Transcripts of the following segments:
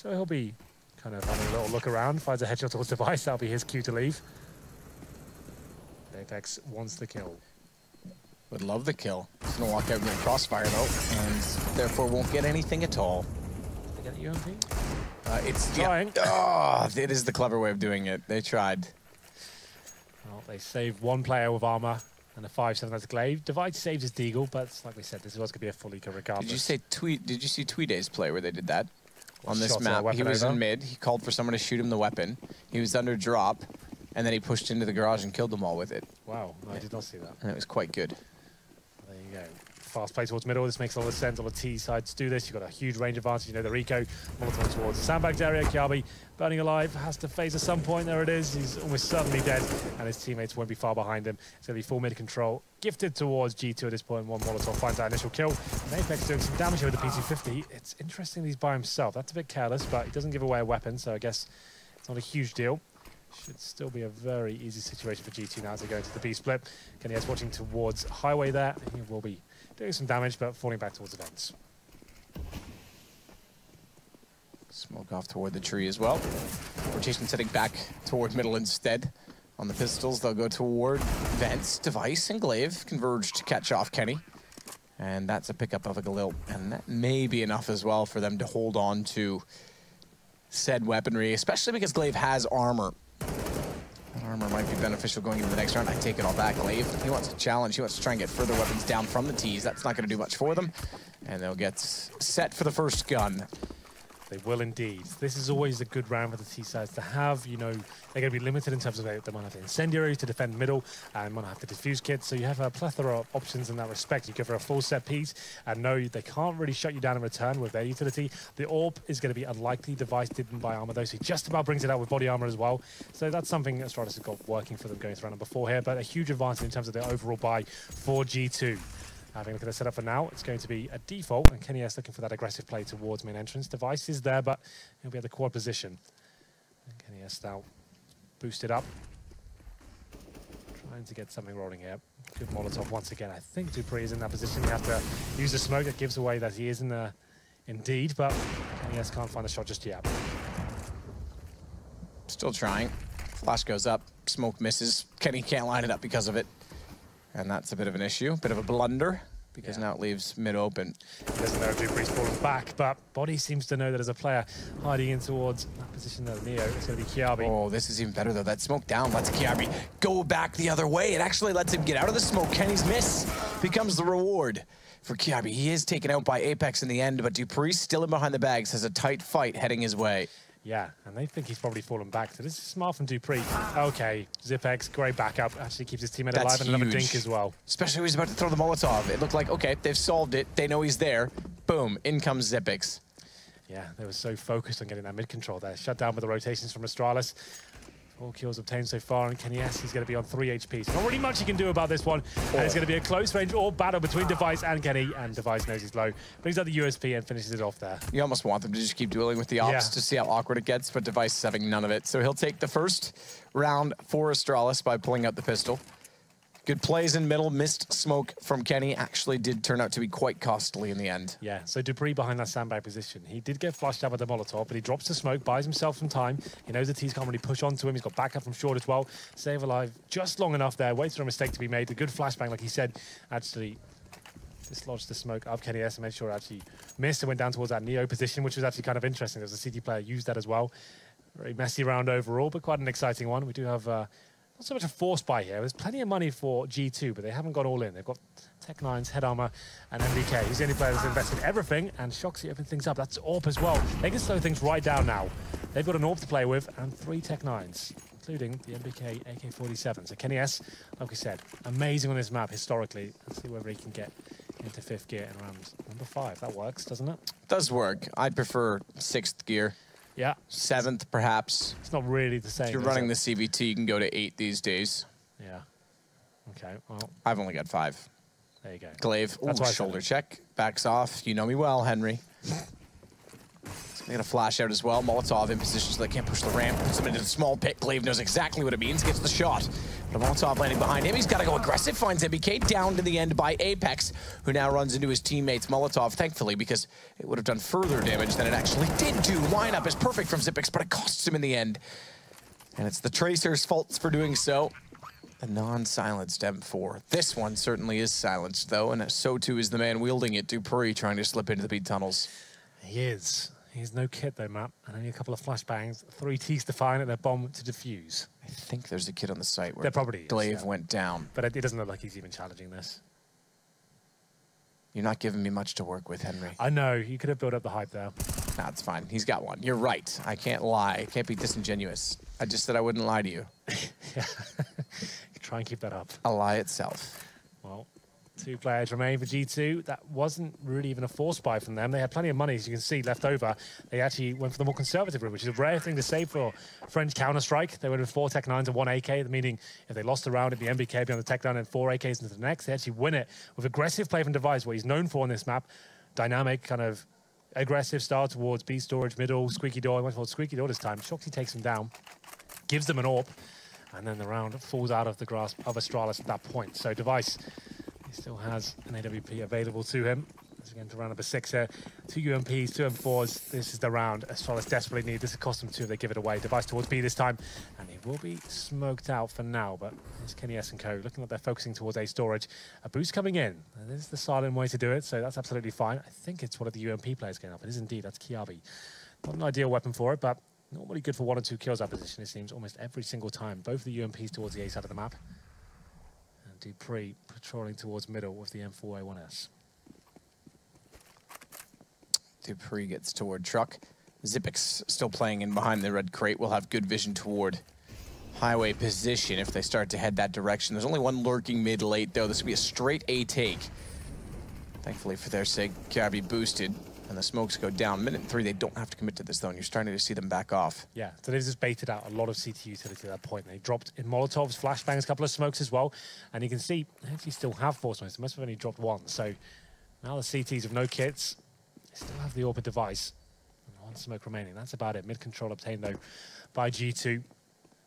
So he'll be kind of having a little look around, finds a headshot towards Device. That'll be his cue to leave. Apex wants the kill. Would love the kill. He's gonna walk out in the crossfire though, and therefore won't get anything at all. Did they get UMP? It's trying. Yeah. Oh, it is the clever way of doing it. They tried. Well, they saved one player with armor and a 5-7 as Glaive. Divide saves his Deagle, but like we said, this was going to be a full eco regardless. Did you see Tweeday's play where they did that? On this map, he was over in mid. He called for someone to shoot him the weapon. He was under drop, and then he pushed into the garage and killed them all with it. Wow, no, I did not see that. And it was quite good. There you go. Fast play towards middle. This makes a lot of sense. On the T side to do this. You've got a huge range advantage. You know the Rico. Molotov towards the sandbags area. Kiabi burning alive. Has to phase at some point. There it is. He's almost certainly dead. And his teammates won't be far behind him. It's going to be full mid control. Gifted towards G2 at this point. One Molotov finds that initial kill. And Apex doing some damage here with the P250. It's interesting that he's by himself. That's a bit careless, but he doesn't give away a weapon. So I guess it's not a huge deal. Should still be a very easy situation for G2 now to go into the B split. Kenny's watching towards Highway there. He will be doing some damage, but falling back towards events. Smoke off toward the tree as well. Rotation setting back toward middle instead. On the pistols, they'll go toward vents. Device and Glaive converge to catch off Kenny. And that's a pickup of a Galil. And that may be enough as well for them to hold on to said weaponry, especially because Glaive has armor. That armor might be beneficial going into the next round. I take it all back. Glaive, he wants to challenge. He wants to try and get further weapons down from the T's. That's not going to do much for them. And they'll get set for the first gun. They will indeed. This is always a good round for the T-sides to have. You know, they're going to be limited in terms of they might have the incendiary to defend middle and might have the diffuse kit. So you have a plethora of options in that respect. You go for a full set piece and know they can't really shut you down in return with their utility. The AWP is going to be unlikely. Device didn't buy armor though, so he just about brings it out with body armor as well. So that's something Astralis has got working for them going through round number 4 here, but a huge advantage in terms of their overall buy for G2. Having a look at the setup for now, it's going to be a default, and Kenny S looking for that aggressive play towards main entrance. Device is there, but he'll be at the quad position. And Kenny S now boosted up. Trying to get something rolling here. Good Molotov once again. I think dupreeh is in that position. You have to use the smoke that gives away that he is in the indeed, but Kenny S can't find the shot just yet. Still trying. Flash goes up, smoke misses. Kenny can't line it up because of it. And that's a bit of an issue, bit of a blunder, because now it leaves mid open. He doesn't know if dupreeh's falling back, but Body seems to know that as a player hiding in towards that position of Neo, it's going to be Kiabi. Oh, this is even better though. That smoke down lets Kiabi go back the other way. It actually lets him get out of the smoke. Kenny's miss becomes the reward for Kiabi. He is taken out by Apex in the end, but dupreeh still in behind the bags, has a tight fight heading his way. Yeah, and they think he's probably fallen back. So this is smart from dupreeh. Okay, Zipex, great backup. Actually keeps his teammate alive and another dink as well. Especially when he's about to throw the Molotov. It looked like, okay, they've solved it. They know he's there. Boom, in comes Zipex. Yeah, they were so focused on getting that mid control there. Shut down with the rotations from Astralis. 4 kills obtained so far, and Kenny S is going to be on 3 HP. So not really much he can do about this one. And it's going to be a close range or battle between Device and Kenny, and Device knows he's low. Brings out the USP and finishes it off there. You almost want them to just keep dueling with the ops to see how awkward it gets, but Device is having none of it. So he'll take the first round for Astralis by pulling out the pistol. Good plays in middle, missed smoke from Kenny. Actually did turn out to be quite costly in the end. Yeah, so dupreeh behind that sandbag position. He did get flushed out with the Molotov, but he drops the smoke, buys himself some time. He knows the T's can't really push onto him. He's got backup from short as well. Save alive just long enough there. Waits for a mistake to be made. The good flashbang, like he said, actually dislodged the smoke of Kenny S and made sure it actually missed and went down towards that Neo position, which was actually kind of interesting. There was a CT player used that as well. Very messy round overall, but quite an exciting one. We do have not so much a force buy here. There's plenty of money for G2, but they haven't got all in. They've got Tech9's head armor and MBK. He's the only player that's invested everything, and Shoxy opens things up. That's AWP as well. They can slow things right down now. They've got an AWP to play with and 3 Tech9s, including the MBK AK-47. So Kenny S, like we said, amazing on this map historically. Let's see whether he can get into 5th gear in round number 5. That works, doesn't it? Does work. I'd prefer 6th gear. Yeah. 7th, perhaps. It's not really the same. If you're running the CVT, you can go to 8 these days. Yeah. Okay, well. I've only got 5. There you go. Glaive, ooh, shoulder check. Backs off. You know me well, Henry. They got a flash out as well. Molotov in position so they can't push the ramp. Puts him into the small pit. Glaive knows exactly what it means. Gets the shot. But Molotov landing behind him. He's got to go aggressive. Finds MBK down to the end by Apex, who now runs into his teammates. Molotov, thankfully, because it would have done further damage than it actually did do. Lineup is perfect from Xyp9x, but it costs him in the end. And it's the Tracer's fault for doing so. The non-silenced M4. This one certainly is silenced, though, and so too is the man wielding it, Dupree, trying to slip into the beat tunnels. He is. He's no kit though, Matt, and only a couple of flashbangs, 3 Ts to find and a bomb to defuse. I think there's a kid on the site where there probably is, Glaive went down. But it doesn't look like he's even challenging this. You're not giving me much to work with, Henry. I know, you could have built up the hype there. Nah, it's fine. He's got one. You're right. I can't lie. I can't be disingenuous. I just said I wouldn't lie to you. Yeah. Try and keep that up. A lie itself. Well, 2 players remain for G2. That wasn't really even a force buy from them. They had plenty of money, as you can see, left over. They actually went for the more conservative route, which is a rare thing to say for French Counter-Strike. They went with 4 Tech 9s and 1 AK, meaning if they lost the round, it'd be MBK beyond the Tech 9 and 4 AKs into the next. They actually win it with aggressive play from Device, what he's known for on this map. Dynamic, kind of aggressive start towards B storage, middle, squeaky door. He went for squeaky door this time. Shockty takes him down, gives them an AWP, and then the round falls out of the grasp of Astralis at that point. So Device, he still has an AWP available to him. As again to round number 6 here. 2 UMPs, 2 M4s. This is the round Astralis desperately need. This will cost them 2 if they give it away. Device towards B this time, and he will be smoked out for now. But here's Kenny S and Co. Looking like they're focusing towards A storage. A boost coming in. And this is the silent way to do it, so that's absolutely fine. I think it's one of the UMP players getting up. It is indeed. That's Kiabi. Not an ideal weapon for it, but normally good for 1 or 2 kills that position, it seems, almost every single time. Both the UMPs towards the A side of the map. And Dupree patrolling towards middle with the M4A1S. Dupree gets toward truck. Xyp9x still playing in behind the red crate. Will have good vision toward highway position if they start to head that direction. There's only one lurking mid late, though. This will be a straight A take. Thankfully, for their sake, Kiabi boosted. And the smokes go down. Minute 3, they don't have to commit to this, though, and you're starting to see them back off. Yeah, so they've just baited out a lot of CT utility at that point. They dropped in Molotovs, flashbangs, a couple of smokes as well. And you can see they actually still have 4 smokes. They must have only dropped 1. So now the CTs have no kits. They still have the AWP device. And 1 smoke remaining. That's about it. Mid-control obtained, though, by G2.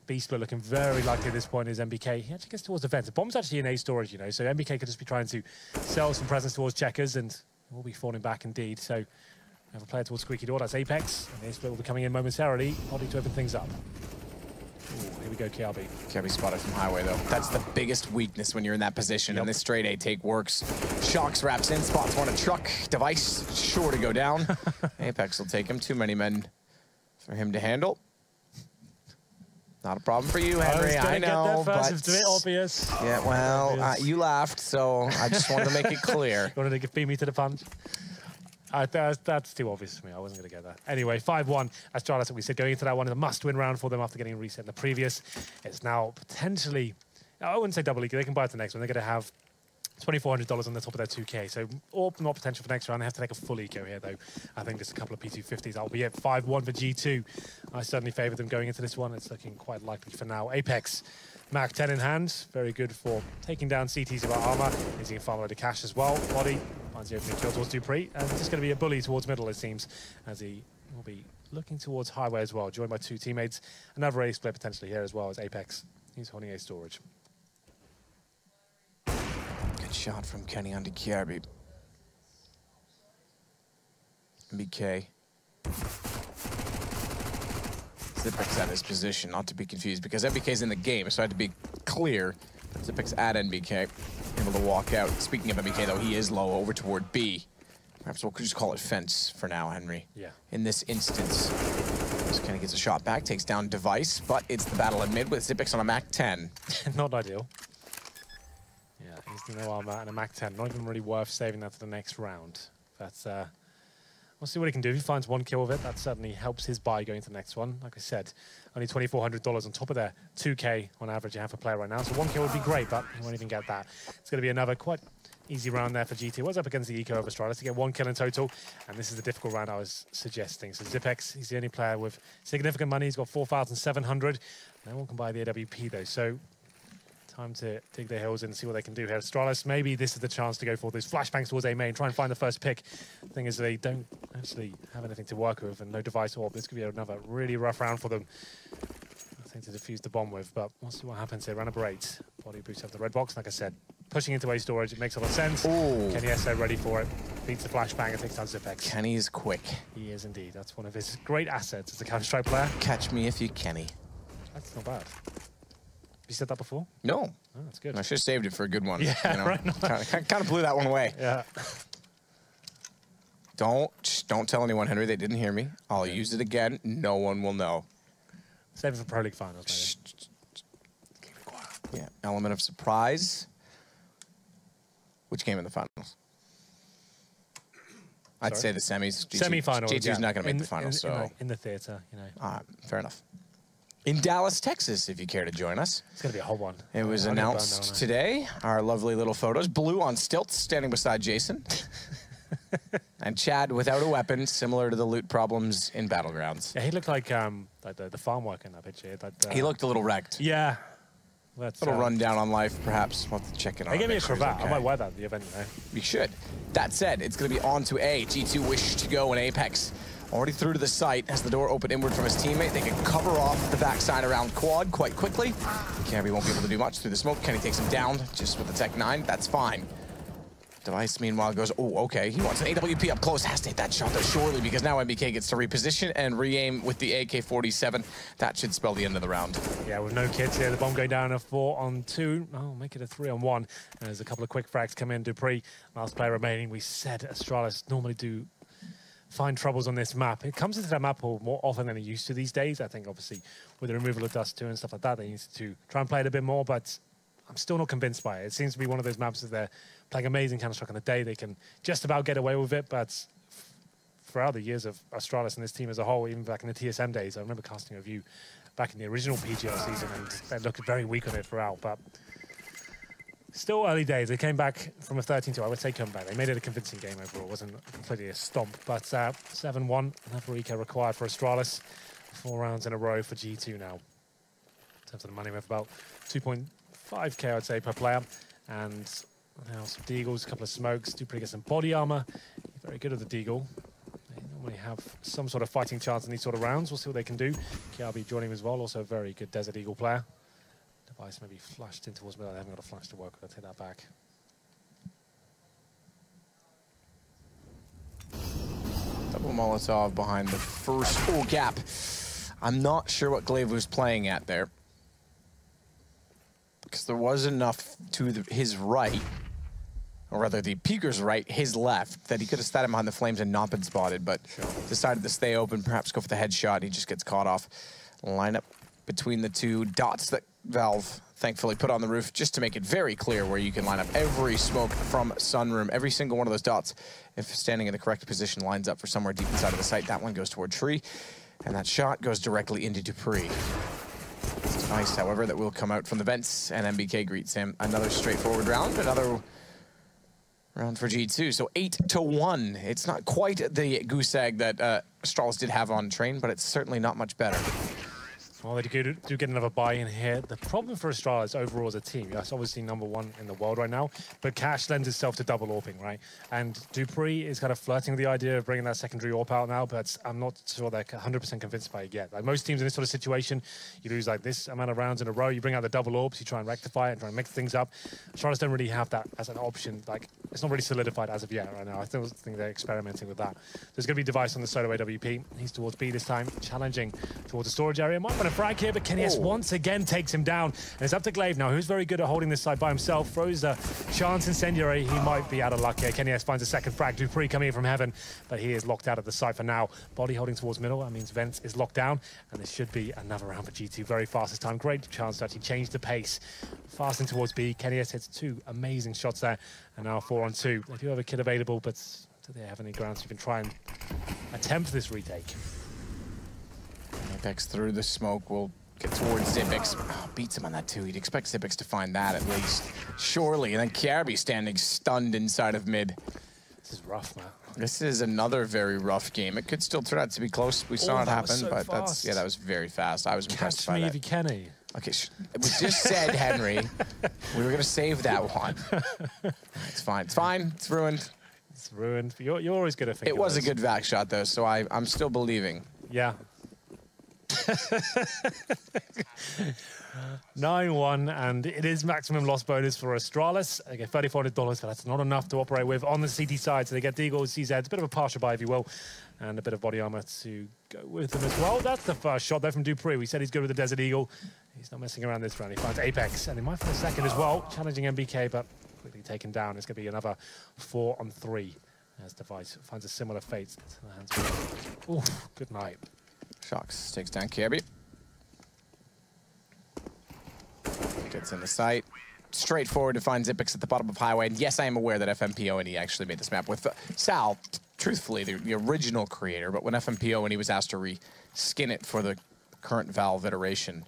B-split looking very likely at this point is MBK. He actually gets towards the fence. The bomb's actually in A storage, you know, so MBK could just be trying to sell some presence towards checkers, and will be falling back indeed. So we have a player towards squeaky door. That's Apex. And the split will be coming in momentarily. Body to open things up. Ooh, here we go, Kiabi. Kiabi spotted from highway, though. That's the biggest weakness when you're in that position, and this straight A take works. Shocks wraps in, spots 1 a truck. Device sure to go down. Apex will take him. Too many men for him to handle. Not a problem for you, Henry. I know, but it's a bit obvious. Yeah, well, you laughed, so I just wanted to make it clear. You wanted to beat me to the punch? That's too obvious for me. I wasn't going to get that. Anyway, 5-1. Astralis, we said, going into that one is a must-win round for them after getting a reset in the previous. It's now potentially, I wouldn't say double league. They can buy it the next one. They're going to have $2,400 on the top of their 2K. So, or not potential for next round. They have to take a full eco here, though. I think just a couple of P250s. That'll be it. 5-1 for G2. I certainly favor them going into this one. It's looking quite likely for now. Apex, Mac 10 in hand. Very good for taking down CTs of our armor. Using a farm load of cash as well. Body finds the opening kill towards Dupree. And it's just going to be a bully towards middle, it seems, as he will be looking towards highway as well, joined by 2 teammates. Another A split potentially here as well as Apex. He's holding A storage. Good shot from Kenny onto Kiabi. MBK. Xyp9x at his position, not to be confused, because MBK's in the game, so I had to be clear. Xyp9x at MBK, able to walk out. Speaking of MBK, though, he is low over toward B. Perhaps we'll just call it fence for now, Henry. Yeah. In this instance. Just kind of gets a shot back, takes down Device, but it's the battle in mid with Xyp9x on a Mac 10. Not ideal. Yeah, he's no armor and a Mac 10. Not even really worth saving that to the next round. But we'll see what he can do. If he finds 1 kill with it, that certainly helps his buy going to the next one. Like I said, only $2,400 on top of their 2K on average you have for player right now. So 1 kill would be great, but he won't even get that. It's going to be another quite easy round there for GT. Was up against the eco of Astralis to get 1 kill in total, and this is the difficult round I was suggesting. So Xyp9x, he's the only player with significant money. He's got 4,700. No one can buy the AWP though, so Time to dig their heels in and see what they can do here. Astralis, maybe this is the chance to go for those flashbangs towards A main, try and find the first pick. The thing is, they don't actually have anything to work with and no device orb. This could be another really rough round for them. Nothing to defuse the bomb with, but we'll see what happens here. Round number 8. Body boosts have the red box. Like I said, pushing into A storage, it makes a lot of sense. Ooh. Kenny SO ready for it. Beats the flashbang and takes down Zipex. Kenny is quick. He is indeed. That's one of his great assets as a Counter-Strike player. Catch me if you Kenny. That's not bad. You said that before? No. Oh, that's good. I should have saved it for a good one. Yeah, you know? right. Kind of blew that one away. Yeah. Don't tell anyone, Henry. They didn't hear me. I'll use it again. No one will know. Save it for Pro League finals, maybe. Keep it quiet. Yeah, element of surprise. Which game in the finals? I'd say the semis. Semi-finals. G2's not going to make the finals, so in the theater, you know. Fair enough. In Dallas, Texas, if you care to join us. It's going to be a hot one. It was announced today. Our lovely little photos. Blue on stilts, standing beside Jason. And Chad without a weapon, similar to the loot problems in Battlegrounds. Yeah, he looked like the farm worker in that picture. He looked a little wrecked. Yeah. A little rundown on life, perhaps. We'll have to check it out. They gave me a cravat. Okay. I might wear that at the event, you know. You should. That said, it's going to be on to A. G2 wish to go in Apex. Already through to the site. Has the door open inward from his teammate. They can cover off the backside around quad quite quickly. Camby won't be able to do much through the smoke. Kenny takes him down just with the Tech 9. That's fine. Device, meanwhile, goes, oh, okay. He wants an AWP up close. Has to hit that shot, though, surely, because now MBK gets to reposition and re-aim with the AK-47. That should spell the end of the round. Yeah, with no kids here, the bomb going down a 4-on-2. Oh, make it a 3-on-1. And there's a couple of quick frags come in. Dupree, last player remaining. We said Astralis normally do find troubles on this map. It comes into that map more often than it used to these days. I think, obviously, with the removal of Dust 2 and stuff like that, they need to try and play it a bit more, but I'm still not convinced by it. It seems to be one of those maps that they're playing amazing Counter-Strike on the day. They can just about get away with it, but throughout the years of Astralis and this team as a whole, even back in the TSM days, I remember casting a view back in the original PGL season, and they looked very weak on it throughout, but still early days. They came back from a 13-2, I would say come back. They made it a convincing game overall. It wasn't completely a stomp, but 7-1, another eco required for Astralis. 4 rounds in a row for G2 now. In terms of the money, we have about 2.5k, I'd say, per player. And now some Deagles, a couple of smokes. Dupree gets some body armor. Very good at the Deagle. They normally have some sort of fighting chance in these sort of rounds. We'll see what they can do. KRB joining him as well. Also a very good Desert Eagle player. Device maybe flashed in towards middle. They haven't got a flash to work with. I'll take that back. Double Molotov behind the first gap. I'm not sure what Glaive was playing at there, because there was enough to his right, or rather the peeker's right, his left, that he could have sat him behind the flames and not been spotted, but decided to stay open, perhaps go for the headshot. He just gets caught off. Lineup between the two dots that Valve thankfully put on the roof, just to make it very clear where you can line up every smoke from Sunroom. Every single one of those dots, if standing in the correct position, lines up for somewhere deep inside of the site. That one goes toward Tree, and that shot goes directly into Dupree. It's nice, however, that will come out from the vents, and MBK greets him. Another straightforward round, another round for G2. So 8-1. It's not quite the goose egg that Astralis did have on train, but it's certainly not much better. Well, they do get another buy-in here. The problem for Astralis overall as a team, that's obviously #1 in the world right now, but Cash lends itself to double AWPing, right? And Dupree is kind of flirting with the idea of bringing that secondary AWP out now, but I'm not sure they're 100% convinced by it yet. Like most teams in this sort of situation, you lose like this amount of rounds in a row, you bring out the double AWPs, you try and rectify it and try and mix things up. Astralis don't really have that as an option. Like, it's not really solidified as of yet right now. I still think they're experimenting with that. There's going to be a device on the solo AWP. He's towards B this time, challenging towards the storage area. Might want to frag here, but Kenny S once again takes him down. And it's up to Glaive now, who's very good at holding this side by himself. Throws a chance incendiary. He might be out of luck here. Kenny S finds a second frag. Dupree coming in from heaven, but he is locked out of the site for now. Body holding towards middle. That means Vents is locked down, and this should be another round for G2. Very fast this time. Great chance to actually change the pace. Fasting towards B. Kenny S hits 2 amazing shots there, and now 4-on-2. They do have a kid available, but do they have any grounds you can try and attempt this retake? Apex through the smoke will get towards Zipex. Oh, beats him on that too. You'd expect Zipex to find that at least. Surely. And then Kiarby standing stunned inside of mid. This is rough, man. This is another very rough game. It could still turn out to be close. We saw it happen, so but fast. that was very fast. I was impressed by that. Catch me if you can. Okay, it was just said, Henry. We were going to save that one. It's fine. It's fine. It's ruined. It's ruined. You're always going to think it was a good vac shot, though, so I'm still believing. Yeah. 9-1, and it is maximum loss bonus for Astralis. They get $3,400, but that's not enough to operate with on the CT side, so they get Deagle, CZ, a bit of a partial buy, if you will, and a bit of body armor to go with them as well. That's the first shot there from Dupree. We said he's good with the Desert Eagle. He's not messing around this round. He finds Apex, and he might find a second as well, challenging MBK, but quickly taken down. It's going to be another 4-on-3 as Device finds a similar fate to the hands of. Ooh, good night. Shox takes down Kirby. Gets in the sight. Straightforward to find Zipex at the bottom of Highway. And yes, I am aware that FMPO and he actually made this map with Sal, truthfully, the original creator. But when FMPO and he was asked to reskin it for the current Valve iteration,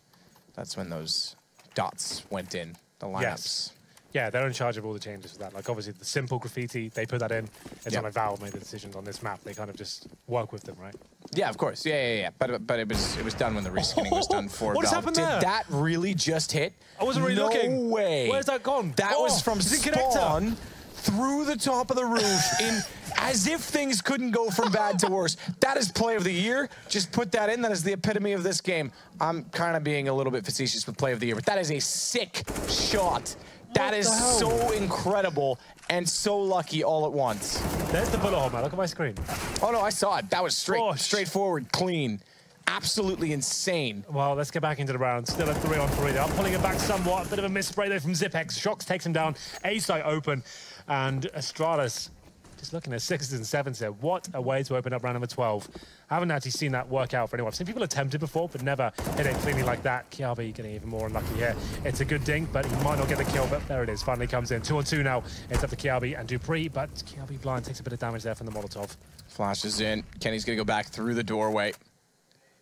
that's when those dots went in, the lineups. Yes. Yeah, they're in charge of all the changes for that. Like, obviously, the simple graffiti, they put that in. It's not like Valve made the decisions on this map. They kind of just work with them, right? Yeah, of course. Yeah. But it was done when the reskinning was done for what Valve. Happened there? Did that really just hit? I wasn't really looking. No way. Where's that gone? That was from spawn through the top of the roof in as if things couldn't go from bad to worse. That is play of the year. Just put that in. That is the epitome of this game. I'm kind of being a little bit facetious with play of the year, but that is a sick shot. That is so incredible and so lucky all at once. There's the bullet hole, man. Look at my screen. Oh, no, I saw it. That was straightforward, clean. Absolutely insane. Well, let's get back into the round. Still at 3-on-3. They are pulling it back somewhat. A bit of a misspray there from Zipex. Shox takes him down. A site open. And Astralis just looking at 6s and 7s here. What a way to open up round number 12. I haven't actually seen that work out for anyone. I've seen people attempt it before, but never hit it cleanly like that. Kiabi getting even more unlucky here. It's a good dink, but he might not get the kill, but there it is. Finally comes in. 2-on-2 now. It's up to Kiabi and Dupree, but Kiabi blind takes a bit of damage there from the Molotov. Flashes in. Kenny's going to go back through the doorway.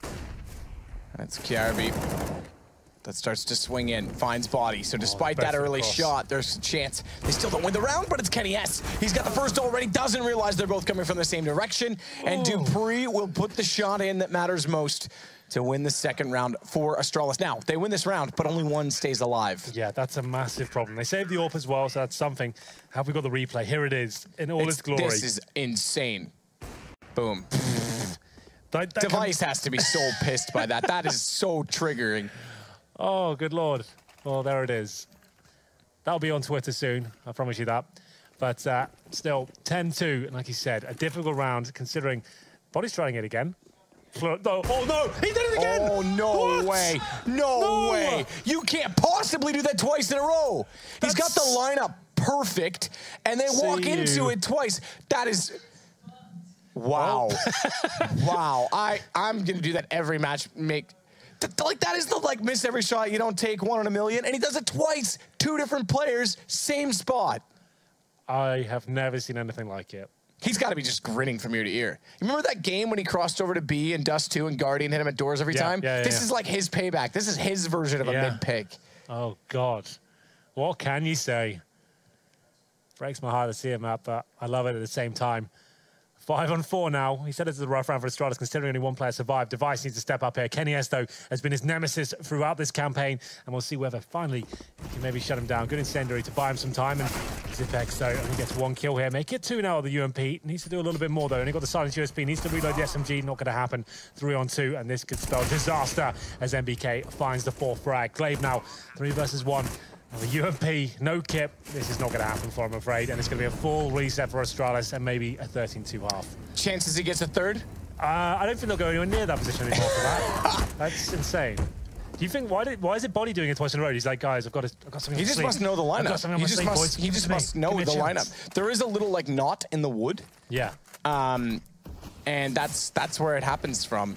And it's Kiabi that starts to swing in, finds body. So despite that early shot, there's a chance they still don't win the round, but it's Kenny S. He's got the first already, doesn't realize they're both coming from the same direction, and Dupree will put the shot in that matters most to win the second round for Astralis. Now, they win this round, but only one stays alive. Yeah, that's a massive problem. They saved the AWP as well, so that's something. Have we got the replay? Here it is, in all its glory. This is insane. Boom. Device has to be so pissed by that. That is so triggering. Oh, good Lord. Well, there it is. That'll be on Twitter soon. I promise you that. But still, 10-2. And like you said, a difficult round considering Body's trying it again. Oh, no. He did it again. Oh, no way. No way. You can't possibly do that twice in a row. He's got the lineup perfect, and they walk into it twice. That is... Wow. Wow. I'm going to do that every match. Like, that is the, miss every shot, you don't take 1 in a million, and he does it twice. 2 different players, same spot. I have never seen anything like it. He's got to be just grinning from ear to ear. You remember that game when he crossed over to B and Dust 2 and Guardian hit him at doors every time? This is like his payback. This is his version of a mid-pick. Oh, God. What can you say? Breaks my heart to see him up, but I love it at the same time. 5-on-4 now. He said it's a rough round for Astralis, considering only one player survived. Device needs to step up here. Kenny S, though, has been his nemesis throughout this campaign, and we'll see whether finally he can maybe shut him down. Good incendiary to buy him some time, and Zipex, though, only gets 1 kill here. Make it 2 now with the UMP. Needs to do a little bit more, though. Only got the silence USP. Needs to reload the SMG. Not going to happen. 3-on-2, and this could spell disaster as MBK finds the 4th frag. Glaive now, 3 versus 1. And the UMP, no kip. This is not going to happen for him, I'm afraid. And it's going to be a full reset for Astralis and maybe a 13-2 half. Chances he gets a 3rd? I don't think they'll go anywhere near that position anymore for that. That's insane. Do you think, why is it Body doing it twice in a row? He's like, guys, I've got something He just must know the lineup. He just must know the lineup. There is a little, knot in the wood. Yeah. And that's where it happens from.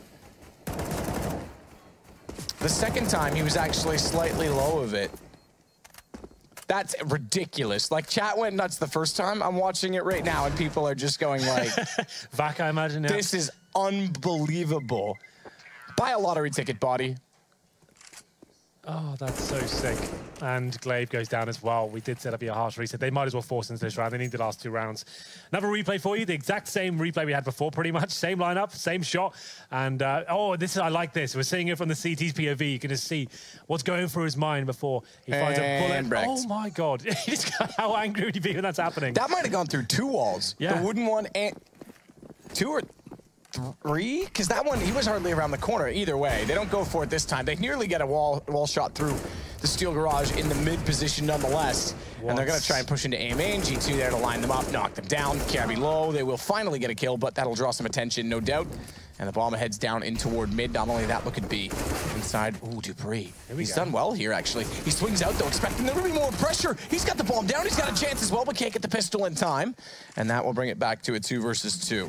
The second time, he was actually slightly low of it. That's ridiculous. Chat went nuts the first time. I'm watching it right now, and people are just going Vac, I imagine, yeah. This is unbelievable. Buy a lottery ticket, Body. Oh, that's so sick. And Glaive goes down as well. We did set up a harsh reset. They might as well force into this round. They need the last 2 rounds. Another replay for you. The exact same replay we had before, pretty much. Same lineup, same shot. And, oh, I like this. We're seeing it from the CT's POV. You can just see what's going through his mind before he finds a bullet. Wrecked. Oh, my God. How angry would you be when that's happening? That might have gone through 2 walls. Yeah. The wooden one and 2 or 3? Because that one, he was hardly around the corner either way. They don't go for it this time. They nearly get a wall shot through the steel garage in the mid position nonetheless. And they're going to try and push into A main. G2 there to line them up, knock them down. Carry low. They will finally get a kill, but that'll draw some attention, no doubt. And the bomb heads down in toward mid. Not only that, look at B. Inside, ooh, Dupree. He's done well here, actually. He swings out, though, expecting there to be more pressure. He's got the bomb down. He's got a chance as well, but can't get the pistol in time. And that will bring it back to a 2 versus 2.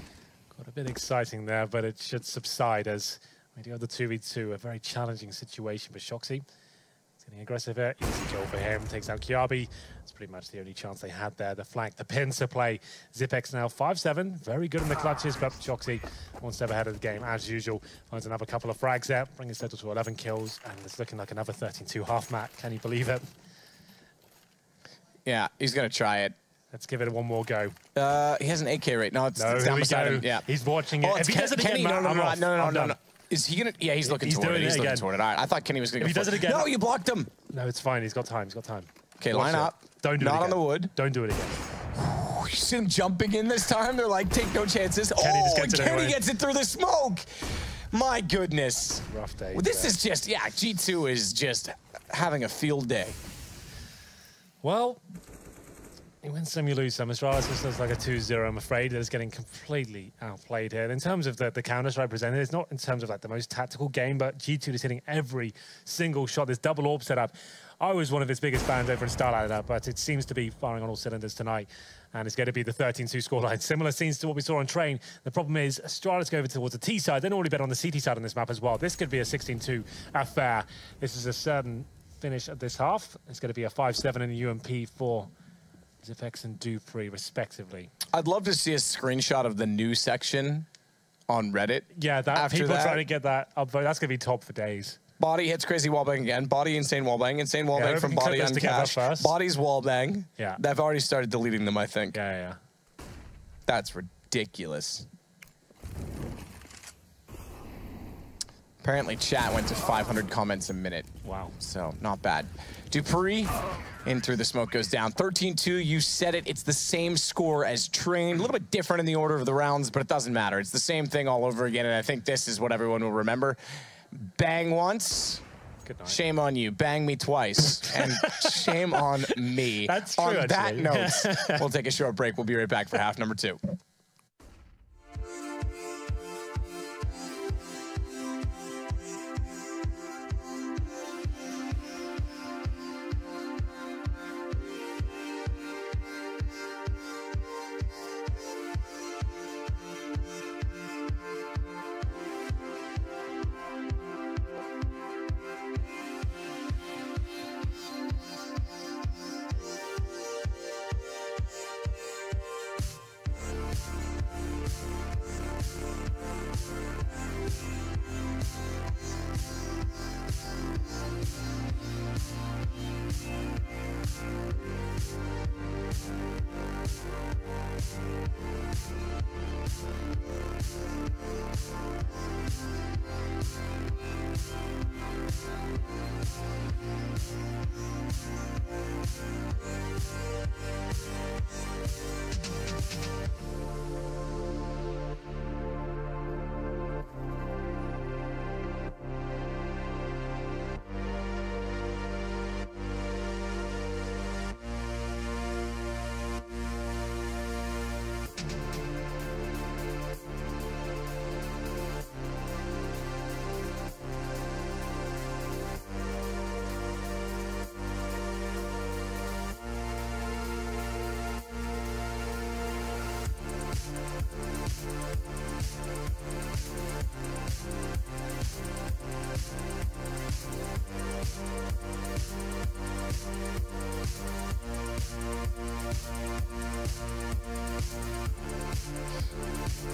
Got a bit exciting there, but it should subside as we do have the 2v2. A very challenging situation for Shoxy. He's getting aggressive here. Easy kill for him. Takes out Kiabi. That's pretty much the only chance they had there. The flank, the pincer play. Zipex now 5-7. Very good in the clutches, but Shoxy 1 step ahead of the game as usual. Finds another couple of frags there. Bringing his total to 11 kills. And it's looking like another 13-2 half mat. Can you believe it? Yeah, he's going to try it. Let's give it one more go. He has an AK right now. It's No, down beside him. Yeah. He's watching it. Oh, if he does it again, no. Is he gonna? Yeah, he's looking toward it. He's looking toward it. All right. I thought Kenny was gonna. If he does it again. No, you blocked him. No, it's fine. He's got time. He's got time. Okay, line up. Don't do it again. Not on the wood. Don't do it again. You see him jumping in this time. They're like, take no chances. Kenny Gets it through the smoke. My goodness. Rough day. Well, this is just, yeah, G2 is just having a field day. Well, you win some, you lose some. Astralis looks like a 2-0, I'm afraid. It's getting completely outplayed here. In terms of the counter-strike presented, it's not in terms of like the most tactical game, but G2 is hitting every single shot. This double orb setup, I was one of its biggest fans over in Starlight, but it seems to be firing on all cylinders tonight. And it's going to be the 13-2 scoreline. Similar scenes to what we saw on Train. The problem is Astralis go over towards the T side. They're already bet on the CT side on this map as well. This could be a 16-2 affair. This is a certain finish at this half. It's going to be a 5-7 in the UMP for Zipex and Dupree, respectively. I'd love to see a screenshot of the new section on Reddit. Yeah, people trying to get that up. That's going to be top for days. Body hits crazy wallbang again. Body insane wallbang from Body on Cash. Body's wallbang. Yeah. They've already started deleting them, I think. Yeah. That's ridiculous. Apparently chat went to 500 comments a minute. Wow. So not bad. Dupree in through the smoke goes down. 13-2, you said it. It's the same score as Train. A little bit different in the order of the rounds, but it doesn't matter. It's the same thing all over again, and I think this is what everyone will remember. Bang once. Good night. Shame on you. Bang me twice. And shame on me. That's true, on that note, we'll take a short break. We'll be right back for half number 2.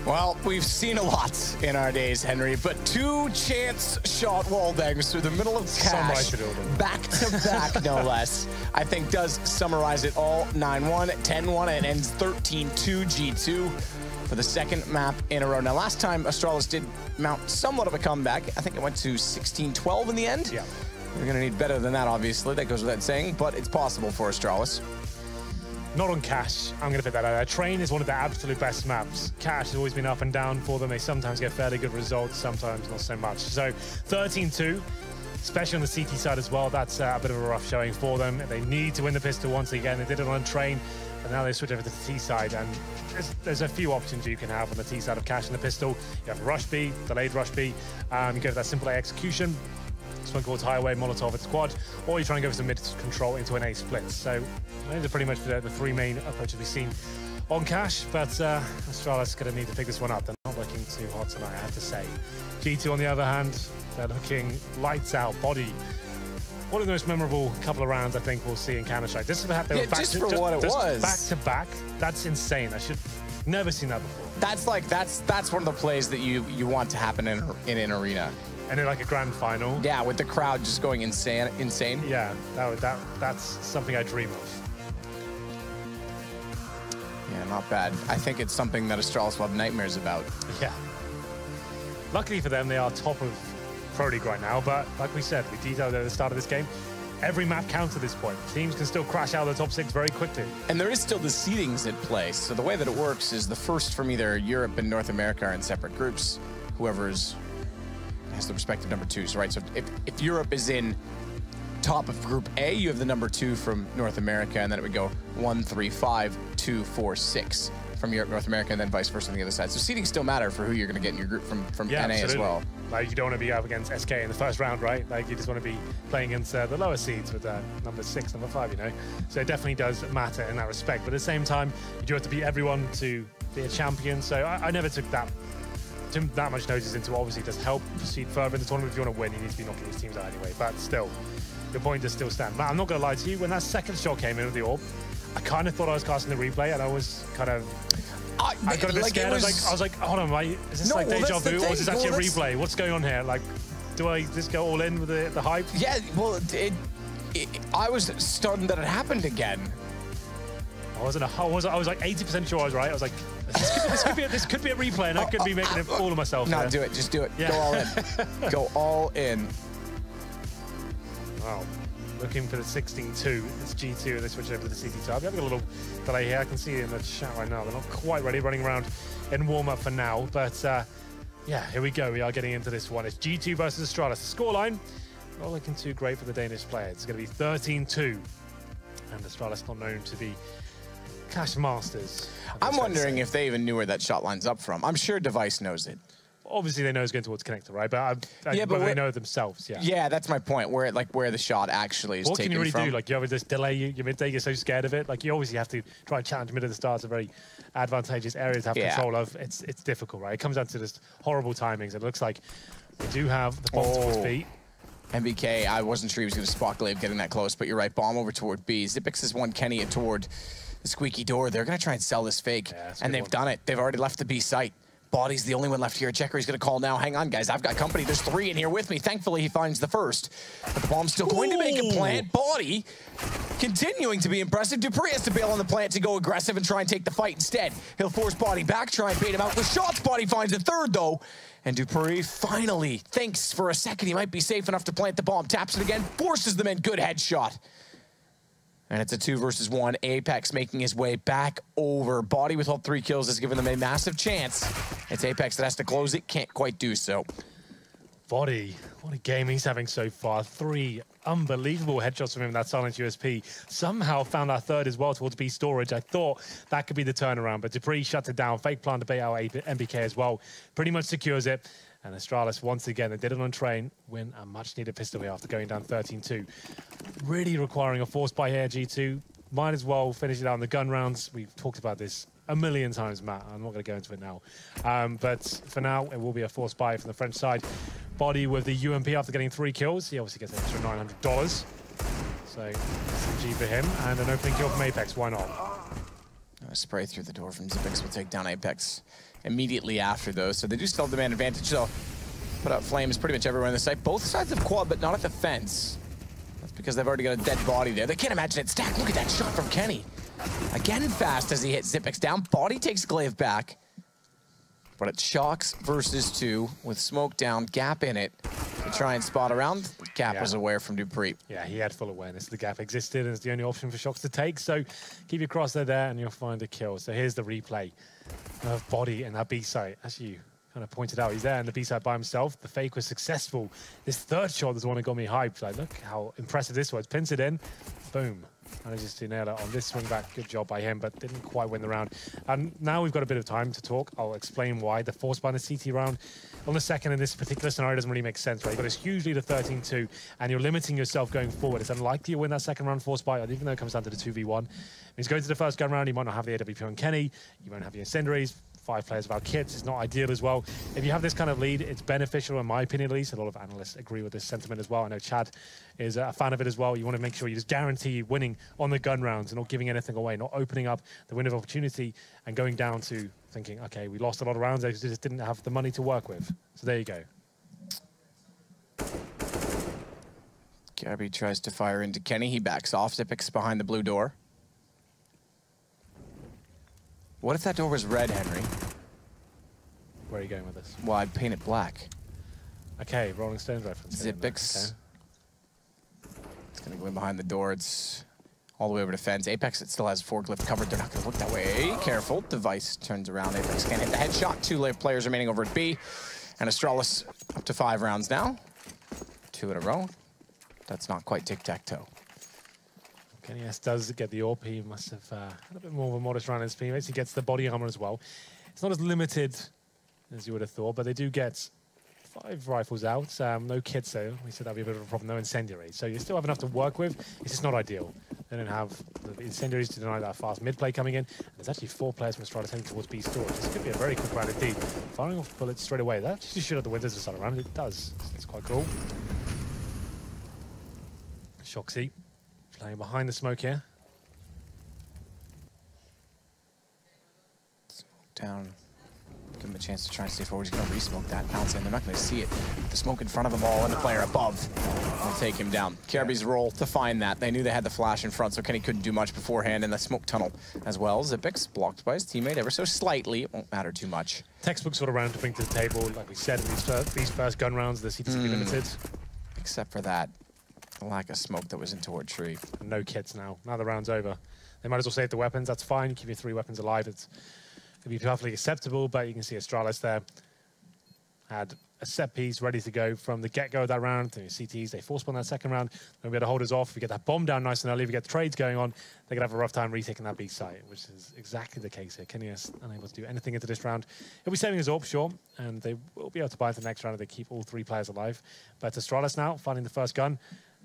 Well, we've seen a lot in our days, Henry, but 2 chance shot wall bangs through the middle of cash, back-to-back, no less, I think does summarize it all. 9-1, 10-1, and ends 13-2 G2 for the second map in a row. Now, last time, Astralis did mount somewhat of a comeback. I think it went to 16-12 in the end. Yeah. We're going to need better than that, obviously. That goes without saying, but it's possible for Astralis. Not on Cash. I'm going to put that out there. Train is one of the absolute best maps. Cash has always been up and down for them. They sometimes get fairly good results, sometimes not so much. So 13-2, especially on the CT side as well. That's a bit of a rough showing for them. They need to win the pistol once again. They did it on Train, and now they switch over to the T side. And there's a few options you can have on the T side of Cash and the pistol. You have Rush B, delayed Rush B. You go for that simple A execution. Smoke towards highway, Molotov at squad, or you try and go for some mid control into an A split. So those are pretty much the 3 main approaches we've seen on Cash, but Astralis is going to need to pick this one up. They're not looking too hot tonight, I have to say. G2, on the other hand, they're looking lights out. Body, one of the most memorable couple of rounds I think we'll see in Counter-Strike. This is what they were back just for what it was. Back to back. That's insane. I should never seen that before. That's one of the plays that you want to happen in an arena. And then like a grand final. Yeah, with the crowd just going insane. Yeah, that's something I dream of. Yeah, not bad. I think it's something that Astralis will have nightmares about. Yeah. Luckily for them, they are top of Pro League right now, but like we said, we detailed at the start of this game, every map counts at this point. Teams can still crash out of the top 6 very quickly. And there is still the seedings in place. So the way that it works is the first from either Europe and North America are in separate groups. Whoever's has the respective number 2s, right? So if Europe is in top of Group A, you have the number 2 from North America, and then it would go 1, 3, 5, 2, 4, 6 from Europe, North America, and then vice versa on the other side. So seedings still matter for who you're going to get in your group from NA absolutely. As well. Like you don't want to be up against SK in the first round, right? Like you just want to be playing against the lower seeds with number 6, number 5, you know? So it definitely does matter in that respect. But at the same time, you do have to beat everyone to be a champion. So I never took that much notice into. Obviously, it does help proceed further in the tournament. If you want to win, you need to be knocking these teams out anyway. But still, your point does still stand. Matt, I'm not going to lie to you. When that second shot came in with the AWP, I kind of thought I was casting the replay, and I was kind of... I got a bit scared. I was like, hold on, is this like deja vu, or is this actually a replay? What's going on here? Like, do I just go all in with the hype? Yeah, well, I was starting that it happened again. I was like 80% sure I was right. I was like, this could be a replay, and I could be making a fool of myself. No, do it. Just do it. Yeah. Go all in. Go all in. Wow. Looking for the 16-2. It's G2, and they switch over to the CT side. We're having a little delay here. I can see in the chat right now. They're not quite ready, running around in warm-up for now. But, yeah, here we go. We are getting into this one. It's G2 versus Astralis. The scoreline, not looking too great for the Danish players. It's going to be 13-2. And Astralis not known to be Cash masters. I'm wondering if they even knew where that shot line's up from. I'm sure Device knows it. Obviously, they know it's going towards connector, right? But but they know it themselves, yeah. Yeah, that's my point. Where the shot actually is taken from. What can you really do? Like, you have this delay, your mid day, you're so scared of it. Like, you obviously have to try and challenge mid at the start. It's a very advantageous area to have control of. It's difficult, right? It comes down to just horrible timings. It looks like we do have the bomb towards B. MBK, I wasn't sure he was going to spot Glaive getting that close, but you're right. Bomb over toward B. Xyp9x has won Kenny toward the squeaky door. They're going to try and sell this fake, and they've done it. They've already left the B site. Body's the only one left here. Checker, he's going to call now. Hang on, guys. I've got company. There's 3 in here with me. Thankfully, he finds the first. But the bomb's still going to make a plant. Body continuing to be impressive. dupreeh has to bail on the plant to go aggressive and try and take the fight instead. He'll force Body back, try and bait him out with shots. Body finds a third, though. And dupreeh finally thinks for a second he might be safe enough to plant the bomb. Taps it again, forces them in. Good headshot. And it's a 2 versus 1. Apex making his way back over. Body with all 3 kills has given them a massive chance. It's Apex that has to close it. Can't quite do so. Body, what a game he's having so far. 3 unbelievable headshots from him in that silent USP. Somehow found our third as well towards B storage. I thought that could be the turnaround, but dupreeh shuts it down. Fake plan to bait out MBK as well. Pretty much secures it. And Astralis, once again, they did it on Train, win a much-needed pistol here after going down 13-2. Really requiring a force buy here, G2. Might as well finish it out in the gun rounds. We've talked about this a million times, Matt. I'm not going to go into it now. But for now, it will be a force buy from the French side. Body with the UMP after getting 3 kills. He obviously gets an extra $900. So, SMG for him. And an opening kill from Apex. Why not? A spray through the door from Xyp9x will take down Apex. immediately after those. So they do still have the man advantage, though. Put out flames pretty much everywhere on the site. Both sides of quad, but not at the fence. That's because they've already got a dead body there. They can't imagine it stacked. Look at that shot from Kenny. Again, fast as he hits Xyp9x down. Body takes Glaive back. But it's Shocks versus 2 with smoke down, gap in it. To try and spot around. Gap was aware from dupreeh. Yeah, he had full awareness. The gap existed and it's the only option for Shocks to take. So keep your crosshair there and you'll find a kill. So here's the replay of Body in that B site. As you kind of pointed out, he's there in the B site by himself. The fake was successful. This third shot was the one that got me hyped. Like, look how impressive this was. Pins it in. Boom. Manages to nail it on this swing back. Good job by him, but didn't quite win the round. And now we've got a bit of time to talk. I'll explain why the force by the CT round on the second in this particular scenario doesn't really make sense, right? You've got this huge lead of 13-2, and you're limiting yourself going forward. It's unlikely you win that second round force by, even though it comes down to the 2v1. He's going to the first gun round. You might not have the AWP on Kenny. You won't have the incendiaries. 5 players without kits is not ideal as well. If you have this kind of lead, it's beneficial, in my opinion at least. A lot of analysts agree with this sentiment as well. I know Chad is a fan of it as well. You want to make sure you just guarantee winning on the gun rounds and not giving anything away, not opening up the window of opportunity and going down to thinking, okay, we lost a lot of rounds, they just didn't have the money to work with. So there you go. Gabby tries to fire into Kenny. He backs off. Xyp9x behind the blue door. What if that door was red, Henry? Where are you going with this? Well, I'd paint it black. Okay, Rolling Stones reference. Xyp9x. Okay. It's going to go in behind the door. It's all the way over to fence. Apex, it still has forklift covered. They're not going to look that way. Careful. Device turns around. Apex can't hit the headshot. 2 players remaining over at B. And Astralis up to 5 rounds now. 2 in a row. That's not quite tic-tac-toe. Kenny S does get the AWP. He must have had a bit more of a modest round in his teammates. He gets the body armor as well. It's not as limited as you would have thought, but they do get 5 rifles out. No kits though. We said that'd be a bit of a problem. No incendiary. So you still have enough to work with. It's just not ideal. They don't have the incendiaries to deny that fast mid play coming in. And there's actually 4 players from Astralis heading towards B storage. This could be a very quick round indeed. Firing off bullets straight away. That actually should have the windows to start around. It does. It's quite cool. Shoxy playing behind the smoke here. Smoke down. Give him a chance to try and stay forward. He's going to re-smoke that. Bounce in. They're not going to see it. The smoke in front of them all, and the player above will take him down. Kirby's role to find that. They knew they had the flash in front, so Kenny couldn't do much beforehand in the smoke tunnel as well. Xyp9x blocked by his teammate ever so slightly. It won't matter too much. Textbook sort of round to bring to the table. Like we said, in these first gun rounds, the CT's limited. Except for that lack of smoke that was in toward tree. And no kits now. Now the round's over. They might as well save the weapons. That's fine. Keep your 3 weapons alive. It's going to be perfectly acceptable, but you can see Astralis there had a set piece ready to go from the get-go of that round. The CTs, they force-spawn that second round. They'll be able to hold us off. We get that bomb down nice and early. We get the trades going on. They're going to have a rough time retaking that B site, which is exactly the case here. Kenny is unable to do anything into this round. He'll be saving his AWP, sure, and they will be able to buy into the next round if they keep all 3 players alive. But Astralis now finding the first gun,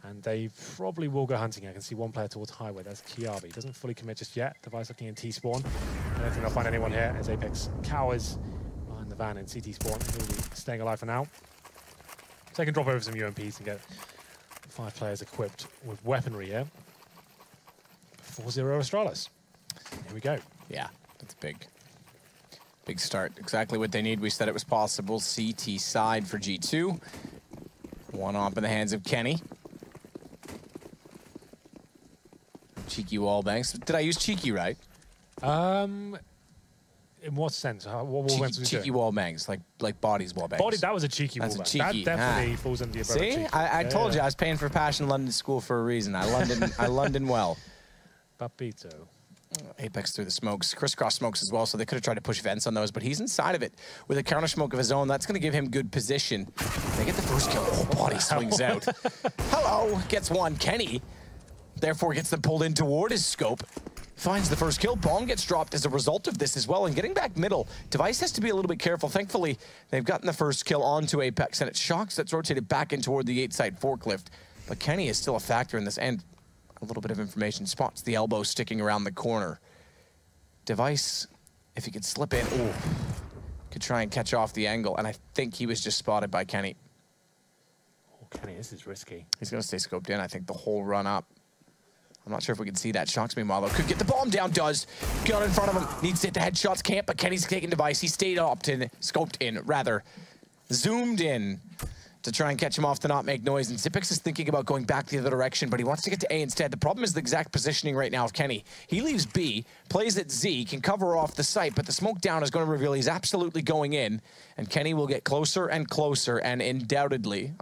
and they probably will go hunting. I can see 1 player towards highway. That's Qore. He doesn't fully commit just yet. Device looking in T-spawn. I don't think they'll find anyone here as Apex cowers behind the van in CT spawn. He'll be staying alive for now. So I can drop over some UMPs and get 5 players equipped with weaponry here. 4-0 Astralis. Here we go. Yeah, that's big. Big start. Exactly what they need. We said it was possible. CT side for G2. 1 op in the hands of Kenny. Cheeky wall bangs. Did I use cheeky right? In what sense? What wall bangs was he cheeky doing? wall bangs, like bodies wall bangs. Body, that was a cheeky wall bang. That definitely falls under the umbrella. See, cheeky. I told you I was paying for Passion London School for a reason. I London well. Papito. Apex through the smokes, crisscross smokes as well, so they could have tried to push vents on those, but he's inside of it with a counter smoke of his own. That's going to give him good position. They get the first kill. Oh, body swings out. Hello, gets 1. Kenny, therefore, gets them pulled in toward his scope. Finds the first kill. Bomb gets dropped as a result of this as well. And getting back middle, Device has to be a little bit careful. Thankfully, they've gotten the first kill onto Apex, and it's Shocks that's rotated back in toward the 8-side forklift. But Kenny is still a factor in this, and a little bit of information. Spots the elbow sticking around the corner. Device, if he could slip in, ooh, could try and catch off the angle. And I think he was just spotted by Kenny. Oh, Kenny, this is risky. He's going to stay scoped in, I think, the whole run up. I'm not sure if we can see that. Shox, meanwhile, though, could get the bomb down, does. Gun in front of him, needs to hit the headshots, can't, but Kenny's taking device. He stayed scoped in, rather, zoomed in to try and catch him off to not make noise. And Xyp9x is thinking about going back the other direction, but he wants to get to A instead. The problem is the exact positioning right now of Kenny. He leaves B, plays at Z, can cover off the site, but the smoke down is going to reveal he's absolutely going in. And Kenny will get closer and closer, and undoubtedly,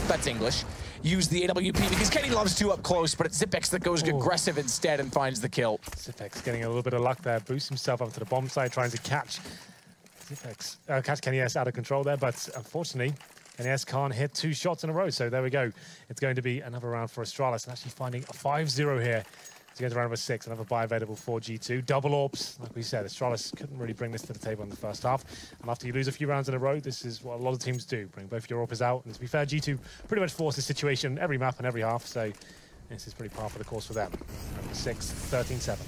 that's English, use the AWP, because Kenny loves to up close, but it's Xyp9x that goes aggressive instead and finds the kill. Xyp9x getting a little bit of luck there, boosts himself up to the bomb side, trying to catch Xyp9x, catch Kenny S out of control there, but unfortunately, Kenny S can't hit 2 shots in a row, so there we go. It's going to be another round for Astralis, and actually finding a 5-0 here to go to round number 6. Another buy available for G2. Double AWPs, like we said, Astralis couldn't really bring this to the table in the first half. And after you lose a few rounds in a row, this is what a lot of teams do, bring both your AWPs out. And to be fair, G2 pretty much forced the situation every map and every half, so this is pretty par for the course for them. Number 6, 13-7.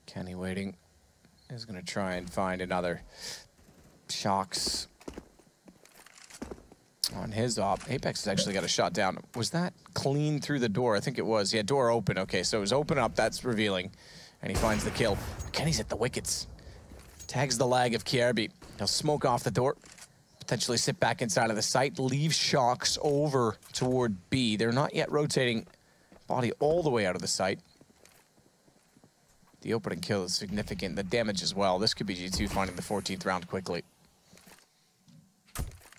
Kenny waiting. Is going to try and find another. Shox on his op. Apex has actually got a shot down. Was that clean through the door? I think it was. Yeah, door open. Okay, so it was open up. That's revealing. And he finds the kill. Kenny's at the wickets. Tags the lag of Qore. He'll smoke off the door. Potentially sit back inside of the site. Leave Shox over toward B. They're not yet rotating body all the way out of the site. The opening kill is significant. The damage as well. This could be G2 finding the 14th round quickly.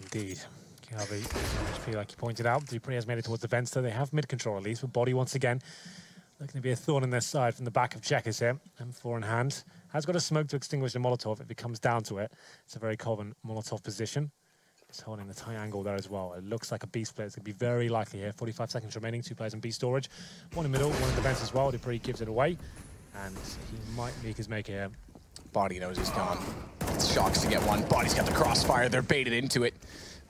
Indeed. HP, like you pointed out, Dupree has made it towards the vents, so they have mid-control at least, but Body once again looking to be a thorn in their side from the back of Checkers here. M4 in hand. Has got a smoke to extinguish the Molotov if it comes down to it. It's a very common Molotov position. Just holding the tight angle there as well. It looks like a B split. It's going to be very likely here. 45 seconds remaining, 2 players in B storage. One in the middle, one in the vents as well. Dupree gives it away, and he might make his make here. Body knows he's gone. It's Shox to get one. Body's got the crossfire. They're baited into it.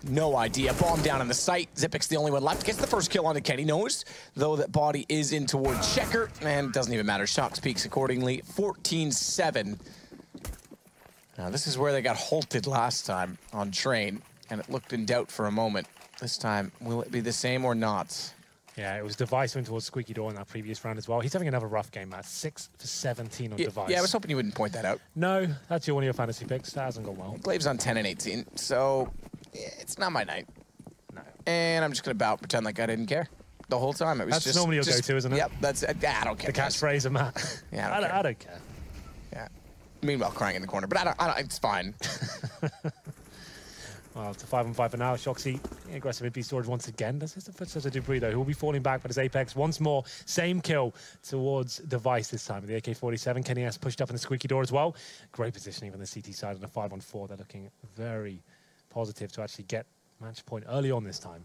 No idea. Bomb down on the site. Xyp9x the only one left. Gets the first kill onto Kenny. Knows, though, that Body is in toward Checker. And doesn't even matter. Shox peaks accordingly. 14-7. Now, this is where they got halted last time on Train. And it looked in doubt for a moment. This time, will it be the same or not? Yeah, it was Device went towards Squeaky Door in that previous round as well. He's having another rough game, Matt. 6 for 17 on Device. Yeah, I was hoping you wouldn't point that out. No, that's one of your fantasy picks. That hasn't gone well. Glave's on 10 and 18, so it's not my night. No. And I'm just going to pretend like I didn't care the whole time. It was that's normally your go-to, isn't it? Yep, that's I don't care. The catchphrase of Matt. Yeah, I don't care. Yeah. Meanwhile, crying in the corner, but I don't it's fine. Well, it's a 5-on-5 for now. Shoxy aggressive in B storage once again. This is the footsteps of Dupree, though, who will be falling back, but his Apex once more. Same kill towards Device this time with the AK-47. Kenny S pushed up in the Squeaky Door as well. Great positioning from the CT side on a 5-on-4. They're looking very positive to actually get match point early on this time.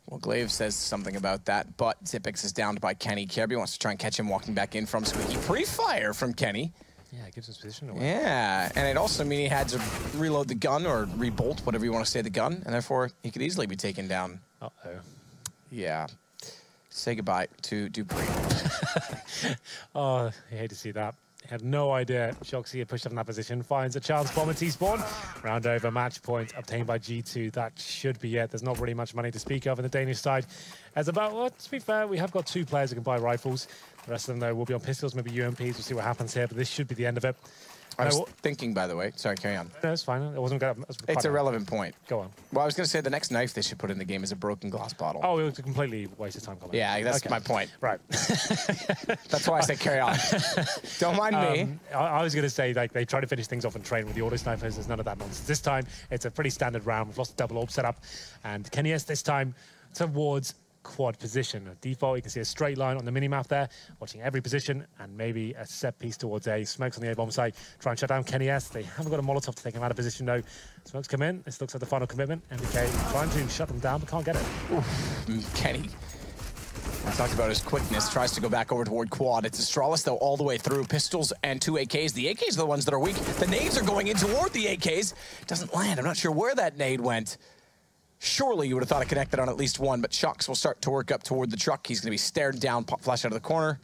Well, Glaive says something about that, but Xyp9x is downed by Kenny. Qore wants to try and catch him walking back in from Squeaky. Pre-fire from Kenny. Yeah, it gives his position away. Yeah, and it also means he had to reload the gun or rebolt, whatever you want to say, the gun, and therefore he could easily be taken down. Uh-oh. Yeah. Say goodbye to Dupree. Oh, I hate to see that. He had no idea Shoxy had pushed up in that position. Finds a chance bomb at T-spawn. Round over, match point obtained by G2. That should be it. There's not really much money to speak of on the Danish side. As about, well, to be fair, we have got 2 players who can buy rifles. The rest of them, though, will be on pistols, maybe UMPs. We'll see what happens here, but this should be the end of it. I was thinking, by the way, sorry, carry on. No, it's fine. It wasn't good. It's a relevant point. Go on. Well, I was going to say the next knife they should put in the game is a broken glass bottle. Oh, it was a completely waste of time. Colin. Yeah, that's my point. Right. That's why I say carry on. Don't mind me. I was going to say, like, they try to finish things off and train with the auto snipers. There's none of that nonsense. This time, it's a pretty standard round. We've lost the double orb setup. And Kenny S this time towards quad position. Default, you can see a straight line on the mini-map there, watching every position, and maybe a set piece towards A. Smokes on the A-bomb side, try and shut down Kenny S. They haven't got a Molotov to take him out of position, though. Smokes come in. This looks like the final commitment. MBK trying to shut them down, but can't get it. Oof. Kenny. I talked about his quickness, tries to go back over toward quad. It's Astralis, though, all the way through. Pistols and 2 AKs. The AKs are the ones that are weak. The nades are going in toward the AKs. Doesn't land. I'm not sure where that nade went. Surely you would have thought it connected on at least one, but Shox will start to work up toward the truck. He's going to be stared down, pop flash out of the corner.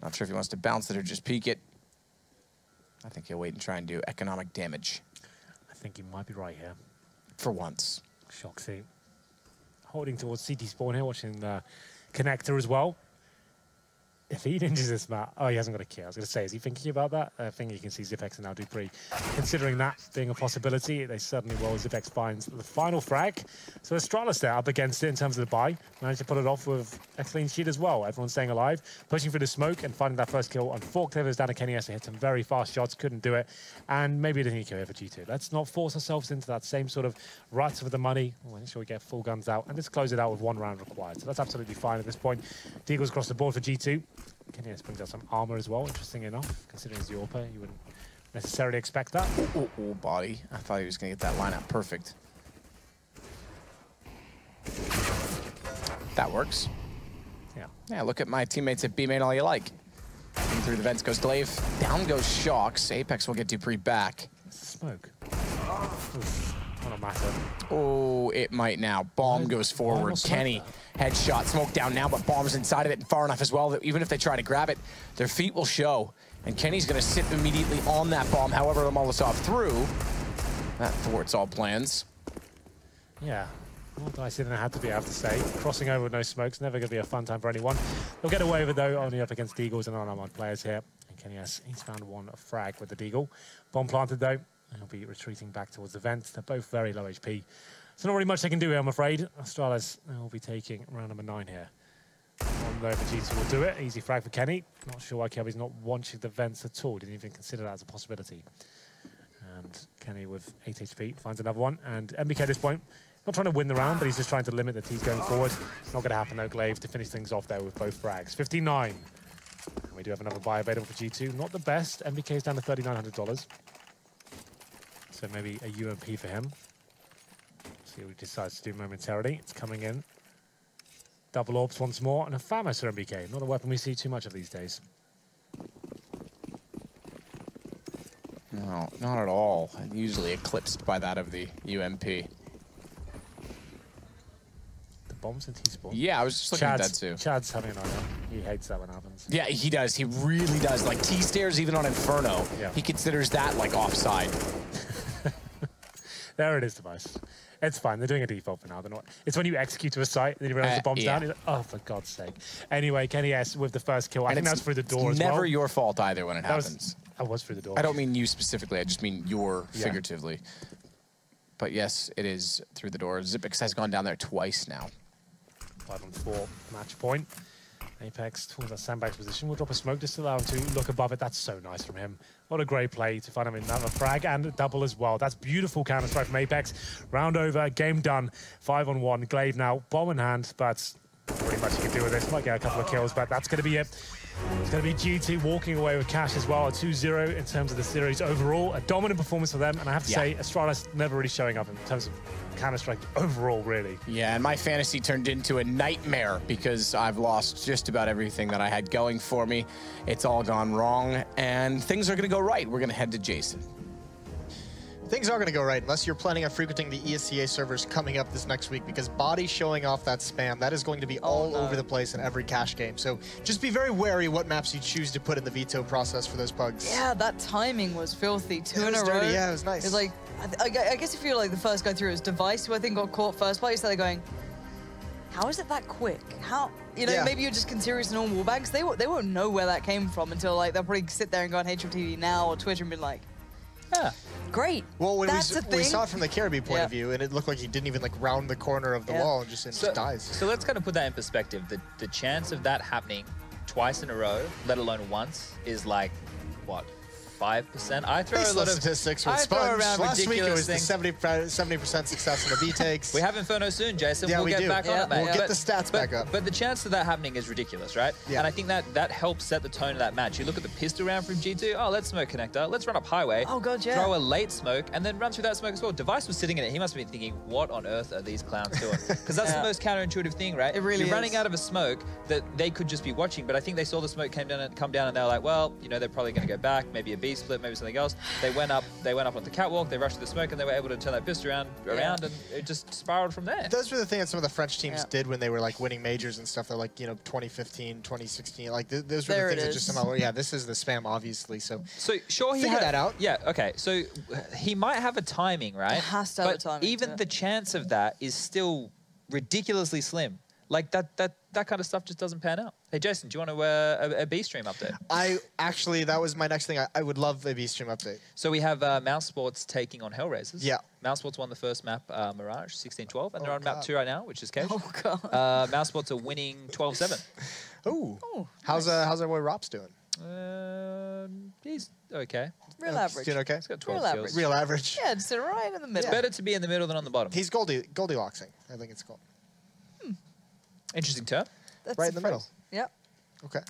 Not sure if he wants to bounce it or just peek it. I think he'll wait and try and do economic damage. I think you might be right here. For once. Shoxy holding towards CT spawn here, watching the connector as well. If he ninjas this map, oh, he hasn't got a kill. I was going to say, is he thinking about that? I think you can see Zipex and now Dupree considering that being a possibility. They certainly will. Zipex finds the final frag. So Astralis there up against it in terms of the buy. Managed to put it off with a clean sheet as well. Everyone's staying alive, pushing through the smoke and finding that first kill on Forked. It was down to Kenny S. Hit some very fast shots, couldn't do it. And maybe it didn't kill here for G2. Let's not force ourselves into that same sort of rut with the money. We'll make sure we get full guns out and let's close it out with 1 round required. So that's absolutely fine at this point. Deagles across the board for G2. Kenny S brings out some armor as well, interesting enough. Considering he's the AWPer, you wouldn't necessarily expect that. Oh, body. I thought he was going to get that lineup perfect. That works. Yeah. Yeah, look at my teammates at B main all you like. In through the vents goes Glaive. Down goes Shocks. Apex will get Dupree back. Smoke. Oof, not a matter. Oh, it might now. Bomb goes forward. Kenny, headshot. Smoke down now, but Bomb's inside of it and far enough as well that even if they try to grab it, their feet will show. And Kenny's going to sit immediately on that bomb. However, the Molotov through. That thwarts all plans. Yeah. Well, dicey than it had to be, I have to say. Crossing over with no smokes, never going to be a fun time for anyone. They'll get away with it, though, only up against Deagles and unarmed players here. And Kenny S, he's found 1 frag with the Deagle. Bomb planted, though. He'll be retreating back towards the vent. They're both very low HP. So not really much they can do here, I'm afraid. Astralis will be taking round number 9 here. One there for G2 will do it. Easy frag for Kenny. Not sure why Kelby's not watching the vents at all. Didn't even consider that as a possibility. And Kenny with 8 HP finds another one. And MBK at this point, not trying to win the round, but he's just trying to limit the T's going forward. Not going to happen, though. Glaive to finish things off there with both frags. 59. And we do have another buy available for G2. Not the best. MBK's down to $3,900. So maybe a UMP for him. See what he decides to do momentarily. It's coming in. Double orbs once more, and a FAMAS for MBK. Not a weapon we see too much of these days. No, not at all. Usually eclipsed by that of the UMP. The bombs in T-Spawn. Yeah, I was just looking at that too. Chad's having an eye. He hates that when it happens. Yeah, he does. He really does. Like T-stairs even on Inferno, yeah. He considers that like offside. There it is, Device. It's fine. They're doing a default for now. They're not. It's when you execute to a site, then you realize the bomb's down. You're like, oh, for God's sake. Anyway, Kenny S with the first kill. I think that's through the door as well. Never your fault either when it happens. I was through the door. I don't mean you specifically. I just mean your figuratively. But yes, it is through the door. Zipex has gone down there twice now. 5-on-4 match point. Apex towards that sandbag's position. We'll drop a smoke just to allow him to look above it. That's so nice from him. What a great play to find him another frag and a double as well. That's beautiful counter-strike from Apex. Round over, game done. 5-on-1. Glaive now, bomb in hand, but pretty much you can do with this. Might get a couple of kills, but that's going to be it. It's going to be G2 walking away with cash as well. A 2-0 in terms of the series overall. A dominant performance for them, and I have to say, Astralis never really showing up in terms of Counter-Strike overall, really. Yeah, and my fantasy turned into a nightmare because I've lost just about everything that I had going for me. It's all gone wrong, and things are going to go right. We're going to head to Jason. Things are going to go right unless you're planning on frequenting the ESCA servers coming up this next week, because Body showing off that spam, that is going to be all over the place in every cash game. So just be very wary what maps you choose to put in the veto process for those pugs. Yeah, that timing was filthy. Two in a row. Yeah, it was nice. It's like, I guess if you're like the first guy through, it was Device, who I think got caught first place. So they're going, how is it that quick? How, you know, maybe you're just considering normal wallbangs. They won't know where that came from until like they'll probably sit there and go on HMTV now or Twitter and be like, yeah. Great. Well, when we saw it from the Caribbean point of view, and it looked like he didn't even like round the corner of the wall and just dies. So let's kind of put that in perspective. The chance of that happening twice in a row, let alone once, is like, what, 5%? I throw a lot of statistics with Sponge. Last week it was the 70% success in the B takes. We have Inferno soon, Jason. Yeah, we'll get back on it, mate. We'll get the stats back up. But the chance of that happening is ridiculous, right? Yeah. And I think that helps set the tone of that match. You look at the pistol round from G2. Oh, let's smoke connector. Let's run up highway. Oh, God, yeah. Throw a late smoke and then run through that smoke as well. Device was sitting in it. He must have been thinking, what on earth are these clowns doing? Because that's the most counterintuitive thing, right? It really is. You're running out of a smoke that they could just be watching, but I think they saw the smoke come down and they're like, well, you know, they're probably going to go back, maybe a B split, maybe something else. They went up on the catwalk, they rushed the smoke, and they were able to turn that pistol around, and it just spiraled from there. Those were the things that some of the French teams did when they were like winning majors and stuff. They're like, you know, 2015, 2016, like those were the things that just somehow, this is the spam, obviously. So sure, he figured that out. Yeah, okay. So he might have a timing, right? It has to have a timing. Even the chance of that is still ridiculously slim. Like that kind of stuff just doesn't pan out. Hey Jason, do you want to a B stream update? That was my next thing. I would love a B stream update. So we have mousesports taking on Hellraisers. Yeah. Mousesports won the first map, Mirage, 16-12, and they're on map 2 right now, which is Cage. Oh god. Mousesports are winning 12-7. Ooh. Oh, how's our boy Rops doing? He's okay. real average. Doing okay? He's got 12 Real kills. average. Real average. Yeah, it's right in the middle. It's better to be in the middle than on the bottom. He's Goldilocking, I think it's called. Interesting term. That's Right in the middle. phrase. Yep. Okay.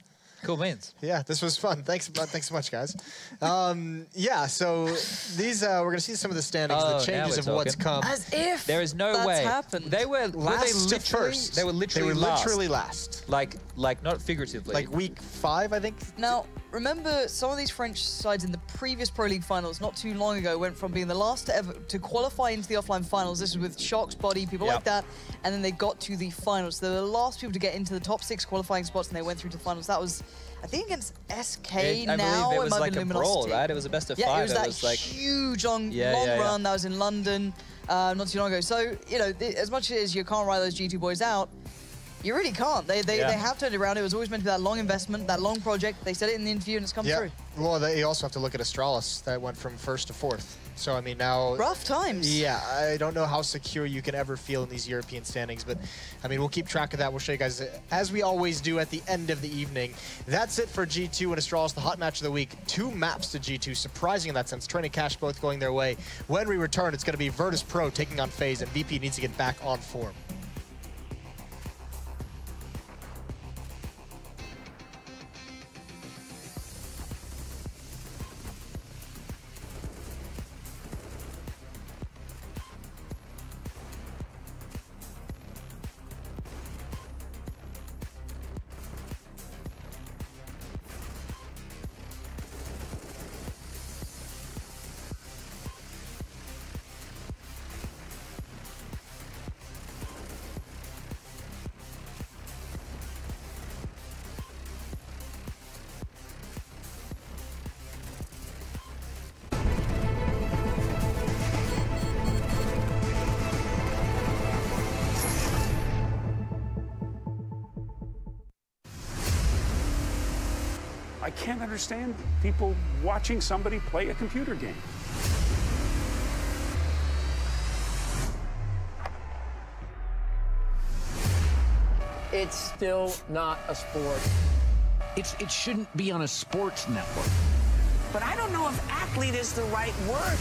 Cool beans. Yeah, this was fun. Thanks so much, guys. Yeah, so these we're gonna see some of the standings, Oh, the changes of now we're what's come. As if There is no that's way. happened. They were Last to first. They were literally last. Like not figuratively. Like week 5, I think. Now, remember some of these French sides in the previous Pro League finals not too long ago went from being the last to ever to qualify into the offline finals. This is with Shock's Body, people like that, and then they got to the finals. So they were the last people to get into the top 6 qualifying spots, and they went through to the finals. That was, I think, against SK. I now believe it was might like be a Luminosity. brawl, right? It was a best of 5. Yeah, it was that like huge long run that was in London not too long ago. So, you know, as much as you can't write those G2 boys out, you really can't. They have turned it around. It was always meant to be that long investment, that long project. They said it in the interview, and it's come through. Well, you also have to look at Astralis. That went from 1st to 4th. So, I mean, now... Rough times. Yeah, I don't know how secure you can ever feel in these European standings, but, I mean, we'll keep track of that. We'll show you guys, as we always do at the end of the evening. That's it for G2 and Astralis, the hot match of the week. 2 maps to G2, surprising in that sense. Train and Cash both going their way. When we return, it's going to be Virtus.pro taking on FaZe, and VP needs to get back on form. I can't understand people watching somebody play a computer game. It's still not a sport. It shouldn't be on a sports network. But I don't know if athlete is the right word.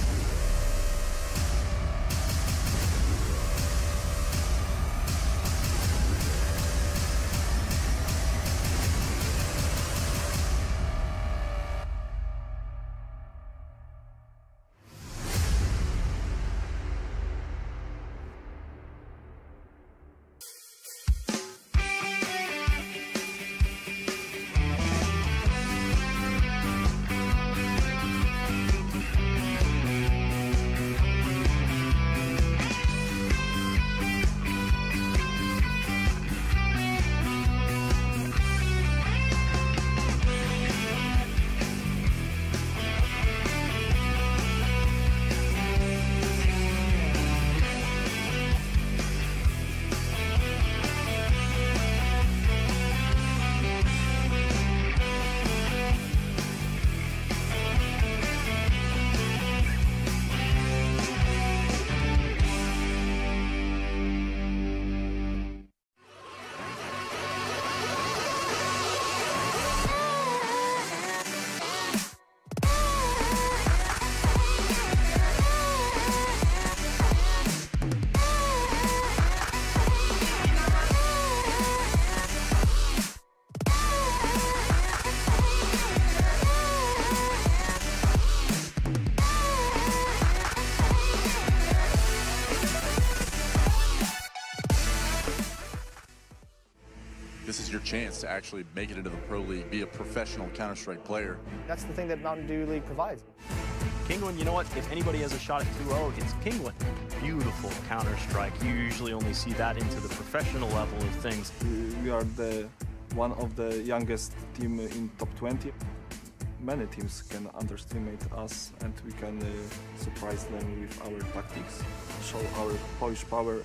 This is your chance to actually make it into the Pro League, be a professional Counter-Strike player. That's the thing that Mountain Dew League provides. Kinguin, you know what? If anybody has a shot at 2-0, it's Kinguin. Beautiful Counter-Strike. You usually only see that into the professional level of things. We are one of the youngest team in top 20. Many teams can underestimate us, and we can surprise them with our tactics, show our Polish power.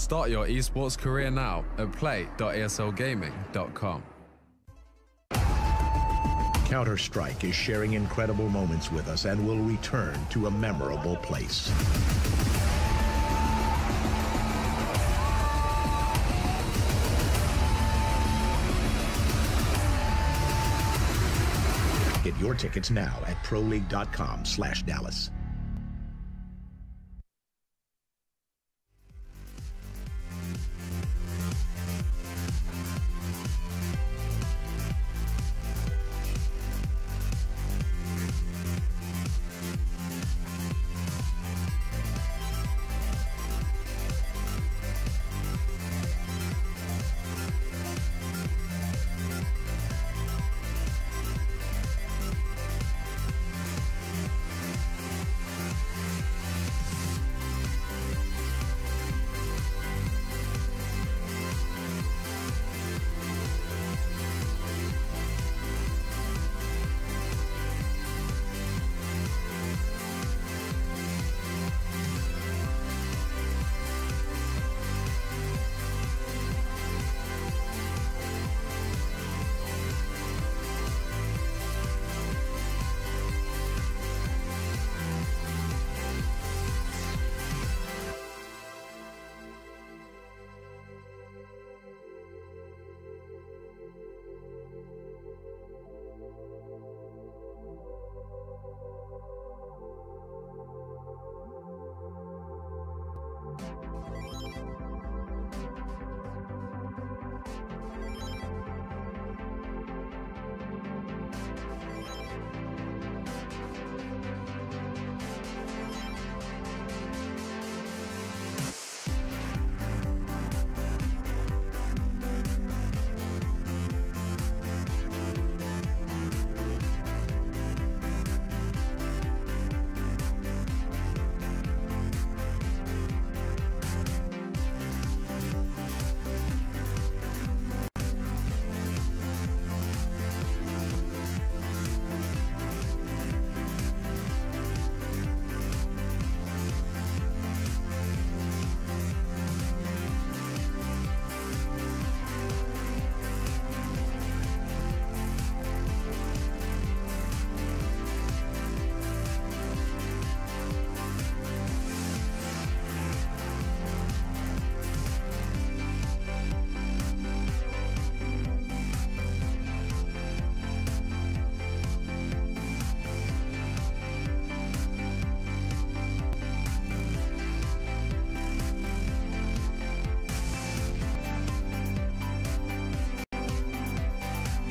Start your esports career now at play.eslgaming.com. Counter-Strike is sharing incredible moments with us and will return to a memorable place. Get your tickets now at proleague.com/Dallas.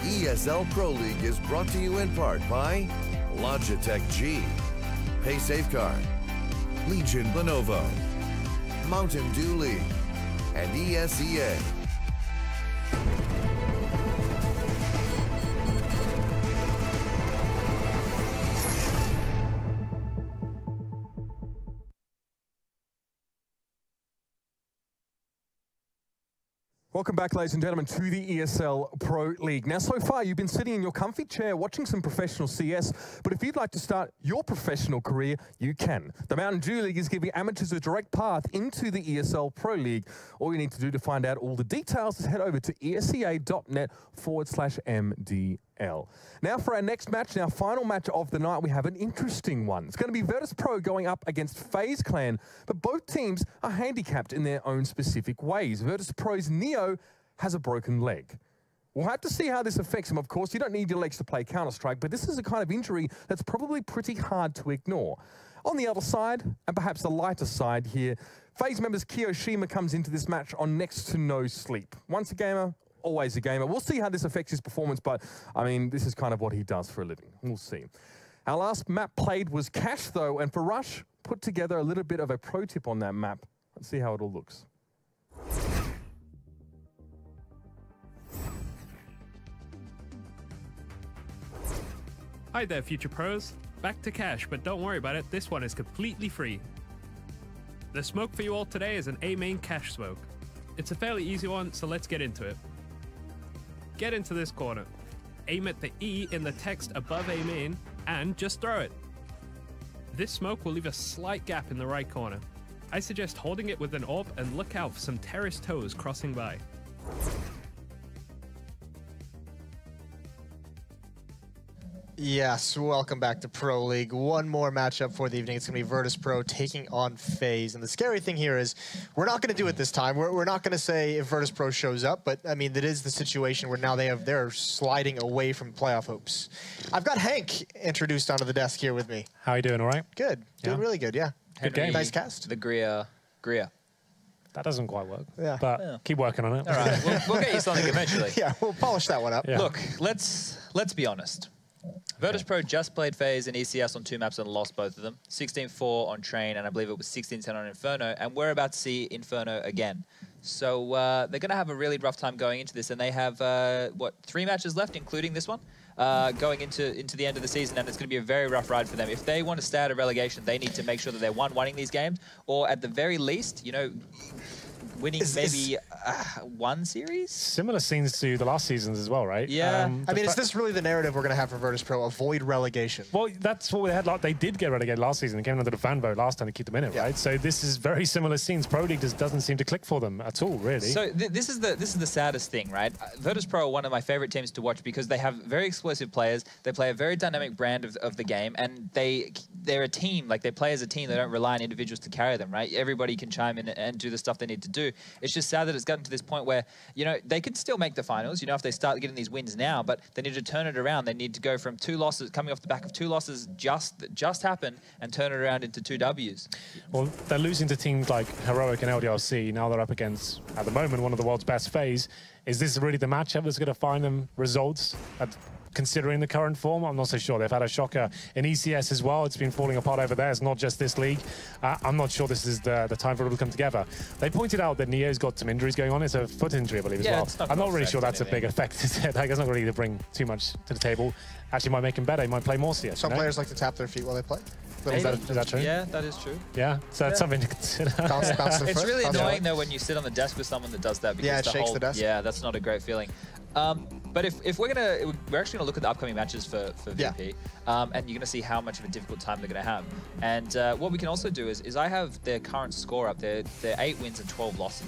ESL Pro League is brought to you in part by Logitech G, Pay Safeguard, Legion Lenovo, Mountain Dew League, and ESEA. Welcome back, ladies and gentlemen, to the ESL Pro League. Now, so far, you've been sitting in your comfy chair watching some professional CS, but if you'd like to start your professional career, you can. The Mountain Dew League is giving amateurs a direct path into the ESL Pro League. All you need to do to find out all the details is head over to esea.net/MDL. Now, for our next match, our final match of the night, we have an interesting one. It's going to be Virtus.pro going up against FaZe Clan, but both teams are handicapped in their own specific ways. Virtus.pro's Neo has a broken leg. We'll have to see how this affects him. Of course, you don't need your legs to play Counter-Strike, but this is a kind of injury that's probably pretty hard to ignore. On the other side, and perhaps the lighter side here, FaZe members Kiyoshima comes into this match on next to no sleep. Once a gamer, always a gamer. We'll see how this affects his performance, but, I mean, this is kind of what he does for a living. We'll see. Our last map played was Cash, though, and for Rush, put together a little bit of a pro tip on that map. Let's see how it all looks. Hi there, future pros. Back to Cash, but don't worry about it, this one is completely free. The smoke for you all today is an A main Cash smoke. It's a fairly easy one, so let's get into it. Get into this corner. Aim at the E in the text above A main, and just throw it. This smoke will leave a slight gap in the right corner. I suggest holding it with an AWP and look out for some terraced toes crossing by. Yes, welcome back to Pro League. One more matchup for the evening. It's going to be Virtus.pro taking on FaZe. And the scary thing here is we're not going to do it this time. We're not going to say if Virtus.pro shows up, but I mean, that is the situation where now they're sliding away from playoff hopes. I've got Hank introduced onto the desk here with me. How are you doing, all right? Good. Doing really good, yeah. Good game. Nice cast. The Greer. That doesn't quite work. Yeah. But keep working on it. All right, we'll get you something eventually. Yeah, we'll polish that one up. Yeah. Look, let's be honest. Virtus.pro just played FaZe and ECS on 2 maps and lost both of them. 16-4 on Train, and I believe it was 16-10 on Inferno, and we're about to see Inferno again. So they're going to have a really rough time going into this, and they have, what, 3 matches left, including this one, going into the end of the season, and it's going to be a very rough ride for them. If they want to stay out of relegation, they need to make sure that they're winning these games, or at the very least, you know, winning maybe one series? Similar scenes to the last seasons as well, right? Yeah. I mean, is this really the narrative we're going to have for Virtus.pro? Avoid relegation. Well, that's what they had. They did get relegated last season. They came under the fan vote last time to keep them in it, right? So this is very similar scenes. Pro League just doesn't seem to click for them at all, really. So this is the saddest thing, right? Virtus.pro are one of my favorite teams to watch because they have very explosive players. They play a very dynamic brand of the game, and they're a team. Like, they play as a team. They don't rely on individuals to carry them, right? Everybody can chime in and do the stuff they need to do. It's just sad that it's gotten to this point where, you know, they could still make the finals, you know, if they start getting these wins now, but they need to turn it around. They need to go from 2 losses, coming off the back of 2 losses that just happened, and turn it around into 2 Ws. Well, they're losing to teams like Heroic and LDLC. Now they're up against, at the moment, one of the world's best FaZe. Is this really the matchup that's going to find them results? Considering the current form, I'm not so sure. They've had a shocker in ECS as well. It's been falling apart over there. It's not just this league. I'm not sure this is the time for it to come together. They pointed out that Neo's got some injuries going on. It's a foot injury, I believe, as well. I'm not really sure that's a big effect. Like, it's not really to bring too much to the table. Actually, might make him better. He might play more CS. Some players like to tap their feet while they play. Is that true? Yeah, that is true. Yeah, so that's something to consider. It's really annoying, though, when you sit on the desk with someone that does that. Because it shakes the desk. Yeah, that's not a great feeling. But if we're actually gonna look at the upcoming matches for VP, and you're gonna see how much of a difficult time they're gonna have. And what we can also do is I have their current score up there. They're 8 wins and 12 losses.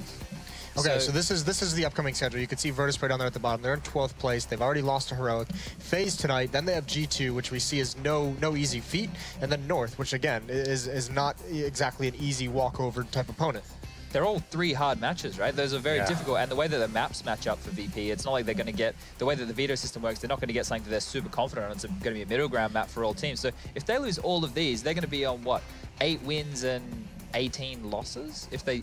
Okay, so this is the upcoming schedule. You can see Virtus.pro down there at the bottom. They're in 12th place. They've already lost to Heroic. FaZe tonight. Then they have G2, which we see as no easy feat, and then North, which again is not exactly an easy walkover type opponent. They're all 3 hard matches, right? Those are very difficult, and the way that the maps match up for VP, it's not like they're going to get, the way that the veto system works, they're not going to get something that they're super confident on. It's going to be a middle ground map for all teams. So if they lose all of these, they're going to be on, what, 8 wins and 18 losses if they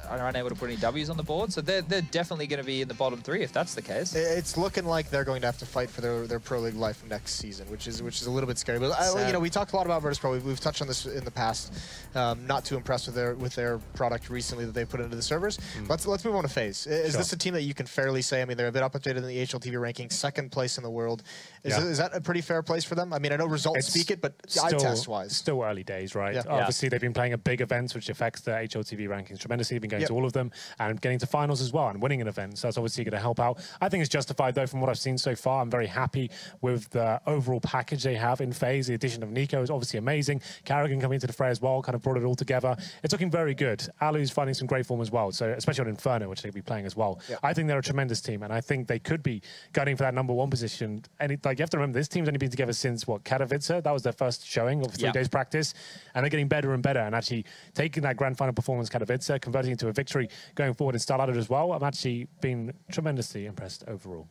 are unable to put any W's on the board. So they're definitely going to be in the bottom 3 if that's the case. It's looking like they're going to have to fight for their Pro League life next season, which is a little bit scary. But you know, we talked a lot about Virtus.pro. We've touched on this in the past. Not too impressed with their product recently that they put into the servers. Let's move on to FaZe. Is this a team that you can fairly say? I mean, they're a bit up updated in the HLTV ranking, 2nd place in the world. Is that a pretty fair place for them? I mean, I know results speak it, but eye test wise, still early days, right? Obviously, they've been playing a big events, which affects the HLTV rankings tremendously. They've been going to all of them and getting to finals as well and winning an event. So that's obviously going to help out. I think it's justified, though, from what I've seen so far. I'm very happy with the overall package they have in FaZe. The addition of Nico is obviously amazing. Carrigan coming into the fray as well, kind of brought it all together. It's looking very good. Alu's finding some great form as well, so especially on Inferno, which they'll be playing as well. I think they're a tremendous team, and I think they could be gunning for that #1 position. And like, you have to remember, this team's only been together since, what, Katowice? That was their first showing of 3 days practice, and they're getting better and better, and actually taking that grand final performance, Katowice, converting into a victory going forward in StarLadder as well. I'm actually been tremendously impressed overall.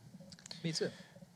Me too.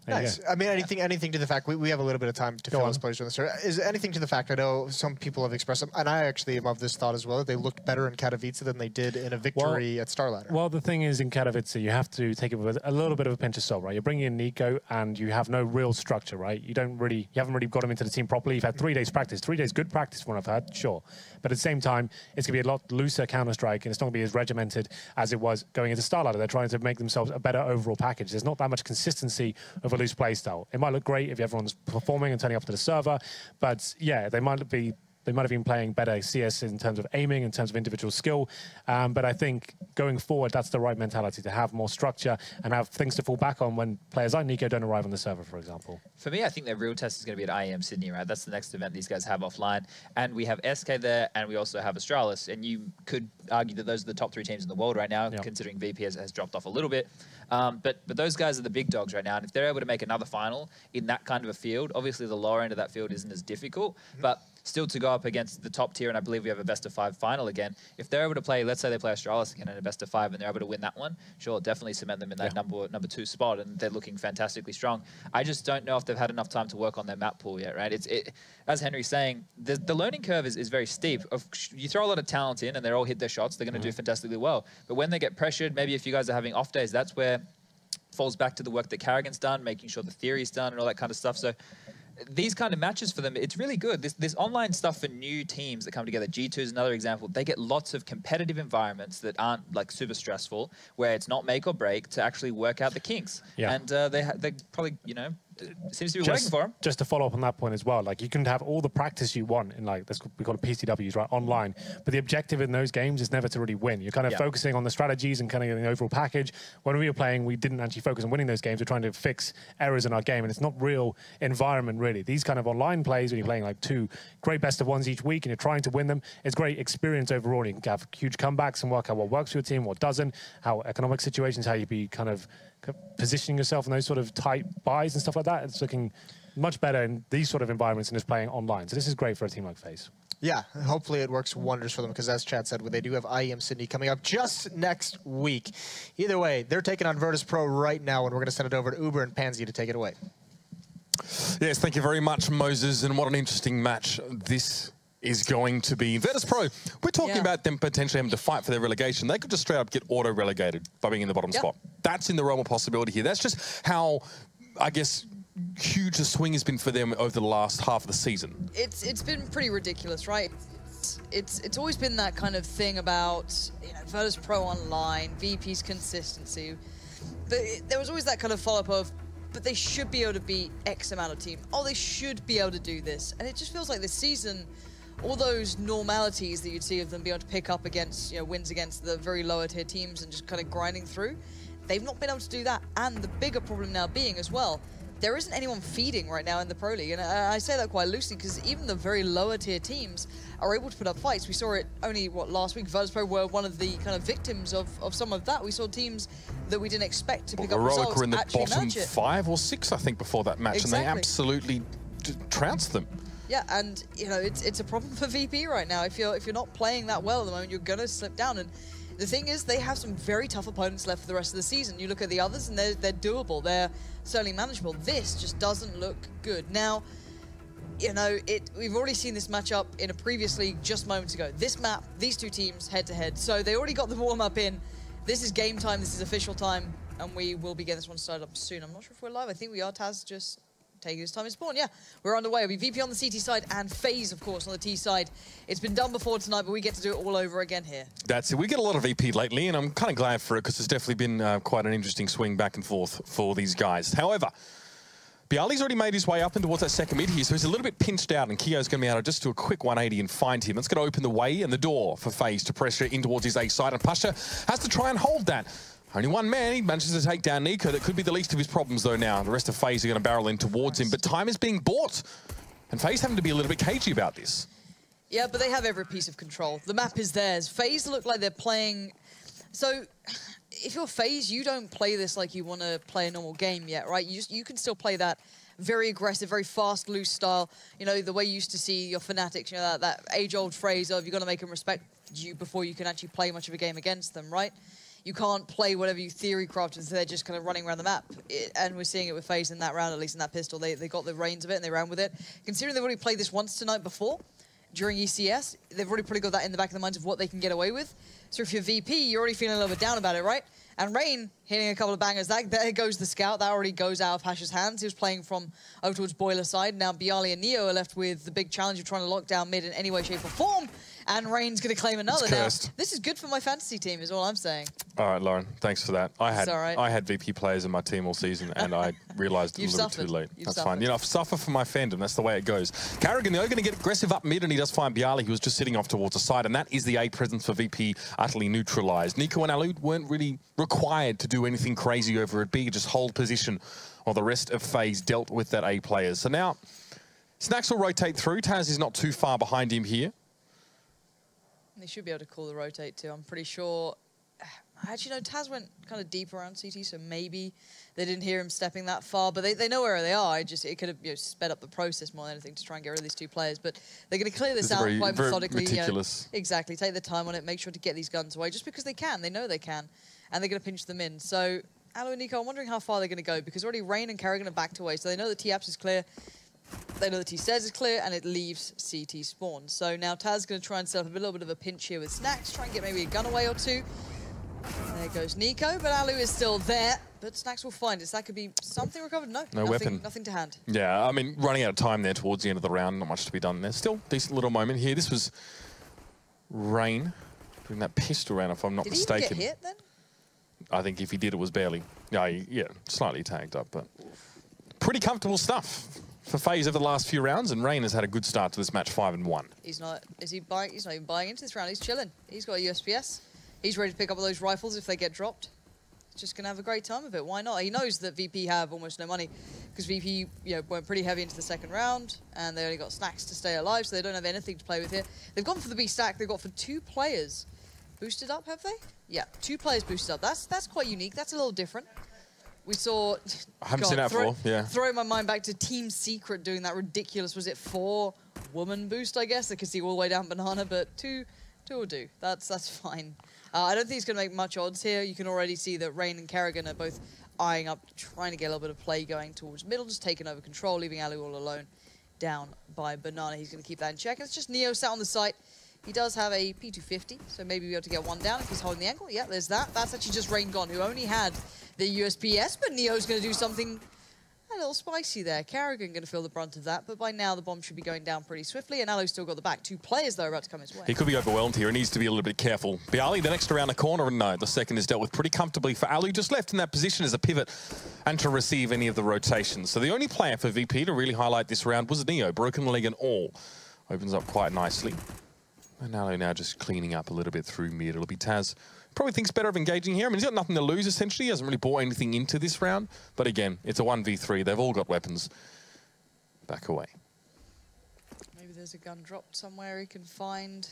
Nice. I mean, anything to the fact, we have a little bit of time to fill those players on the start. Is anything to the fact, I know some people have expressed them, and I actually am of this thought as well, that they looked better in Katowice than they did in a victory at StarLadder. Well, the thing is, in Katowice, you have to take it with a little bit of a pinch of salt, right? You're bringing in Nico, and you have no real structure, right? You haven't really got him into the team properly. You've had 3 days practice. 3 days good practice from what I've heard, sure. But at the same time, it's going to be a lot looser Counter-Strike, and it's not going to be as regimented as it was going into StarLadder. They're trying to make themselves a better overall package. There's not that much consistency of a loose play style. It might look great if everyone's performing and turning up to the server, but yeah, they might be They might have been playing better CS in terms of aiming, in terms of individual skill. But I think going forward, that's the right mentality, to have more structure and have things to fall back on when players like Nico don't arrive on the server, for example. For me, I think their real test is going to be at IEM Sydney, right? That's the next event these guys have offline. And we have SK there, and we also have Astralis. And you could argue that those are the top 3 teams in the world right now, considering VP has dropped off a little bit. But those guys are the big dogs right now. And if they're able to make another final in that kind of a field, obviously the lower end of that field isn't as difficult. But still to go up against the top tier, and I believe we have a best-of-5 final again. If they're able to play, let's say they play Astralis again in a best-of-5 and they're able to win that one, sure, definitely cement them in that number 2 spot, and they're looking fantastically strong. I just don't know if they've had enough time to work on their map pool yet, right? As Henry's saying, the learning curve is very steep. You throw a lot of talent in and they all hit their shots, they're going to do fantastically well. But when they get pressured, maybe if you guys are having off days, that's where it falls back to the work that Carrigan's done, making sure the theory's done and all that kind of stuff. So these kind of matches for them, it's really good. This online stuff for new teams that come together, G2 is another example. They get lots of competitive environments that aren't like super stressful, where it's not make or break to actually work out the kinks. And they probably, you know, it seems to be working for them. Just to follow up on that point as well, like you can have all the practice you want in like, we call it PCWs, right, online, but the objective in those games is never to really win. You're kind of focusing on the strategies and kind of the overall package. When we were playing, we didn't actually focus on winning those games. We're trying to fix errors in our game, and it's not real environment really. These kind of online plays, when you're playing like 2 great best-of-1s each week and you're trying to win them, it's great experience overall. You can have huge comebacks and work out what works for your team, what doesn't, how economic situations, how you be kind of positioning yourself in those sort of tight buys and stuff like that. It's looking much better in these sort of environments than just playing online. So this is great for a team like FaZe. Yeah, hopefully it works wonders for them, because as Chad said, they do have IEM Sydney coming up just next week. Either way, they're taking on Virtus.pro right now, and we're going to send it over to Uber and Pansy to take it away. Yes, thank you very much, Moses, and what an interesting match this is going to be. Virtus.pro, we're talking about them potentially having to fight for their relegation. They could just straight up get auto-relegated by being in the bottom spot. That's in the realm of possibility here. That's just how, I guess, huge the swing has been for them over the last half of the season. It's been pretty ridiculous, right? It's always been that kind of thing about, you know, Virtus.pro online, VP's consistency. But there was always that kind of follow-up of, but they should be able to beat X amount of team. Oh, they should be able to do this. And it just feels like this season, all those normalities that you'd see of them being able to pick up against, you know, wins against the very lower tier teams and just kind of grinding through, they've not been able to do that. And the bigger problem now being as well, there isn't anyone feeding right now in the Pro League. And I say that quite loosely because even the very lower tier teams are able to put up fights. We saw it only, last week, Virtus.pro were one of the kind of victims of some of that. We saw teams that we didn't expect to pick up results were in the bottom manage it. 5 or 6, I think, before that match, and they absolutely trounced them. Yeah, and you know it's a problem for VP right now. If you're not playing that well at the moment, you're gonna slip down. And the thing is, they have some very tough opponents left for the rest of the season. You look at the others, and they're doable. They're certainly manageable. This just doesn't look good. Now, you know, we've already seen this matchup in a previous league just moments ago. This map, these two teams head to head. So they already got the warm up in. This is game time. This is official time, and we will be getting this one started up soon. I'm not sure if we're live. I think we are. Taz just taking his time in spawn. Yeah, we're underway. It'll be VP on the CT side and FaZe, of course, on the T side. It's been done before tonight, but we get to do it all over again here. That's it. We get a lot of VP lately, and I'm kind of glad for it because it's definitely been quite an interesting swing back and forth for these guys. However, Bialy's already made his way up and towards that second mid here, so he's a little bit pinched out, and Kio's going to be able to just do a quick 180 and find him. That's going to open the way and the door for FaZe to pressure in towards his A side, and Pasha has to try and hold that. Only one man, he manages to take down Nico. That could be the least of his problems, though, now. The rest of FaZe are going to barrel in towards him, but time is being bought. And FaZe having to be a little bit cagey about this. Yeah, but they have every piece of control. The map is theirs. FaZe look like they're playing... So, if you're FaZe, you don't play this like you want to play a normal game yet, right? You can still play that very aggressive, very fast, loose style. You know, the way you used to see your Fnatics, you know, that age-old phrase of you've got to make them respect you before you can actually play much of a game against them, right? You can't play whatever you theory crafted, so they're just kind of running around the map. And we're seeing it with FaZe in that round, at least in that pistol. They got the reins of it and they ran with it. Considering they've already played this once tonight before, during ECS, they've already probably got that in the back of their minds of what they can get away with. So if you're VP, you're already feeling a little bit down about it, right? And Rain hitting a couple of bangers. There goes the scout. That already goes out of Pasha's hands. He was playing from over towards Boiler side. Now Bialy and Neo are left with the big challenge of trying to lock down mid in any way, shape, or form. And Rain's going to claim another. It's Now, cursed. this is good for my fantasy team, is all I'm saying. All right, Lauren, thanks for that. I all right. had VP players in my team all season, and I realised a little bit too late. That's fine. You know, I've suffered for my fandom. That's the way it goes. Karrigan, though, going to get aggressive up mid, and he does find Bialy, who was just sitting off towards the side, and that is the A presence for VP utterly neutralised. Nico and Alu weren't really required to do anything crazy over at B, just hold position while the rest of FaZe dealt with that A players. So now, Snacks will rotate through. Taz is not too far behind him here. They should be able to call the rotate too. I'm pretty sure. Actually, no, Taz went kind of deep around CT, so maybe they didn't hear him stepping that far. But they know where they are. It could have sped up the process more than anything to try and get rid of these two players. But they're going to clear this out quite methodically. Meticulous. Exactly. Take the time on it. Make sure to get these guns away, just because they can. They know they can, and they're going to pinch them in. So Alu and Nico, I'm wondering how far they're going to go, because already Rain and Karrigan are backed away, so they know the T-Apps is clear. They know the T-Stairs is clear, and it leaves CT spawn. So now Taz is going to try and set up a little bit of a pinch here with Snacks, try and get maybe a gun away or two. There goes Nico, but Alu is still there. But Snacks will find it. So that could be something recovered. No weapon. Nothing to hand. Yeah, I mean, running out of time there towards the end of the round, not much to be done there. Still, decent little moment here. This was Rain doing that pistol round, if I'm not mistaken. Did he even get hit then? I think if he did, it was barely. Yeah, slightly tagged up, but pretty comfortable stuff for FaZe over the last few rounds, and Rain has had a good start to this match, 5-1. He's not even buying into this round. He's chilling. He's got a USPS. He's ready to pick up all those rifles if they get dropped. He's just gonna have a great time of it. Why not? He knows that VP have almost no money, because VP went pretty heavy into the second round, and they only got Snacks to stay alive, so they don't have anything to play with here. They've gone for the B stack. They've got for 2 players boosted up, have they? Yeah, 2 players boosted up. That's quite unique. That's a little different. We saw... I haven't seen that before, yeah. Throwing my mind back to Team Secret doing that ridiculous, was it 4-woman boost, I guess? I could see all the way down Banana, but 2 will do. That's fine. I don't think it's going to make much odds here. You can already see that Rain and Karrigan are both eyeing up, trying to get a little bit of play going towards middle, just taking over control, leaving Alu all alone down by Banana. He's going to keep that in check. It's just Neo sat on the site. He does have a P250, so maybe be able to get one down if he's holding the angle. Yeah, there's that. That's actually just Rain gone, who only had the USPS, but Neo's going to do something a little spicy there. Karrigan going to feel the brunt of that, but by now the bomb should be going down pretty swiftly, and Alu's still got the back. 2 players, though, are about to come his way. He could be overwhelmed here. He needs to be a little bit careful. Bialy, the next around the corner, and no, the second is dealt with pretty comfortably for Alu, just left in that position as a pivot and to receive any of the rotations. So the only player for VP to really highlight this round was Neo, broken leg and all. Opens up quite nicely. And Alu now just cleaning up a little bit through mid. It'll be Taz. Probably thinks better of engaging here. I mean, he's got nothing to lose, essentially. He hasn't really brought anything into this round. But again, it's a 1v3. They've all got weapons. Back away. Maybe there's a gun dropped somewhere he can find.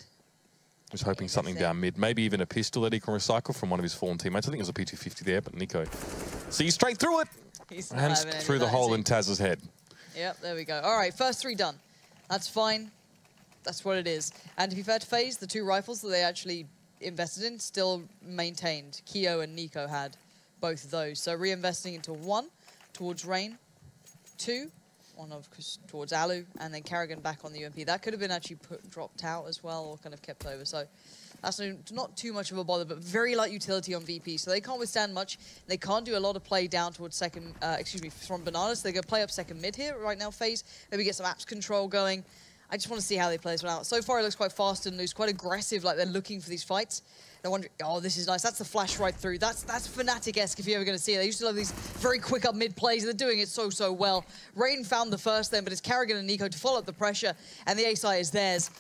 Just hoping something down mid. Maybe even a pistol that he can recycle from one of his fallen teammates. I think it was a P250 there, but Nico sees straight through it. And through the hole in Taz's head. Yep, there we go. All right, first 3 done. That's fine. That's what it is. And to be fair to FaZe, the 2 rifles that they actually invested in still maintained. Qore and Nico had both of those. So reinvesting into 1 towards Rain, 2, one of course towards Alu, and then Karrigan back on the UMP. That could have been actually dropped out as well, or kind of kept over. So that's not too much of a bother, but very light utility on VP. So they can't withstand much. They can't do a lot of play down towards second, from Bananas. They're going to play up second mid here right now, FaZe. Maybe get some apps control going. I just want to see how they play this one out. So far, it looks quite fast and loose, quite aggressive, like they're looking for these fights. They're wondering, oh, this is nice. That's the flash right through. That's Fnatic-esque if you're ever going to see it. They used to love these very quick up mid plays, and they're doing it so well. Rain found the first then, but it's Karrigan and Nico to follow up the pressure, and the ACER is theirs.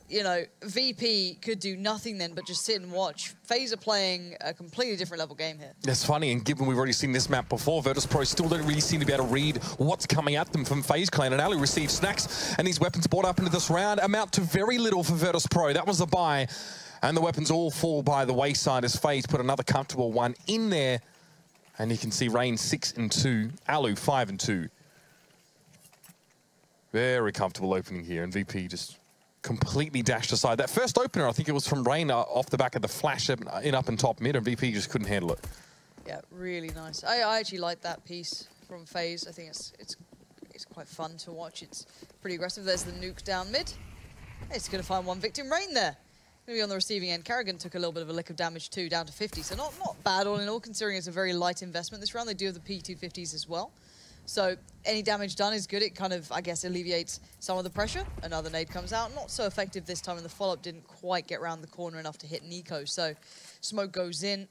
You know, VP could do nothing then but just sit and watch. FaZe are playing a completely different level game here. It's funny, and given we've already seen this map before, Virtus.pro still don't really seem to be able to read what's coming at them from FaZe Clan, and Alu receives Snacks, and these weapons brought up into this round amount to very little for Virtus.pro. That was a buy, and the weapons all fall by the wayside as FaZe put another comfortable one in there, and you can see Rain 6-2, Alu 5-2. Very comfortable opening here, and VP just completely dashed aside. That first opener, I think it was from Rain off the back of the flash in up and top mid, and VP just couldn't handle it. Yeah, really nice. I actually like that piece from FaZe. I think it's quite fun to watch. It's pretty aggressive. There's the nuke down mid. It's going to find one victim. Rain there. Going to be on the receiving end. Karrigan took a little bit of a lick of damage too, down to 50. So not bad all in all, considering it's a very light investment this round. They do have the P250s as well. So any damage done is good. It kind of, I guess, alleviates some of the pressure. Another nade comes out. Not so effective this time, and the follow-up didn't quite get around the corner enough to hit Nico. So smoke goes in.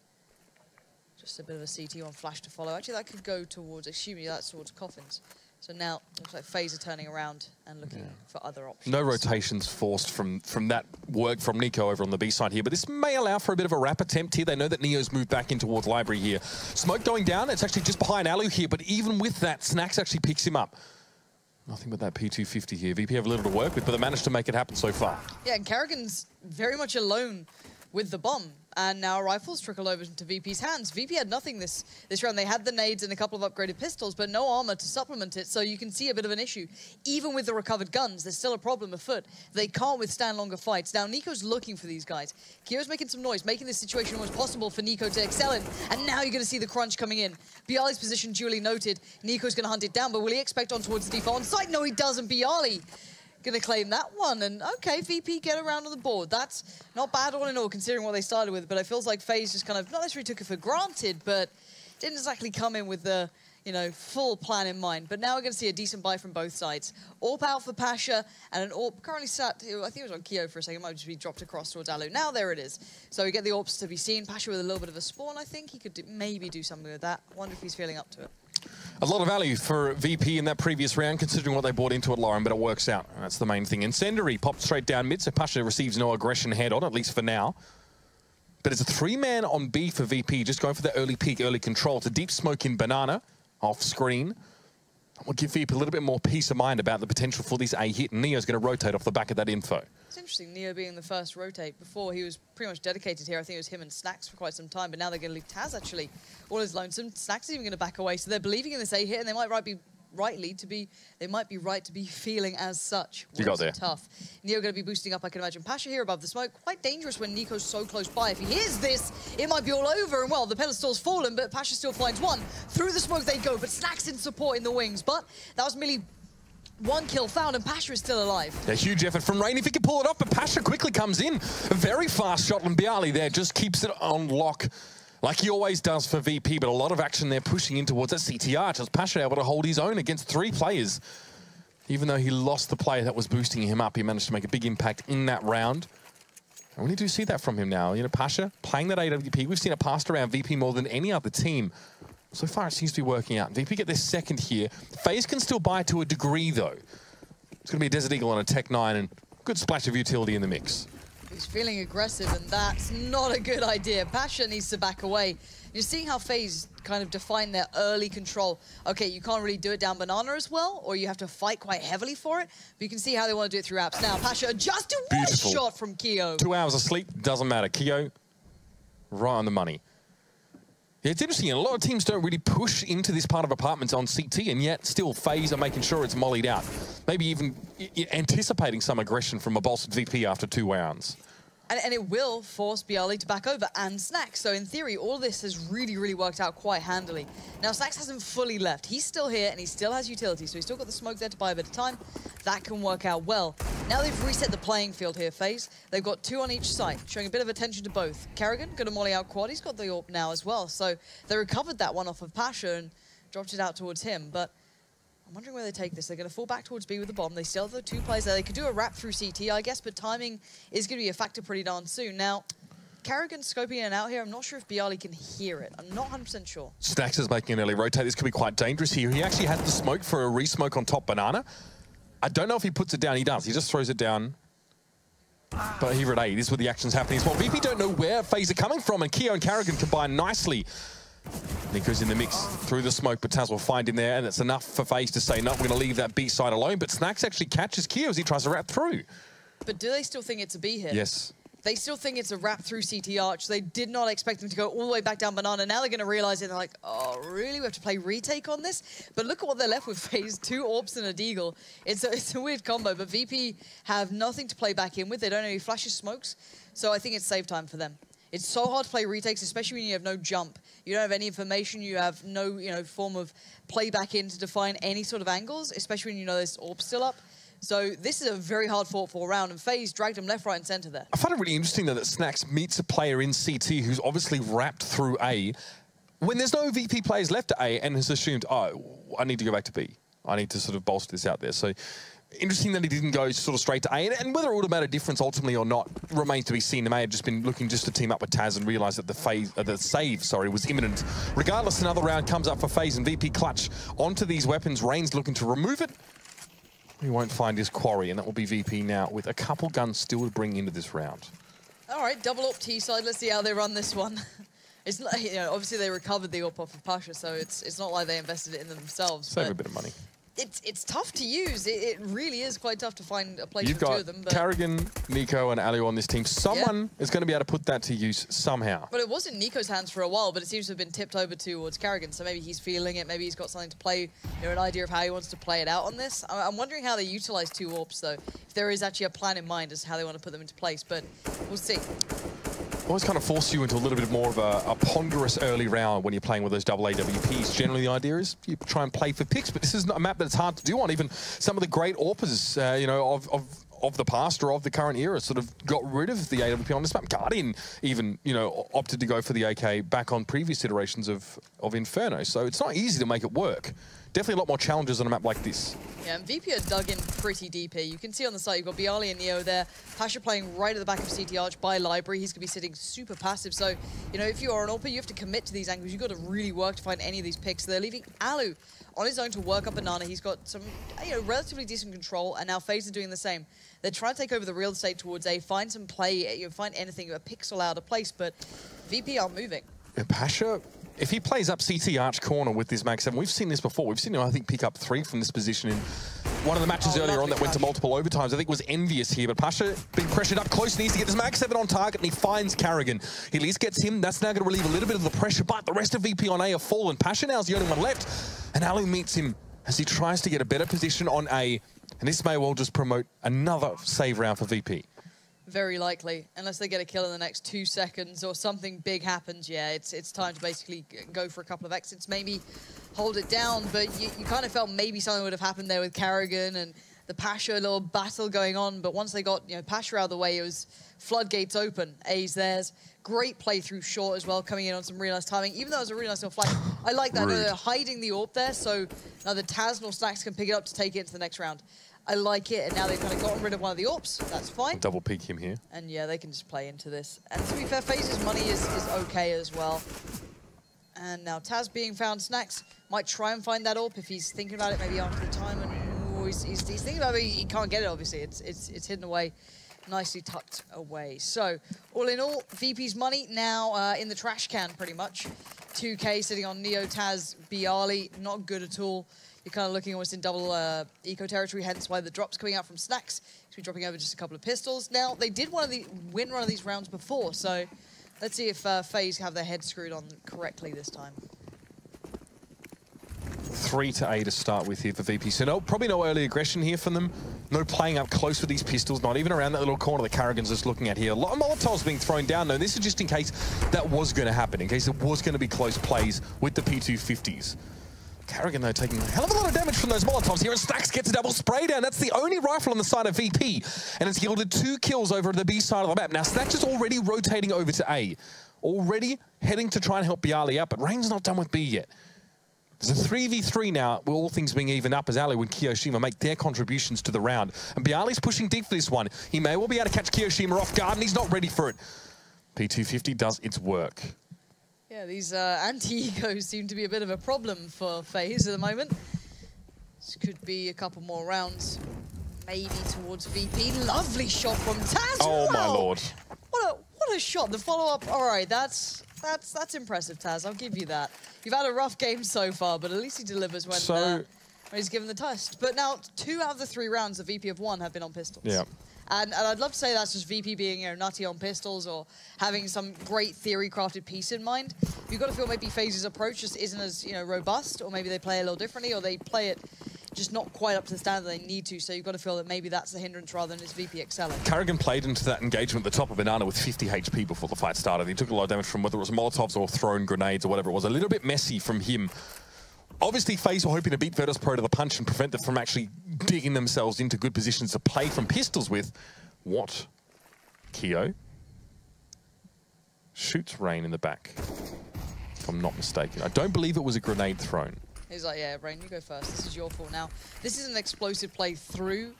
Just a bit of a CT1 flash to follow. Actually, that could go towards, excuse me, that's towards Coffins. So now, looks like FaZe are turning around and looking for other options. No rotations forced from that work from Nico over on the B side here, but this may allow for a bit of a wrap attempt here. They know that Neo's moved back in towards Library here. Smoke going down, it's actually just behind Alu here, but even with that, Snacks actually picks him up. Nothing but that P250 here. VP have a little to work with, but they managed to make it happen so far. Yeah, and Kerrigan's very much alone with the bomb. And now rifles trickle over into VP's hands. VP had nothing this round. They had the nades and a couple of upgraded pistols, but no armor to supplement it, so you can see a bit of an issue. Even with the recovered guns, there's still a problem afoot. They can't withstand longer fights. Now, Nico's looking for these guys. Qore's making some noise, making this situation almost possible for Nico to excel in, and now you're going to see the crunch coming in. Bialy's position duly noted. Nico's going to hunt it down, but will he expect on towards the default on site? No, he doesn't. Bialy gonna claim that one, and okay, VP get around on the board. That's not bad all in all, considering what they started with, but it feels like FaZe just kind of, not necessarily took it for granted, but didn't exactly come in with the, you know, full plan in mind. But now we're gonna see a decent buy from both sides. AWP out for Pasha, and an AWP currently sat, I think it was on Qore for a second, might just be dropped across towards Alu. Now there it is. So we get the AWPs to be seen. Pasha with a little bit of a spawn, I think. He could maybe do something with that. I wonder if he's feeling up to it. A lot of value for VP in that previous round, considering what they brought into it, Lauren, but it works out. That's the main thing. Incendiary popped straight down mid, so Pasha receives no aggression head on, at least for now. But it's a 3-man on B for VP, just going for the early peek, early control. It's a deep smoke in Banana, off screen. That will give VP a little bit more peace of mind about the potential for this A hit, and Neo's going to rotate off the back of that info. It's interesting, Neo being the first rotate. Before, he was pretty much dedicated here. I think it was him and Snacks for quite some time, but now they're going to leave Taz, actually, all his lonesome. Snacks is even going to back away, so they're believing in this A hit, and they might be right to be feeling as such. You got there. Tough. Neo going to be boosting up, I can imagine. Pasha here above the smoke. Quite dangerous when Nico's so close by. If he hears this, it might be all over. And well, the pedestal's fallen, but Pasha still finds one. Through the smoke they go, but Snacks in support in the wings. But that was merely one kill found, and Pasha is still alive. A huge effort from Rain if he can pull it off, but Pasha quickly comes in. A very fast shot, and Bialy there just keeps it on lock, like he always does for VP, but a lot of action there pushing in towards that CTR. Just Pasha able to hold his own against 3 players. Even though he lost the player that was boosting him up, he managed to make a big impact in that round. I really do see that from him now. You know, Pasha playing that AWP. We've seen it passed around VP more than any other team. So far, it seems to be working out. VP get their second here. FaZe can still buy to a degree, though. It's going to be a Desert Eagle on a Tech 9 and good splash of utility in the mix. He's feeling aggressive, and that's not a good idea. Pasha needs to back away. You're seeing how FaZe kind of define their early control. Okay, you can't really do it down Banana as well, or you have to fight quite heavily for it, but you can see how they want to do it through apps. Now, Pasha adjusted, what a shot from Qore. 2 hours of sleep, doesn't matter. Qore, right on the money. Yeah, it's interesting, a lot of teams don't really push into this part of apartments on CT, and yet still FaZe are making sure it's mollied out. Maybe even anticipating some aggression from a bolstered VP after 2 rounds. And it will force Bialy to back over, and Snacks. So in theory, all of this has really, really worked out quite handily. Now, Snacks hasn't fully left. He's still here, and he still has utility, so he's still got the smoke there to buy a bit of time. That can work out well. Now they've reset the playing field here, FaZe. They've got 2 on each side, showing a bit of attention to both. Kerrigan going to molly out Quad. He's got the AWP now as well. So they recovered that one off of Pasha and dropped it out towards him. But I'm wondering where they take this. They're going to fall back towards B with the bomb. They still have the 2 players there. They could do a wrap through CT, I guess, but timing is going to be a factor pretty darn soon. Now, Kerrigan scoping in and out here. I'm not sure if Bialy can hear it. I'm not 100% sure. Snacks is making an early rotate. This could be quite dangerous here. He actually has the smoke for a re-smoke on top Banana. I don't know if he puts it down. He does. He just throws it down. But here at A, this is where the action's happening as well. VP don't know where FaZe are coming from, and Qore and Kerrigan combine nicely. Nico's in the mix through the smoke, but Taz will find him there, and it's enough for FaZe to say, no, we're going to leave that B side alone. But Snacks actually catches Qore as he tries to wrap through. But do they still think it's a B here? Yes. They still think it's a wrap through CT Arch. They did not expect him to go all the way back down Banana. Now they're going to realize it. They're like, oh, really? We have to play retake on this? But look at what they're left with, FaZe. 2 AWPs and a Deagle. It's a weird combo, but VP have nothing to play back in with. They don't have any flashes, smokes. So I think it's save time for them. It's so hard to play retakes, especially when you have no jump. You don't have any information. You have no, form of play back in to define any sort of angles, especially when you know there's AWP still up. So this is a very hard fought for round, and FaZe dragged him left, right, and center there. I find it really interesting, though, that Snacks meets a player in CT who's obviously wrapped through A, when there's no VP players left at A and has assumed, oh, I need to go back to B. I need to sort of bolster this out there. So interesting that he didn't go sort of straight to A. And whether it would have made a difference ultimately or not remains to be seen. They may have just been looking just to team up with Taz and realised that the save was imminent. Regardless, another round comes up for FaZe and VP clutch onto these weapons. Rain's looking to remove it. He won't find his quarry, and that will be VP now with a couple guns still to bring into this round. All right, double up T side. Let's see how they run this one. It's not, you know, obviously they recovered the AWP off of Pasha, so it's not like they invested it in themselves. Save a bit of money. It's tough to use. It really is quite tough to find a place You've for got two of them. But Karrigan, Nico, and Aliu on this team. Someone is going to be able to put that to use somehow. But it was in Nico's hands for a while, but it seems to have been tipped over towards Karrigan. So maybe he's feeling it. Maybe he's got something to play, you know, an idea of how he wants to play it out on this. I'm wondering how they utilize two AWPs, though. If there is actually a plan in mind as to how they want to put them into place, but we'll see. Always kind of force you into a little bit more of a ponderous early round when you're playing with those double AWPs. Generally, the idea is you try and play for picks, but this is not a map that's hard to do on. Even some of the great AWPers, you know, of the past or of the current era sort of got rid of the AWP on this map. Guardian even, you know, opted to go for the AK back on previous iterations of Inferno. So it's not easy to make it work. Definitely a lot more challenges on a map like this. Yeah, and VP are dug in pretty deep here. You can see on the side, you've got Bialy and Neo there. Pasha playing right at the back of CT Arch by Library. He's going to be sitting super passive. So, you know, if you are an AWPer, you have to commit to these angles. You've got to really work to find any of these picks. They're leaving Alu on his own to work up Banana. He's got some, you know, relatively decent control, and now FaZe are doing the same. They're trying to take over the real estate towards A, find some play, you know, find anything, a pixel out of place, but VP are moving. Yeah, Pasha, if he plays up CT Arch corner with this Mag 7, we've seen this before. We've seen him, I think, pick up 3 from this position in one of the matches earlier on that went to multiple overtimes. I think it was ENVYUS here, but Pasha being pressured up close, needs to get this Mag 7 on target, and he finds Karrigan. He at least gets him. That's now going to relieve a little bit of the pressure, but the rest of VP on A are fallen. Pasha now is the only one left, and Ali meets him as he tries to get a better position on A, and this may well just promote another save round for VP. Very likely, unless they get a kill in the next 2 seconds or something big happens. Yeah, it's time to basically go for a couple of exits, maybe hold it down, but you kind of felt maybe something would have happened there with Karrigan and the Pasha little battle going on, but once they got, you know, Pasha out of the way, it was floodgates open. A's theirs. Great play through short as well, coming in on some really nice timing, even though it was a really nice little flank. I like that. They're hiding the AWP there, so neither Taz nor Snacks can pick it up to take it into the next round. I like it, and now they've kind of gotten rid of one of the AWPs. That's fine. Double peek him here. And yeah, they can just play into this. And to be fair, FaZe's money is okay as well. And now Taz being found. Snacks might try and find that AWP if he's thinking about it maybe after the time. And he's thinking about it, he can't get it, obviously. It's hidden away, nicely tucked away. So, all in all, VP's money now in the trash can, pretty much. 2K sitting on Neo, Taz, Bialy, not good at all. You're kind of looking almost in double eco territory, hence why the drop's coming out from Snacks. He's been dropping over just a couple of pistols. Now, they did win one of these rounds before, so let's see if FaZe have their head screwed on correctly this time. 3 to A to start with here for VP. So probably no early aggression here from them. No playing up close with these pistols, not even around that little corner that Karrigan's just looking at here. A lot of Molotovs being thrown down, though. This is just in case that was going to happen, in case it was going to be close plays with the P250s. Karrigan, though, taking a hell of a lot of damage from those Molotovs here, and Stacks gets a double spray down. That's the only rifle on the side of VP, and it's yielded 2 kills over at the B side of the map. Now, Stacks is already rotating over to A, already heading to try and help Bialy up, but Rain's not done with B yet. There's a 3v3 now, with all things being even up as Ali and Kiyoshima make their contributions to the round. And Bialy's pushing deep for this one. He may well be able to catch Kiyoshima off guard, and he's not ready for it. P250 does its work. Yeah, these anti-egos seem to be a bit of a problem for FaZe at the moment. This could be a couple more rounds, maybe towards VP. Lovely shot from Taz. Oh, wow. my lord. What a shot. The follow-up, all right, that's impressive, Taz. I'll give you that. You've had a rough game so far, but at least he delivers when he's given the test. But now, 2 out of the 3 rounds the VP have won have been on pistols. Yeah. And I'd love to say that's just VP being, you know, nutty on pistols or having some great theory-crafted piece in mind. You've got to feel maybe FaZe's approach just isn't as, you know, robust, or maybe they play a little differently, or they play it just not quite up to the standard they need to. So you've got to feel that maybe that's the hindrance rather than his VP excelling. Karrigan played into that engagement at the top of Banana with 50 HP before the fight started. He took a lot of damage from whether it was Molotovs or thrown grenades or whatever it was. A little bit messy from him. Obviously, FaZe were hoping to beat Virtus.pro to the punch and prevent them from actually digging themselves into good positions to play from pistols with. What? Kyo shoots Rain in the back. if I'm not mistaken. I don't believe it was a grenade thrown. He's like, yeah, Rain, you go first. This is your fault now. This is an explosive play through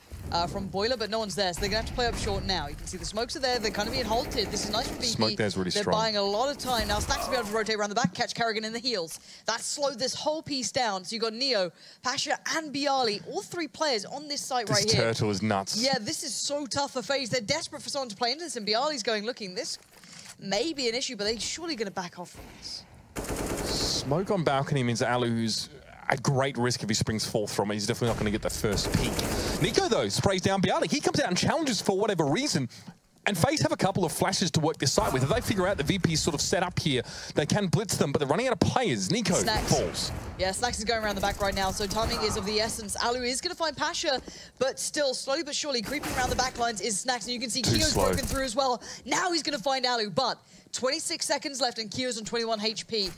from Boiler, but no one's there, so they're going to have to play up short now. You can see the smokes are there. They're kind of being halted. This is nice for VP. Smoke there's really They're strong. buying a lot of time. Now, Snacks will be able to rotate around the back, catch Karrigan in the heels. That slowed this whole piece down. So you've got Neo, Pasha, and Bialy, all three players on this site right here. This turtle is nuts. Yeah, this is so tough for FaZe. They're desperate for someone to play into this, and Bialy's going, looking, this may be an issue, but they're surely going to back off from this. Smoke on balcony means Alu, who's at great risk if he springs forth from it. He's definitely not going to get the first peek. Nico, though, sprays down Bialy. He comes out and challenges for whatever reason. And FaZe have a couple of flashes to work this site with. If they figure out the VP is sort of set up here, they can blitz them, but they're running out of players. Nico falls. Yeah, Snacks is going around the back right now, so timing is of the essence. Alu is going to find Pasha, but still, slowly but surely, creeping around the back lines is Snacks, and you can see Kyo's broken through as well. Now he's going to find Alu, but 26 seconds left, and Kyo's on 21 HP.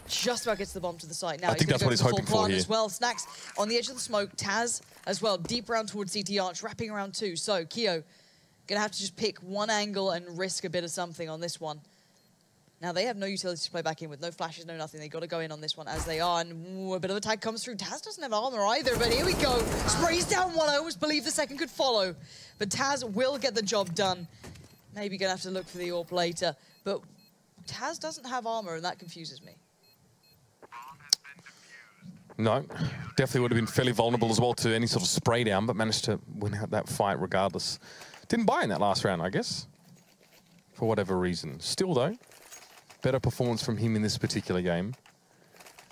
Just about gets the bomb to the site. Now I think that's what he's hoping for here. As well. Snacks on the edge of the smoke. Taz as well, deep round towards CT Arch, wrapping around two. So Kyo gonna have to just pick one angle and risk a bit of something on this one. Now they have no utilities to play back in with, no flashes, no nothing. They got to go in on this one as they are, and a bit of a tag comes through. Taz doesn't have armor either, but here we go. Sprays down one. I almost believe the second could follow, but Taz will get the job done. Maybe gonna have to look for the AWP later, but Taz doesn't have armor, and that confuses me. No, definitely would have been fairly vulnerable as well to any sort of spray down, but managed to win out that fight regardless. Didn't buy in that last round, I guess, for whatever reason. Still, though, better performance from him in this particular game.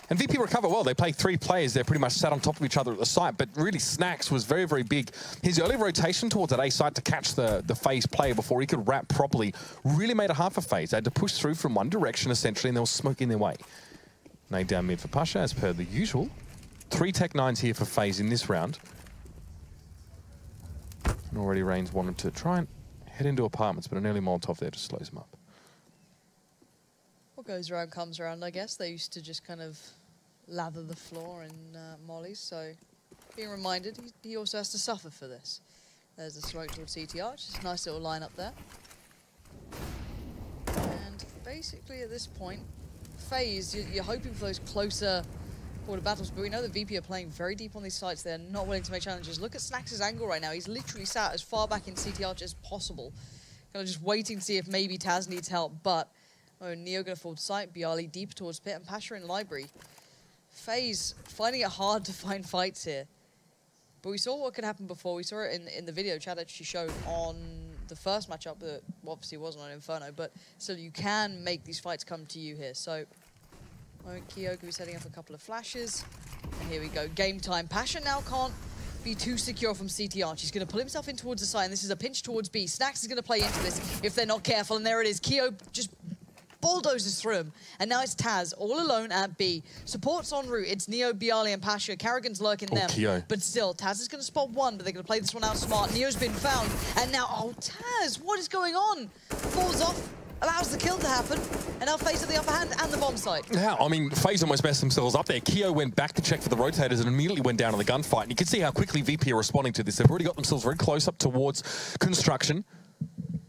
And VP recover well. They play three players. They're pretty much sat on top of each other at the site, but really Snacks was very, very big. His early rotation towards that A site to catch the FaZe player before he could wrap properly really made it hard for FaZe. They had to push through from one direction, essentially, and they were smoking their way. Nade down mid for Pasha, as per the usual. 3 Tech 9s here for FaZe in this round. And already Reigns wanted to try and head into apartments, but an early Molotov there just slows him up. What goes around comes around, I guess. They used to just kind of lather the floor in mollies, so being reminded, he also has to suffer for this. There's a smoke towards CT Arch. It's a nice little line up there. And basically at this point, FaZe, you're hoping for those closer quarter battles, but we know that VP are playing very deep on these sites. They're not willing to make challenges. Look at Snacks' angle right now. He's literally sat as far back in CT Arch as possible. Kind of just waiting to see if maybe Taz needs help, but Neo going to fall to site, Bialy deep towards pit, and Pasha in library. FaZe finding it hard to find fights here. But we saw what could happen before. We saw it in the video Chad actually showed on the first matchup that obviously wasn't on Inferno, but so you can make these fights come to you here. So Kyo could be setting up a couple of flashes. And here we go, game time. Pasha now can't be too secure from CT Arch. He's going to pull himself in towards the side, and this is a pinch towards B. Snacks is going to play into this if they're not careful, and there it is. Kyo just bulldozes through him, and now it's Taz all alone at B. Support's en route. It's Neo, Bialy, and Pasha. Karrigan's lurking them. Kyo. But still, Taz is going to spot one, but they're going to play this one out smart. Neo's been found, and now, oh, Taz, what is going on? Falls off, allows the kill to happen, and now FaZe at the upper hand and the bomb site. Yeah, I mean, FaZe almost messed themselves up there. Kyo went back to check for the rotators and immediately went down on the gunfight. And you can see how quickly VP are responding to this. They've already got themselves very close up towards construction.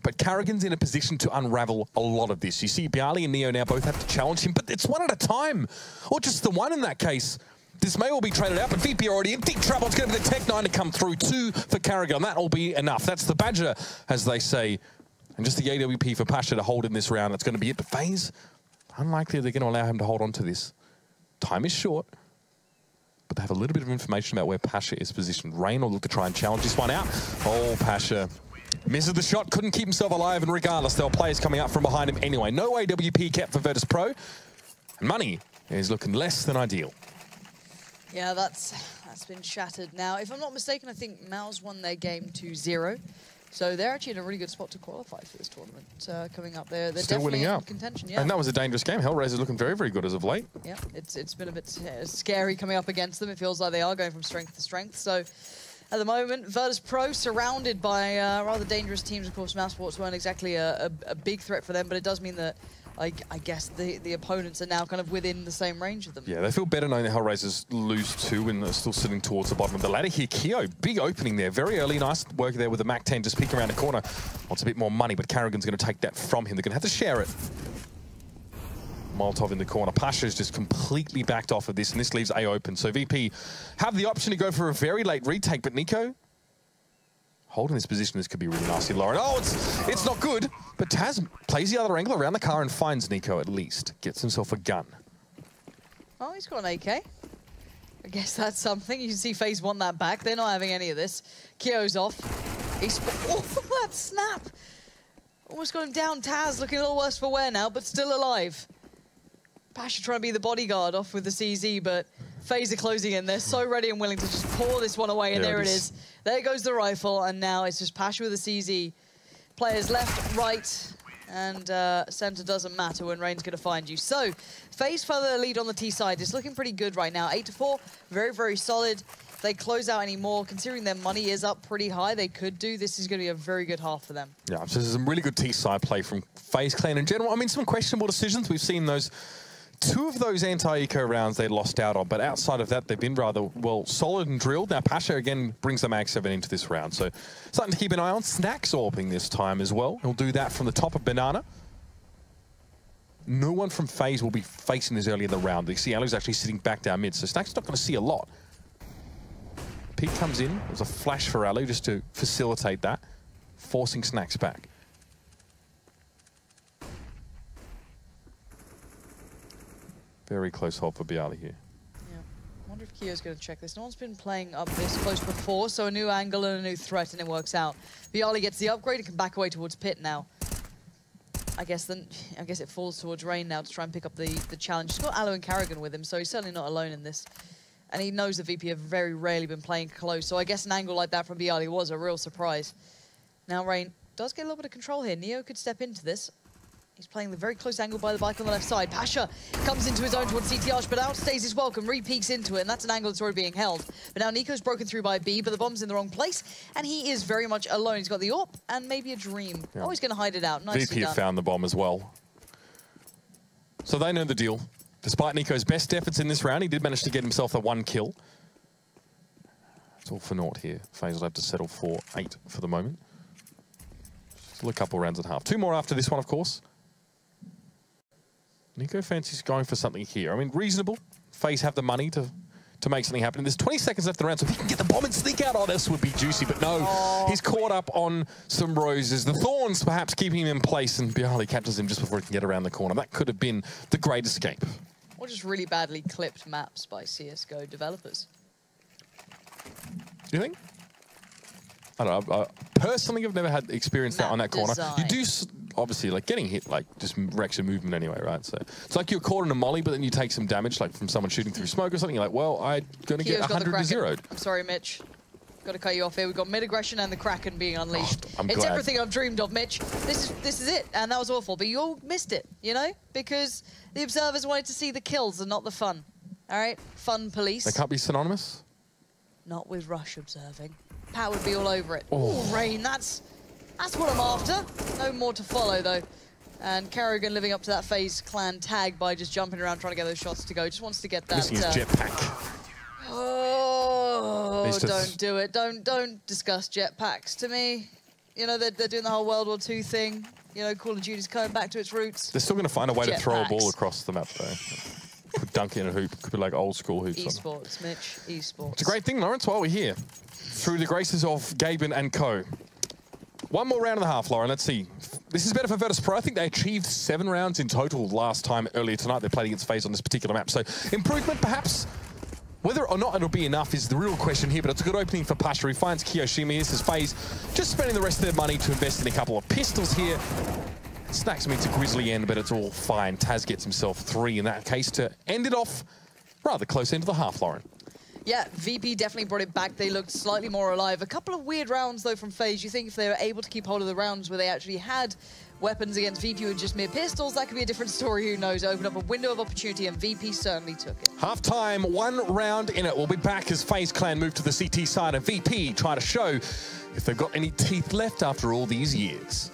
But Karrigan's in a position to unravel a lot of this. You see Bialy and Neo now both have to challenge him, but it's one at a time. Or just the one in that case. This may all be traded out, but VP are already in deep trouble. It's going to be the Tech 9 to come through. 2 for Karrigan. That'll be enough. That's the Badger, as they say. And just the AWP for Pasha to hold in this round. That's going to be it. But FaZe, unlikely they're going to allow him to hold on to this. Time is short. But they have a little bit of information about where Pasha is positioned. Rain will look to try and challenge this one out. Oh, Pasha misses the shot, couldn't keep himself alive, and regardless, there were players coming up from behind him anyway. No AWP kept for Virtus.pro, and money is looking less than ideal. Yeah, that's been shattered now. If I'm not mistaken, I think Mouse won their game 2-0. So they're actually in a really good spot to qualify for this tournament coming up. They're still definitely winning out. In contention, yeah. And that was a dangerous game. Hellraisers looking very, very good as of late. Yeah, it's been a bit scary coming up against them. It feels like they are going from strength to strength. So at the moment, Virtus.pro surrounded by rather dangerous teams. Of course, mousesports weren't exactly a big threat for them, but it does mean that I guess the opponents are now kind of within the same range of them. Yeah, they feel better knowing the Hellraisers lose 2 and they're still sitting towards the bottom of the ladder here. Kyo, big opening there, very early, nice work there with the Mac 10, just peek around the corner. Wants a bit more money, but Karrigan's going to take that from him. They're going to have to share it. Molotov in the corner. Pasha's just completely backed off of this, and this leaves A open. So VP have the option to go for a very late retake, but Nico holding this position, this could be really nasty, Lauren. Oh, it's not good, but Taz plays the other angle around the car and finds Nico at least. Gets himself a gun. Oh, he's got an AK. I guess that's something. You can see FaZe want that back. They're not having any of this. Kyo's off. Oh, that snap! Almost got him down. Taz looking a little worse for wear now, but still alive. Pasha trying to be the bodyguard off with the CZ, but FaZe are closing in. They're so ready and willing to just pour this one away, and there it is. There goes the rifle, and now it's just Pasha with the CZ. Players left, right, and center doesn't matter when Rain's going to find you. So, FaZe further lead on the T side. It's looking pretty good right now. 8-4, very, very solid. If they close out any more, considering their money is up pretty high, they could do. This is going to be a very good half for them. Yeah, so there's some really good T side play from FaZe Clan in general. I mean, some questionable decisions. We've seen those. 2 of those anti-eco rounds they lost out on, but outside of that, they've been rather, well, solid and drilled. Now, Pasha, again, brings the Mag 7 into this round, so something to keep an eye on. Snacks orbing this time as well. He'll do that from the top of Banana. No one from FaZe will be facing this early in the round. You see Alu's actually sitting back down mid, so Snacks not going to see a lot. Peek comes in. There's a flash for Alu just to facilitate that, forcing Snacks back. Very close hold for Bialy here. Yeah, I wonder if Kyo's going to check this. No one's been playing up this close before, so a new angle and a new threat, and it works out. Bialy gets the upgrade and can back away towards Pit now. I guess it falls towards Rain now to try and pick up the challenge. He's got Alu and Karrigan with him, so he's certainly not alone in this. And he knows that VP have very rarely been playing close, so I guess an angle like that from Bialy was a real surprise. Now Rain does get a little bit of control here. Neo could step into this. He's playing the very close angle by the bike on the left side. Pasha comes into his own towards CTH, but outstays his welcome, re-peeks into it, and that's an angle that's already being held. But now Nico's broken through by B, but the bomb's in the wrong place, and he is very much alone. He's got the AWP and maybe a Dream. Yeah. Oh, he's going to hide it out. Nicely VP done. have found the bomb as well. So they know the deal. Despite Nico's best efforts in this round, he did manage to get himself a 1 kill. It's all for naught here. FaZe will have to settle for 8 for the moment. Still a couple rounds and a half. 2 more after this one, of course. Nico fancies going for something here. I mean, reasonable. FaZe have the money to make something happen. And there's 20 seconds left in the round, so if he can get the bomb and sneak out, oh, this would be juicy. But no, he's caught up on some roses. The thorns perhaps keeping him in place, and Bialy captures him just before he can get around the corner. That could have been the great escape. Or just really badly clipped maps by CSGO developers. Do you think? I don't know. Personally, I've never had experience that on that corner. You do, obviously, like getting hit, like just wrecks your movement anyway, right? So it's like you're caught in a molly, but then you take some damage, like from someone shooting through smoke or something. You're like, well, I'm going to get 100 to 0. I'm sorry, Mitch. Got to cut you off here. We've got mid-aggression and the Kraken being unleashed. It's everything I've dreamed of, Mitch. This is it, and that was awful. But you all missed it, you know? Because the observers wanted to see the kills and not the fun. All right? Fun police. They can't be synonymous? Not with Rush observing. Pat would be all over it. Oh, Rain, that's what I'm after. No more to follow, though. And Karrigan living up to that FaZe Clan tag by just jumping around trying to get those shots to go. Just wants to get that. Missing his jetpack. Oh, don't do it. Don't discuss jetpacks to me. You know, they're doing the whole World War II thing. You know, Call of Duty's coming back to its roots. They're still going to find a way to throw a ball across the map, though. Could dunk in a hoop. Could be like old school hoops. Esports, Mitch. Esports. It's a great thing, Lawrence, while we're here. Through the graces of Gaben and co. 1 more round and a half, Lauren. Let's see. This is better for Virtus.pro. I think they achieved 7 rounds in total last time earlier tonight. They played against FaZe on this particular map. So improvement, perhaps. Whether or not it'll be enough is the real question here, but it's a good opening for Pasha. He finds Kiyoshima. This is FaZe just spending the rest of their money to invest in a couple of pistols here. Snacks meets a grisly end, but it's all fine. Taz gets himself 3 in that case to end it off rather close into the half, Lauren. Yeah, VP definitely brought it back. They looked slightly more alive. A couple of weird rounds, though, from FaZe. You think if they were able to keep hold of the rounds where they actually had weapons against VP with just mere pistols, that could be a different story, who knows. Opened up a window of opportunity, and VP certainly took it. Half-time, 1 round in it. We'll be back as FaZe Clan move to the CT side, and VP try to show if they've got any teeth left after all these years.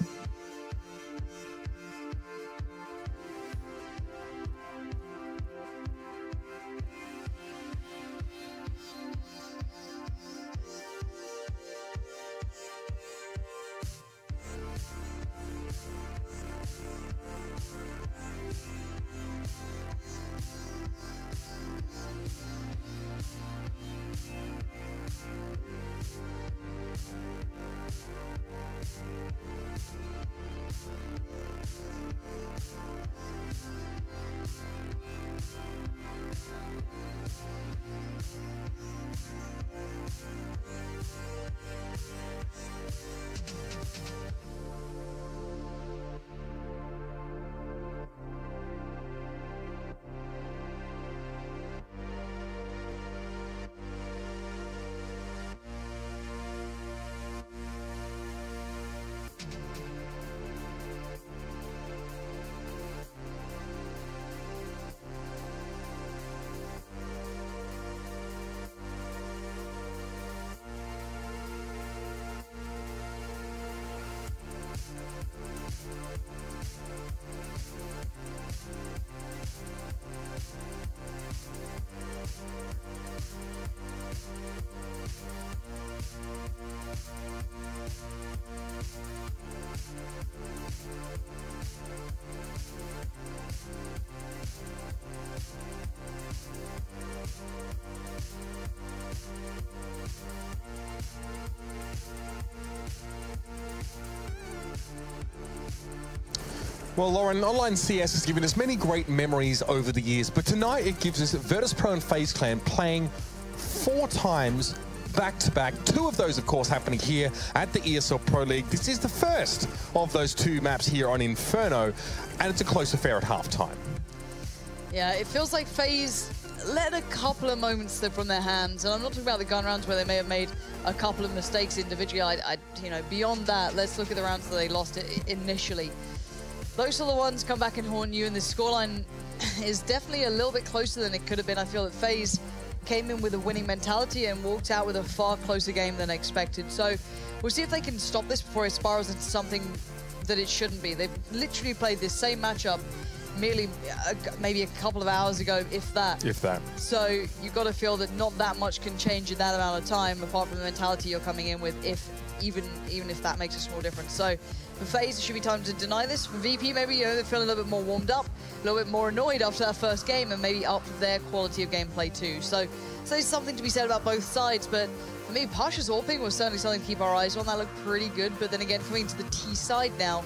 Well, Lauren, online CS has given us many great memories over the years, but tonight it gives us Virtus.pro and FaZe Clan playing 4 times back-to-back. 2 of those, of course, happening here at the ESL Pro League. This is the first of those 2 maps here on Inferno, and it's a close affair at halftime. Yeah, it feels like FaZe let a couple of moments slip from their hands, and I'm not talking about the gun rounds where they may have made a couple of mistakes individually. You know, beyond that, let's look at the rounds that they lost initially. Those are the ones come back and haunt you, and the scoreline is definitely a little bit closer than it could have been. I feel that FaZe came in with a winning mentality and walked out with a far closer game than expected. So we'll see if they can stop this before it spirals into something that it shouldn't be. They've literally played this same matchup merely maybe a couple of hours ago, if that. If that. So you've got to feel that not that much can change in that amount of time, apart from the mentality you're coming in with, even if that makes a small difference. So for FaZe, it should be time to deny this. For VP, maybe they're feeling a little bit more warmed up, a little bit more annoyed after that first game, and maybe up their quality of gameplay too. So there's something to be said about both sides, but for me, Pasha's AWPing was certainly something to keep our eyes on. That looked pretty good, but then again, coming to the T side now,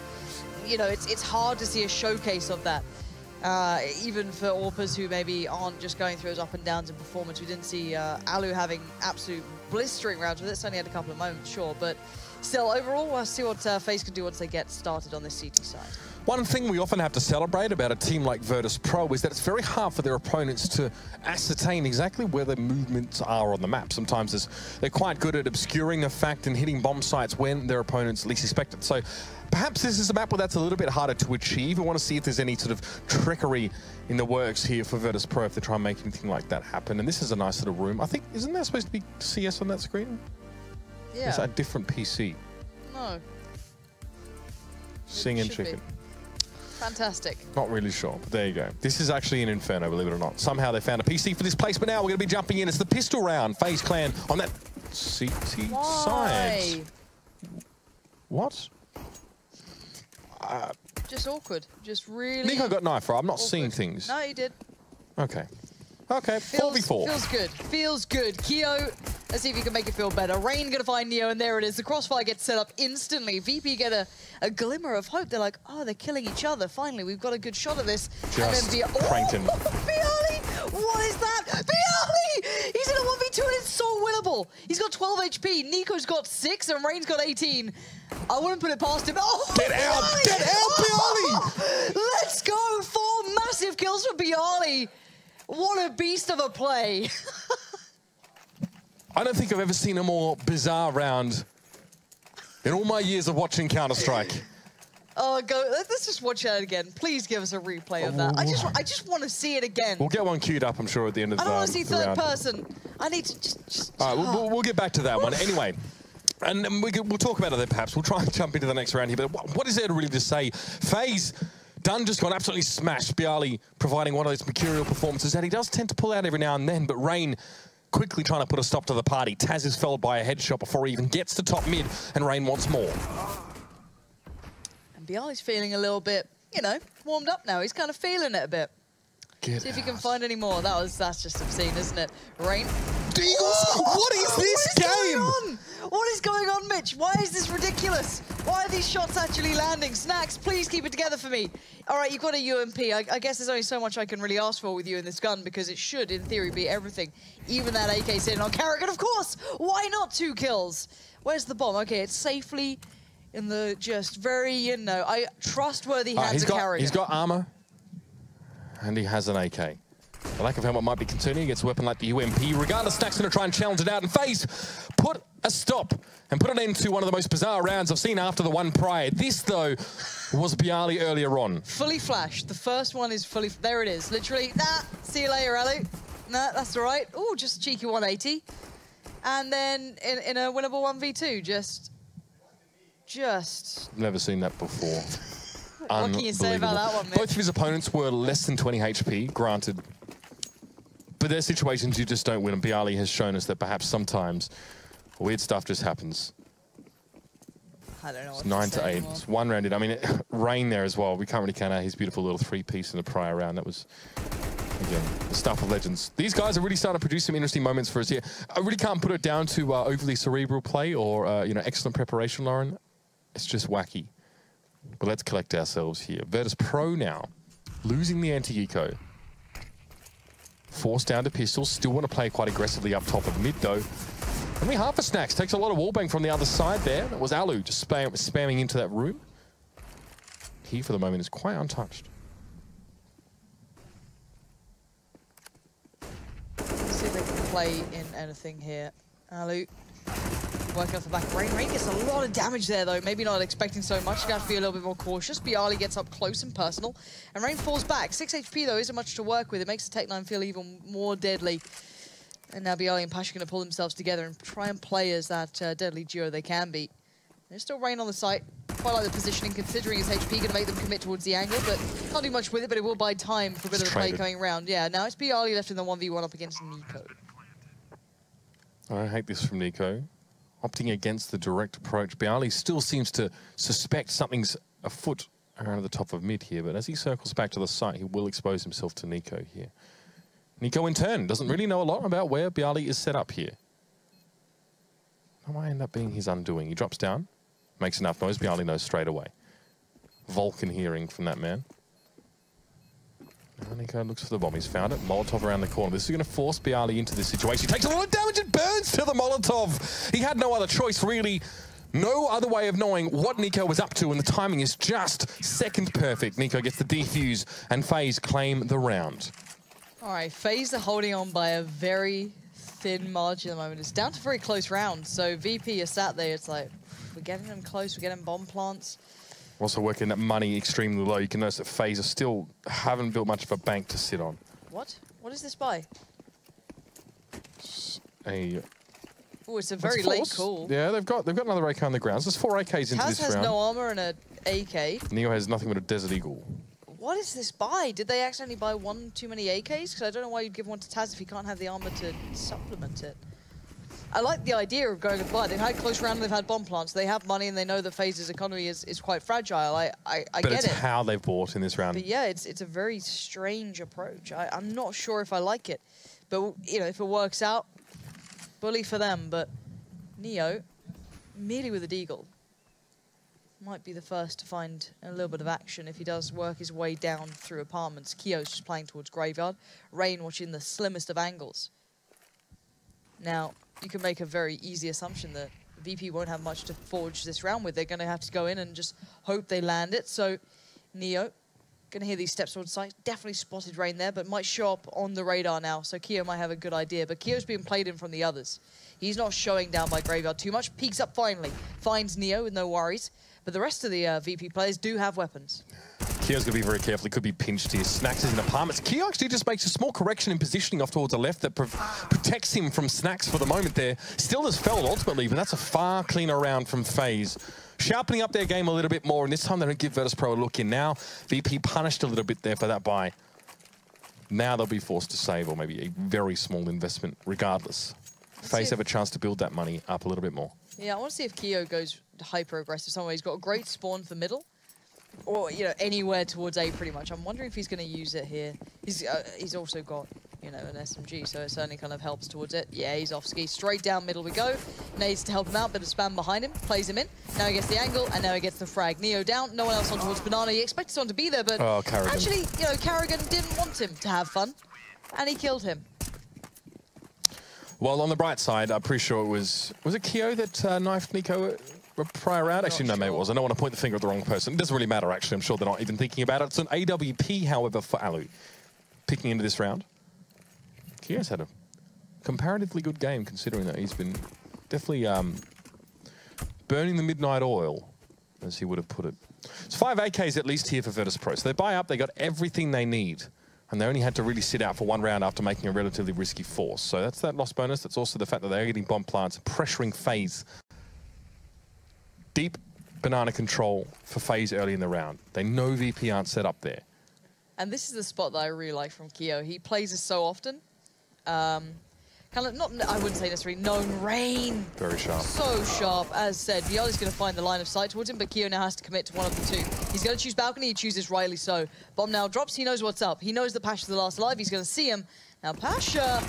you know, it's hard to see a showcase of that. Even for AWPers who maybe aren't just going through those up and downs in performance. We didn't see Alu having absolute blistering rounds with it. Certainly had a couple of moments, sure, but still, overall, we'll see what FaZe can do once they get started on this CT side. One thing we often have to celebrate about a team like Virtus.pro is that it's very hard for their opponents to ascertain exactly where their movements are on the map. Sometimes they're quite good at obscuring the fact and hitting bomb sites when their opponents least expect it. So perhaps this is a map where that's a little bit harder to achieve. We want to see if there's any sort of trickery in the works here for Virtus.pro if they try and make anything like that happen. And this is a nice little room. I think, isn't there supposed to be CS on that screen? Yeah. Is that a different PC? No. Sing and chicken. Fantastic. Not really sure, but there you go. This is actually an Inferno, believe it or not. Somehow they found a PC for this place, but now we're going to be jumping in. It's the pistol round. FaZe Clan on that CT side. What? Just awkward. Just really... Nico got knife, right? I'm not awkward. seeing things. No, you did. Okay. Okay, 4v4. Feels good. Feels good. Keo, let's see if you can make it feel better. Rain gonna find Neo, and there it is. The crossfire gets set up instantly. VP get a glimmer of hope. They're like, oh, they're killing each other. Finally, we've got a good shot at this. Just and then pranked him. Bialy! What is that? Bialy! He's in a 1v2 and it's so winnable. He's got 12 HP. Nico's got 6 and Rain's got 18. I wouldn't put it past him. Oh, get out! Get out, Bialy! Let's go! 4 massive kills for Bialy. What a beast of a play. I don't think I've ever seen a more bizarre round in all my years of watching Counter-Strike. Oh, let's just watch that again. Please give us a replay of that. I just want to see it again. We'll get one queued up, I'm sure, at the end of the round. I don't want to see third person. I need to just all right, we'll get back to that one. Anyway, and we'll talk about it then, perhaps. We'll try and jump into the next round here. But what is there really to say? FaZe, Dunn just got absolutely smashed. Bialy providing one of those mercurial performances that he does tend to pull out every now and then, but Rain quickly trying to put a stop to the party. Taz is felled by a headshot before he even gets to top mid, and Rain wants more. And Bialy's feeling a little bit, you know, warmed up now. He's kind of feeling it a bit. See if you can find any more. That's just obscene, isn't it? Rain. Deagles, what is this game? What is going on, Mitch? Why is this ridiculous? Why are these shots actually landing? Snacks, please keep it together for me. All right, you've got a UMP. I guess there's only so much I can really ask for with you in this gun because it should, in theory, be everything. Even that AK sitting on Carrigan, of course. Why not 2 kills? Where's the bomb? Okay, it's safely in the just very, you know, trustworthy hands of Carrigan. He's got armor. And he has an AK. The lack of helmet might be concerning against a weapon like the UMP. Regardless, Snack's going to try and challenge it out. And FaZe put a stop and put an end to one of the most bizarre rounds I've seen after the one prior. This, though, was byali earlier on. Fully flashed. The first one is fully... There it is. Literally, nah, see you later, Alu. Nah, that's all right. Oh, just cheeky 180. And then in a winnable 1v2, just... Never seen that before. What can you say about that one, Mitch? Both of his opponents were less than 20 HP, granted. But there's situations you just don't win, and byali has shown us that perhaps sometimes weird stuff just happens. I don't know what It's 9 to 8. anymore. It's one rounded. I mean, Rain there as well. We can't really count out his beautiful little 3-piece in the prior round. That was, again, the stuff of legends. These guys are really starting to produce some interesting moments for us here. I really can't put it down to overly cerebral play or, you know, excellent preparation, Lauren. It's just wacky. But let's collect ourselves here. Virtus.pro now, losing the anti-eco. Forced down to pistols. Still want to play quite aggressively up top of mid, though. Only half a Snacks. Takes a lot of wallbang from the other side there. That was Alu just spamming into that room. He, for the moment, is quite untouched. Let's see if they can play in anything here. Alu working off the back. Rain gets a lot of damage there, though. Maybe not expecting so much. You have to be a little bit more cautious. byali gets up close and personal. And Rain falls back. 6 HP, though, isn't much to work with. It makes the Tech9 feel even more deadly. And now byali and Pasha are going to pull themselves together and try and play as that deadly duo they can be. There's still Rain on the site. Quite like the positioning, considering his HP, going to make them commit towards the angle, but can't do much with it, but it will buy time for a bit of the play going around. Yeah, now it's byali left in the 1v1 up against Nico. I hate this from Nico. Opting against the direct approach. byali still seems to suspect something's afoot around the top of mid here, but as he circles back to the site, he will expose himself to Nico here. Nico, in turn, doesn't really know a lot about where byali is set up here. That might end up being his undoing. He drops down, makes enough noise. byali knows straight away. Vulcan hearing from that man. Now Nico looks for the bomb. He's found it. Molotov around the corner. This is going to force byali into this situation. He takes a lot of damage and burns to the Molotov. He had no other choice, really. No other way of knowing what Nico was up to, and the timing is just second perfect. Nico gets the defuse, and FaZe claim the round. All right, FaZe are holding on by a very thin margin at the moment. It's down to very close rounds, so VP is sat there. It's like, we're getting them close, we're getting bomb plants. Also working that money extremely low. You can notice that FaZe still haven't built much of a bank to sit on. What? What is this buy? Oh, it's a very late call. Yeah, they've got another AK on the grounds. There's 4 AKs into this round. Taz has no armor and an AK. Neo has nothing but a Desert Eagle. What is this buy? Did they accidentally buy one too many AKs? Because I don't know why you'd give one to Taz if he can't have the armor to supplement it. I like the idea of going to buy. They've had close round, they've had bomb plants. They have money and they know that FaZe's economy is quite fragile. I get it. But it's how they've bought in this round. But yeah, it's a very strange approach. I'm not sure if I like it. But, you know, if it works out, bully for them. But Neo, merely with a deagle, might be the first to find a little bit of action if he does work his way down through apartments. Kio's just playing towards Graveyard. Rain watching the slimmest of angles. Now, you can make a very easy assumption that VP won't have much to forge this round with. They're going to have to go in and just hope they land it. So, Neo, going to hear these steps towards sight. Definitely spotted Rain there, but might show up on the radar now. So Kio might have a good idea. But Kio's being played in from the others. He's not showing down by Graveyard too much. Peeks up finally. Finds Neo with no worries. But the rest of the VP players do have weapons. Kio's going to be very careful. He could be pinched here. Snacks is in apartments. Kio actually just makes a small correction in positioning off towards the left that protects him from Snacks for the moment there. Still has fell ultimately, but that's a far cleaner round from FaZe. Sharpening up their game a little bit more, and this time they don't give Virtus.pro a look in. Now, VP punished a little bit there for that buy. Now they'll be forced to save, or maybe a very small investment regardless. FaZe have a chance to build that money up a little bit more. Yeah, I want to see if Kio goes hyper-aggressive somewhere. He's got a great spawn for middle. Or, you know, anywhere towards A pretty much. I'm wondering if he's going to use it here. He's also got, you know, an SMG, so it certainly kind of helps towards it. Yeah, he's off ski. Straight down middle we go. Needs to help him out, bit of spam behind him. Plays him in. Now he gets the angle, and now he gets the frag. Neo down, no one else on towards Banana. He expected someone to be there, but actually, you know, Carrigan didn't want him to have fun, and he killed him. Well, on the bright side, I'm pretty sure it was it Kio that knifed Nico prior round? Actually, no, maybe it was. I don't want to point the finger at the wrong person. It doesn't really matter, actually. I'm sure they're not even thinking about it. It's an AWP, however, for Alu. Picking into this round. Qore's had a comparatively good game, considering that he's been definitely burning the midnight oil, as he would have put it. It's 5 AKs at least here for Virtus.pro. So they buy up, they got everything they need. And they only had to really sit out for 1 round after making a relatively risky force. So that's that loss bonus. That's also the fact that they're getting bomb plants, pressuring FaZe. Deep banana control for FaZe early in the round. They know VP aren't set up there. And this is the spot that I really like from Qore. He plays this so often. Kind of, not, I wouldn't say necessarily known rain. Very sharp. So sharp. As said, Viali's going to find the line of sight towards him, but Qore now has to commit to one of the two. He's going to choose balcony, he chooses rightly so. Bomb now drops, he knows what's up. He knows that Pasha's the last alive, he's going to see him. Now Pasha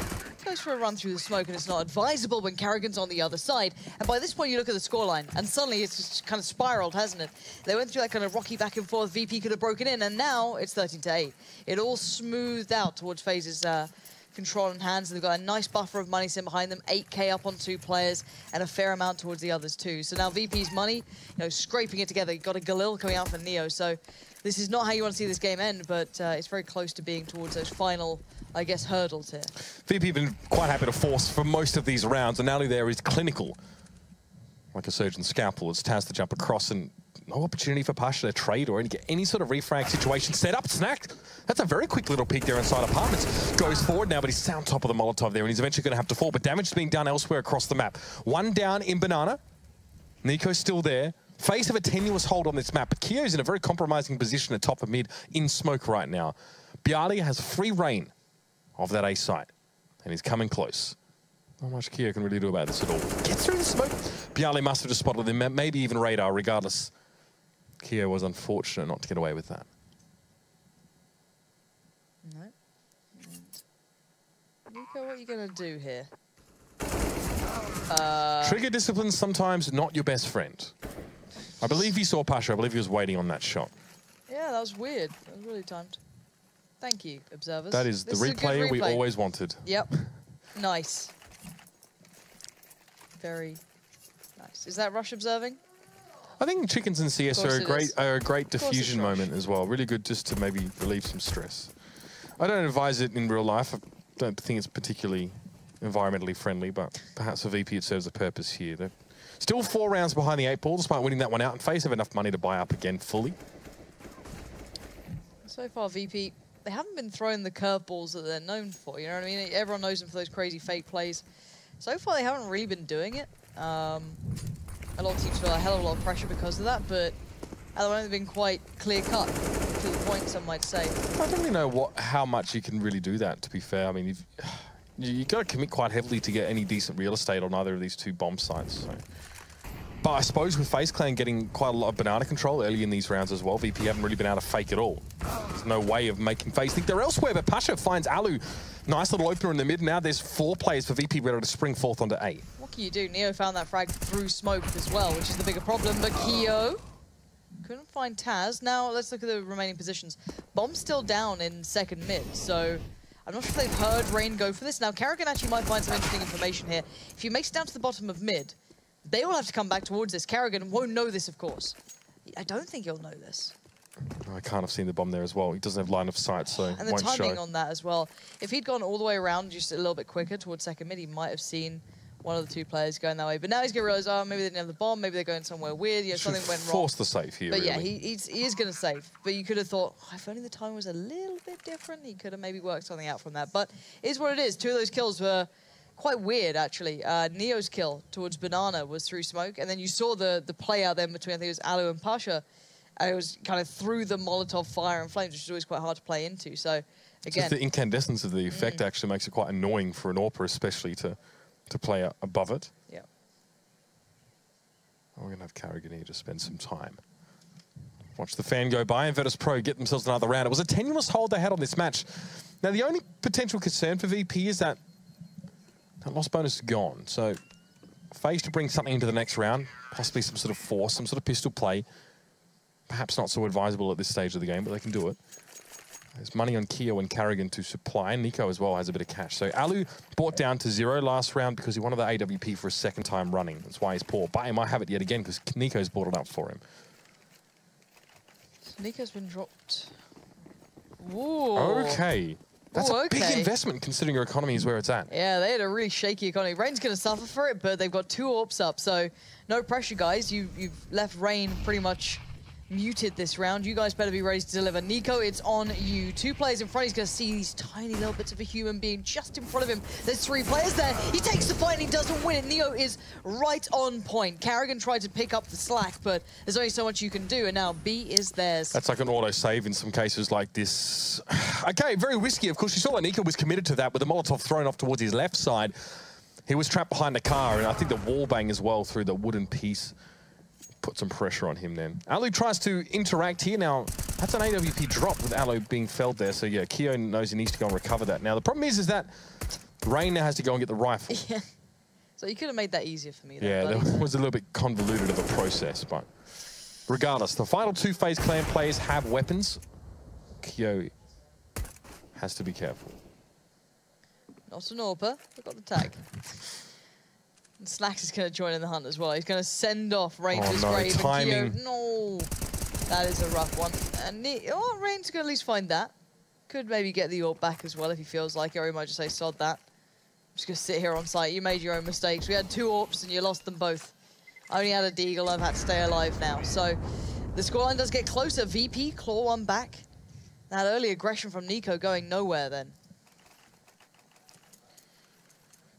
goes for a run through the smoke, and it's not advisable when Karrigan's on the other side. And by this point, you look at the scoreline, and suddenly it's just kind of spiraled, hasn't it? They went through that kind of rocky back and forth. VP could have broken in, and now it's 13-8. It all smoothed out towards FaZe's control in hands. They've got a nice buffer of money sitting behind them, 8k up on 2 players, and a fair amount towards the others too. So now VP's money, you know, scraping it together. You've got a Galil coming out for Neo, so this is not how you want to see this game end, but it's very close to being towards those final, I guess, hurdles here. VP have been quite happy to force for most of these rounds, and Nally there is clinical. Like a surgeon's scalpel, it's Taz to jump across, and no opportunity for Pasha to trade or get any sort of refrag situation set up. Snacked. That's a very quick little peek there inside apartments. Goes forward now, but he's on top of the Molotov there, and he's eventually going to have to fall. But damage is being done elsewhere across the map. 1 down in Banana. Nico's still there. FaZe have a tenuous hold on this map, but Qore's in a very compromising position at top of mid in smoke right now. Bialy has free reign of that A site, and he's coming close. Not much Qore can really do about this at all. Gets through the smoke. Bialy must have just spotted him, maybe even radar, regardless. Qore was unfortunate not to get away with that. No. Nico, what are you going to do here? Trigger discipline's sometimes not your best friend. I believe he saw Pasha. I believe he was waiting on that shot. Yeah, that was weird. That was really timed. Thank you, observers. That is the replay we always wanted. Yep. Nice. Very nice. Is that Rush observing? I think chickens and CS are a great diffusion moment as well. Really good just to maybe relieve some stress. I don't advise it in real life. I don't think it's particularly environmentally friendly, but perhaps for VP it serves a purpose here. They're still 4 rounds behind the 8 ball, despite winning that one out, and FaZe have enough money to buy up again fully. So far, VP, they haven't been throwing the curveballs that they're known for, you know what I mean? Everyone knows them for those crazy fake plays. So far, they haven't really been doing it. A lot of teams feel a hell of a lot of pressure because of that, but at the moment they've been quite clear-cut, to the point, some might say. I don't really know how much you can really do that, to be fair. I mean, you've got to commit quite heavily to get any decent real estate on either of these 2 bomb sites. So. But I suppose with FaZe Clan getting quite a lot of banana control early in these rounds as well, VP haven't really been able to fake at all. There's no way of making FaZe think they're elsewhere, but Pasha finds Alu. Nice little opener in the mid. Now there's 4 players for VP ready to spring forth onto A. What can you do? Neo found that frag through smoke as well, which is the bigger problem, but Qore couldn't find Taz. Now let's look at the remaining positions. Bomb's still down in second mid, so I'm not sure if they've heard Rain go for this. Now Karrigan actually might find some interesting information here. If he makes it down to the bottom of mid, they will have to come back towards this. Karrigan won't know this, of course. I don't think he'll know this. I can't have seen the bomb there as well. He doesn't have line of sight, so and the won't timing show. on that as well. If he'd gone all the way around just a little bit quicker towards second mid, he might have seen one of the 2 players going that way. But now he's going to realize, oh, maybe they didn't have the bomb, maybe they're going somewhere weird, you know, something went wrong. Force the save here, But really. yeah, he is going to save. But you could have thought, oh, if only the time was a little bit different, he could have maybe worked something out from that. But it is what it is. 2 of those kills were quite weird, actually. Neo's kill towards Banana was through smoke, and then you saw the play out then between, I think it was Alu and Pasha. It was kind of through the Molotov fire and flames, which is always quite hard to play into. So, again, just the incandescence of the effect actually makes it quite annoying for an AWPer, especially to play above it. Yeah. We're going to have Karrigan here to spend some time. Watch the fan go by, and Virtus.pro get themselves another round. It was a tenuous hold they had on this match. Now, the only potential concern for VP is that loss bonus is gone. So, FaZe to bring something into the next round, possibly some sort of force, some sort of pistol play. Perhaps not so advisable at this stage of the game, but they can do it. There's money on Qore and Karrigan to supply. Nico as well has a bit of cash. So Alu brought down to 0 last round because he wanted the AWP for a 2nd time running. That's why he's poor. But he might have it yet again because Nico's brought it up for him. Nico's been dropped. Whoa. Okay. That's Ooh, a big investment considering your economy is where it's at. Yeah, they had a really shaky economy. Rain's going to suffer for it, but they've got 2 AWPs up, so no pressure, guys. You've left Rain pretty much muted this round. You guys better be ready to deliver. NiKo, it's on you. 2 players in front. He's going to see these tiny little bits of a human being just in front of him. There's 3 players there. He takes the fight and he doesn't win it. Neo is right on point. Karrigan tried to pick up the slack, but there's only so much you can do, and now B is theirs. That's like an auto-save in some cases like this. Okay, very risky. Of course, you saw that NiKo was committed to that with the Molotov thrown off towards his left side. He was trapped behind the car, and I think the wall bang as well through the wooden piece put some pressure on him then. Allo tries to interact here. Now, that's an AWP drop with Allo being felled there. So yeah, Qore knows he needs to go and recover that. Now, the problem is that Rain now has to go and get the rifle. Yeah. So you could have made that easier for me. Yeah, that was a little bit convoluted of a process, but regardless, the final 2 FaZe Clan players have weapons. Qore has to be careful. Not an AWPer. We've got the tag. And Slacks is going to join in the hunt as well. He's going to send off Rain to his grave. Timing. And Qore, no, that is a rough one. And Rain's going to at least find that. Could maybe get the AWP back as well if he feels like it, or he might just say, sod that. I'm just going to sit here on site. You made your own mistakes. We had 2 AWPs and you lost them both. I only had a deagle. I've had to stay alive now. So the scoreline does get closer. VP, claw one back. That early aggression from NiKo going nowhere then.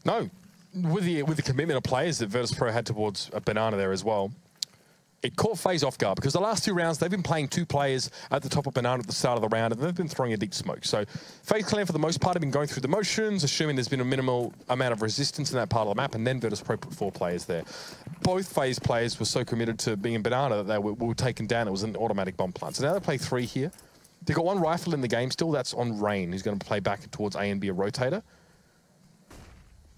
No. With the commitment of players that Virtus.pro had towards a banana there as well, it caught FaZe off guard because the last 2 rounds, they've been playing 2 players at the top of banana at the start of the round, and they've been throwing a deep smoke. So FaZe Clan, for the most part, have been going through the motions, assuming there's been a minimal amount of resistance in that part of the map, and then Virtus.pro put 4 players there. Both FaZe players were so committed to being in banana that they were taken down. It was an automatic bomb plant. So now they play 3 here. They've got 1 rifle in the game still. That's on Rain, who's going to play back towards A and be a rotator.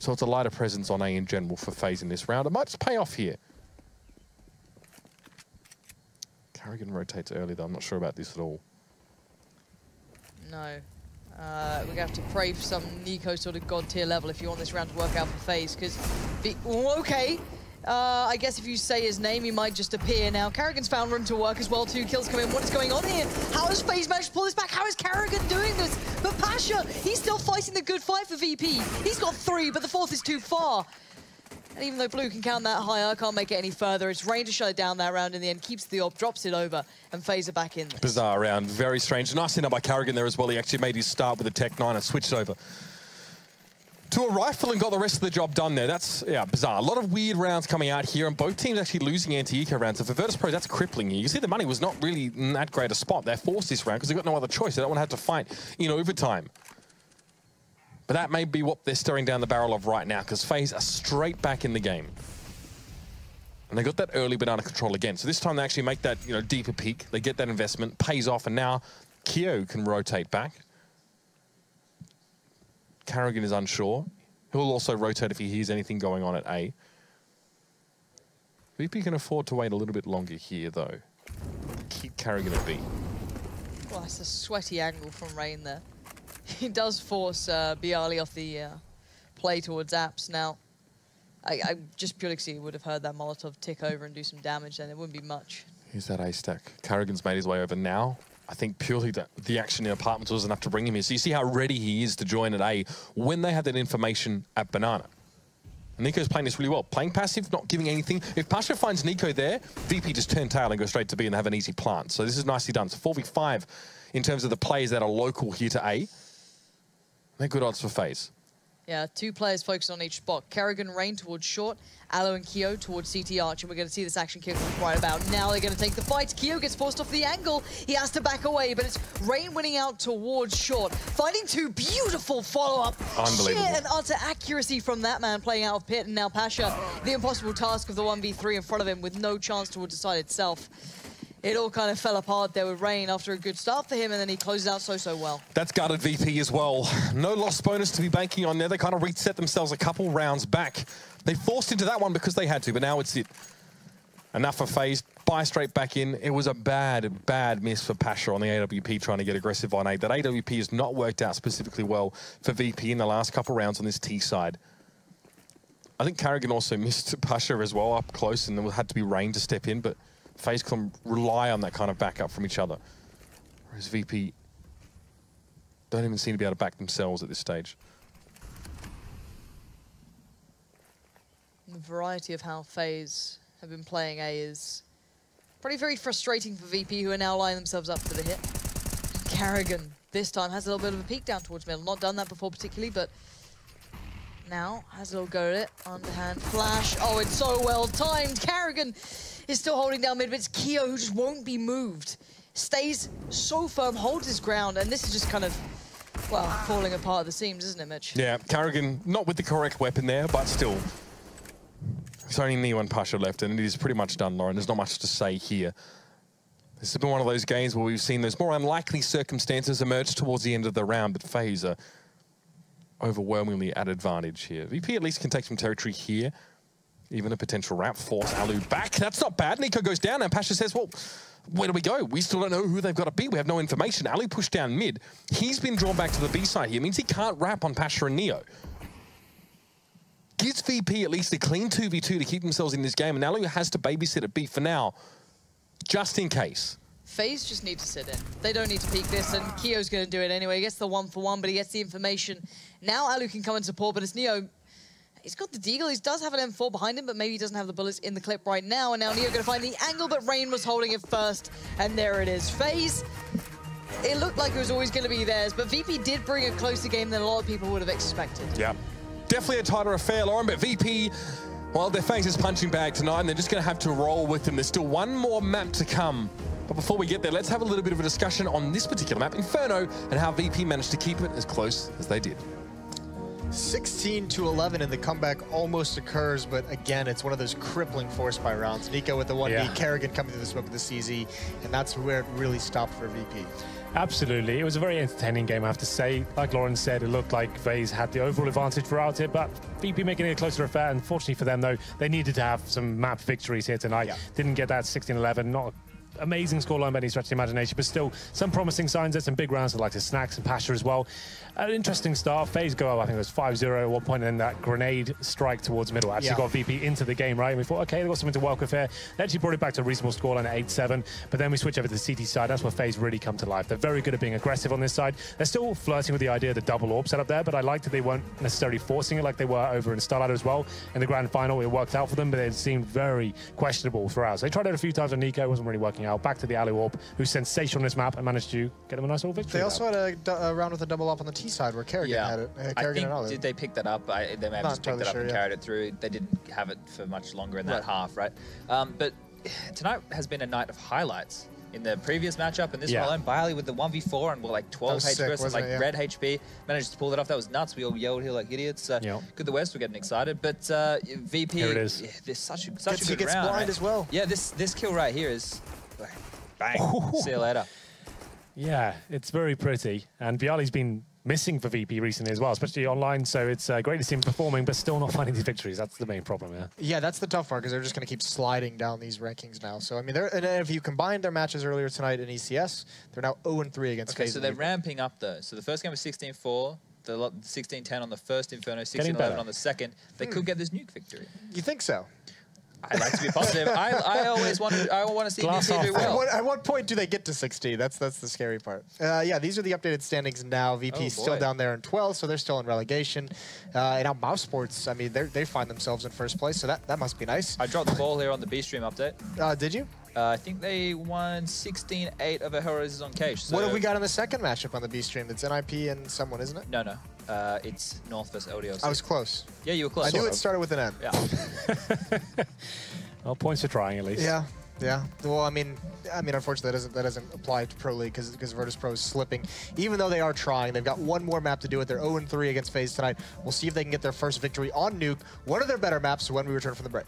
So it's a lighter presence on A in general for FaZe in this round. It might just pay off here. Karrigan rotates early, though. I'm not sure about this at all. No. We're going to have to pray for some NiKo sort of god tier level if you want this round to work out for FaZe, because... okay. I guess if you say his name, he might just appear now. Karrigan's found room to work as well. 2 kills come in. What is going on here? How has FaZe managed to pull this back? How is Karrigan doing this? But Pasha, he's still fighting the good fight for VP. He's got 3, but the 4th is too far. And even though Blue can count that high, I can't make it any further. It's Rain to shut it down that round in the end. Keeps the AWP, drops it over, and FaZe are back in this. Bizarre round. Very strange. Nice enough by Karrigan there as well. He actually made his start with a Tech 9 and switched over to a rifle and got the rest of the job done there. That's, yeah, bizarre. A lot of weird rounds coming out here, and both teams actually losing anti-eco rounds. So for Virtus.pro, that's crippling here. You see the money was not really in that great a spot. They're forced this round because they've got no other choice. They don't want to have to fight in overtime. But that may be what they're staring down the barrel of right now, because FaZe are straight back in the game. And they got that early banana control again. So this time they actually make that, deeper peak. They get that investment, pays off, and now Qore can rotate back. Karrigan is unsure. He'll also rotate if he hears anything going on at A. VP can afford to wait a little bit longer here, though. Keep Karrigan at B. Well, that's a sweaty angle from Rain there. He does force Bialy off the play towards Apps. Now, I just purely because he would have heard that Molotov tick over and do some damage, then it wouldn't be much. Here's that A stack. Karrigan's made his way over now. I think purely the action in apartments was enough to bring him here. So you see how ready he is to join at A when they have that information at Banana. And NiKo's playing this really well. Playing passive, not giving anything. If Pasha finds NiKo there, VP just turn tail and go straight to B and have an easy plant. So this is nicely done. So 4v5 in terms of the players that are local here to A. They're good odds for FaZe. Yeah, 2 players focused on each spot. Karrigan, Rain towards short, Allo and Qore towards CT Arch, and we're going to see this action kick off right about now. They're going to take the fight. Qore gets forced off the angle. He has to back away, but it's Rain winning out towards short. Finding 2 beautiful follow-up. Unbelievable. Sheer and utter accuracy from that man playing out of pit, and now Pasha, the impossible task of the 1v3 in front of him with no chance to decide itself. It all kind of fell apart there with Rain after a good start for him, and then he closes out so well. That's guarded VP as well. No loss bonus to be banking on there. They kind of reset themselves a couple rounds back. They forced into that one because they had to, but now it's it. Enough for FaZe. Buy straight back in. It was a bad miss for Pasha on the AWP trying to get aggressive on A. That AWP has not worked out specifically well for VP in the last couple rounds on this T side. I think Karrigan also missed Pasha as well up close, and there had to be Rain to step in, but FaZe can rely on that kind of backup from each other. Whereas VP don't even seem to be able to back themselves at this stage. The variety of how FaZe have been playing A is probably very frustrating for VP, who are now lining themselves up for the hit. Karrigan this time has a little bit of a peek down towards middle. Not done that before particularly, but now has a little go at it. Underhand flash. Oh, it's so well timed. Karrigan is still holding down mid, but it's Qore who just won't be moved. Stays so firm, holds his ground, and this is just kind of, well, falling apart at the seams, isn't it, Mitch? Yeah, Karrigan not with the correct weapon there, but still. There's only Neo and Pasha left, and it is pretty much done, Lauren. There's not much to say here. This has been one of those games where we've seen those more unlikely circumstances emerge towards the end of the round, but FaZe are overwhelmingly at advantage here. VP at least can take some territory here. Even a potential wrap, force Alu back. That's not bad. Nico goes down, and Pasha says, well, where do we go? We still don't know who they've got to beat. We have no information. Alu pushed down mid. He's been drawn back to the B side here. It means he can't wrap on Pasha and Neo. Gives VP at least a clean 2v2 to keep themselves in this game, and Alu has to babysit at B for now, just in case. FaZe just need to sit in. They don't need to peek this, and Qore's going to do it anyway. He gets the 1-for-1, but he gets the information. Now Alu can come and support, but it's Neo. He's got the deagle. He does have an M4 behind him, but maybe he doesn't have the bullets in the clip right now. And now Neo going to find the angle, but Rain was holding it first. And there it is. FaZe, it looked like it was always going to be theirs, but VP did bring a closer game than a lot of people would have expected. Yeah. Definitely a tighter affair, Lauren, but VP, well, their FaZe is punching bag tonight, and they're just going to have to roll with them. There's still one more map to come. But before we get there, let's have a little bit of a discussion on this particular map, Inferno, and how VP managed to keep it as close as they did. 16-11, and the comeback almost occurs, but again, it's one of those crippling force by rounds. Nico with the 1v, Karrigan coming through the smoke with the CZ, and that's where it really stopped for VP. Absolutely. It was a very entertaining game, I have to say. Like Lauren said, it looked like FaZe had the overall advantage throughout it, but VP making it a closer affair. Unfortunately for them, though, they needed to have some map victories here tonight. Didn't get that 16-11. Not amazing scoreline by any stretch of the imagination, but still some promising signs. There's some big rounds like the Snacks and Pasha as well. An interesting start. FaZe go up, I think it was 5-0 at one point, and then that grenade strike towards middle actually got VP into the game, right? And we thought, okay, they've got something to work with here. They actually brought it back to a reasonable scoreline at 8-7, but then we switch over to the CT side. That's where FaZe really come to life. They're very good at being aggressive on this side. They're still flirting with the idea of the double orb setup there, but I like that they weren't necessarily forcing it like they were over in Starlight as well. In the grand final, it worked out for them, but it seemed very questionable throughout. So they tried it a few times on Nico, it wasn't really working out. Back to the Alu orb, who's sensational on this map and managed to get them a nice little victory. They also had a round with a double up on the T side where Karrigan had it. I think, did they pick that up? They may have just picked it up and carried it through. They didn't have it for much longer in that half, right? But tonight has been a night of highlights. In the previous matchup, and this one alone, Biley with the 1v4 and like 12 HP versus like red HP, managed to pull it off. That was nuts. We all yelled here like idiots. Good the West, we're getting excited. But VP, here it is. There's such a good round. He gets blind as well. Yeah, this kill right here is like, bang, see you later. Yeah, it's very pretty. And Bialy's been missing for VP recently as well, especially online, so it's great to see him performing, but still not finding these victories. That's the main problem, Yeah, that's the tough part, because they're just going to keep sliding down these rankings now. So, I mean, and if you combine their matches earlier tonight in ECS, they're now 0-3 against FaZe. So they're ramping up, though. So the first game was 16-4, the 16-10 on the first Inferno, 16-11 on the second. They could get this nuke victory. You think so? I like to be positive. I always want to see VP do well. At what point do they get to 16? That's the scary part. Yeah, these are the updated standings now. VP's still down there in 12, so they're still in relegation. And now mousesports, I mean, they find themselves in first place, so that must be nice. I dropped the ball here on the B stream update. Did you? I think they won 16-8 over Hellraisers on Cage. So what have we got in the second matchup on the B stream? It's NIP and someone, isn't it? No. It's North vs LDLC. I was close. Yeah, you were close. I knew it started with an N. Yeah. Well, points for trying at least. Yeah. Well, I mean, unfortunately, that doesn't apply to Pro League because Virtus.pro is slipping. Even though they are trying, they've got one more map to do it. They're 0-3 against FaZe tonight. We'll see if they can get their first victory on Nuke. One of their better maps when we return from the break.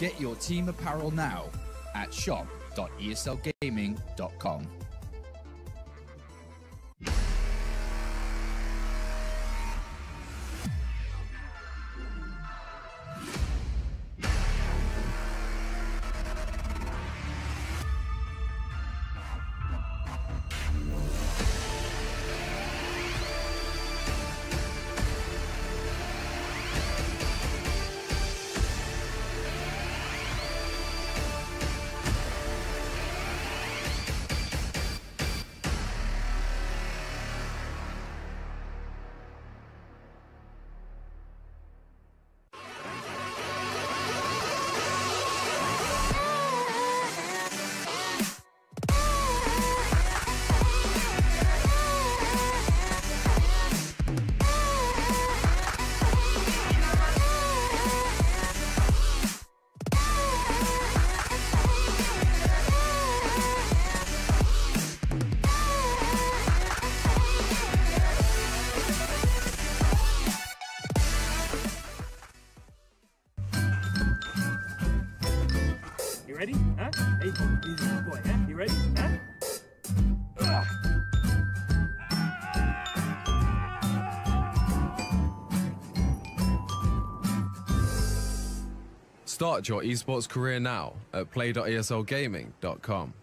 Get your team apparel now at shop.eslgaming.com. Ready? Huh? Hey, easy boy, huh? You ready? Huh? Start your esports career now at play.eslgaming.com.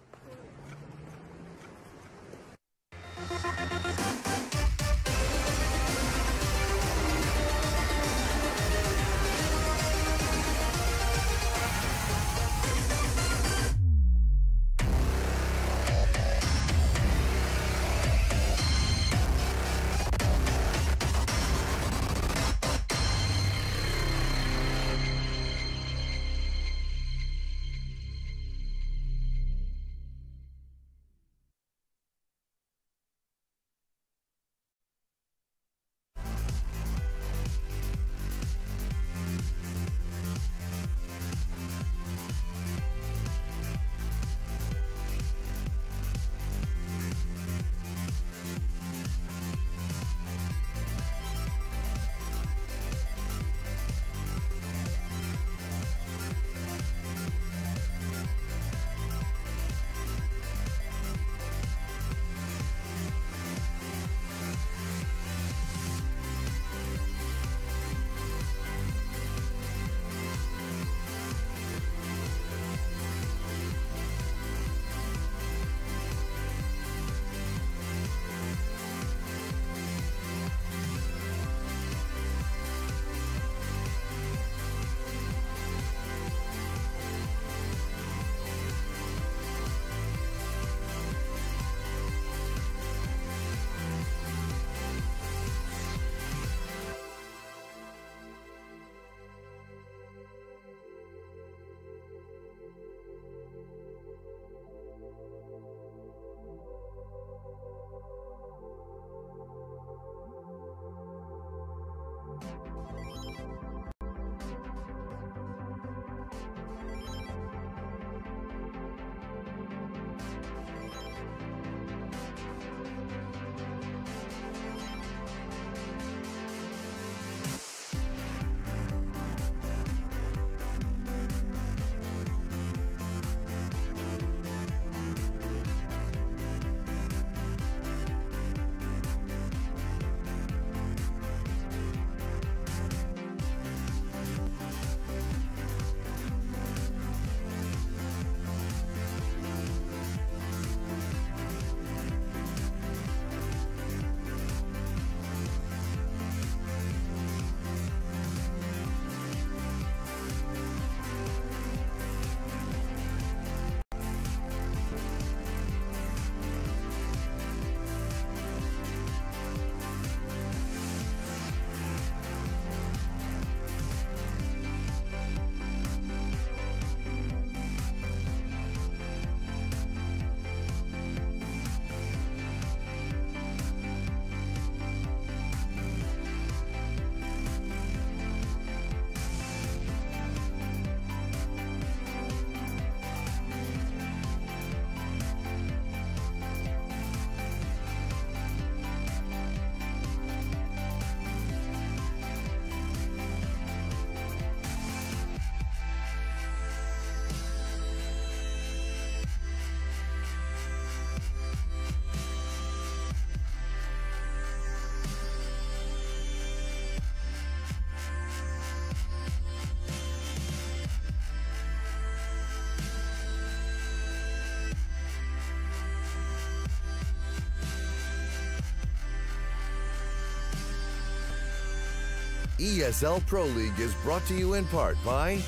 ESL Pro League is brought to you in part by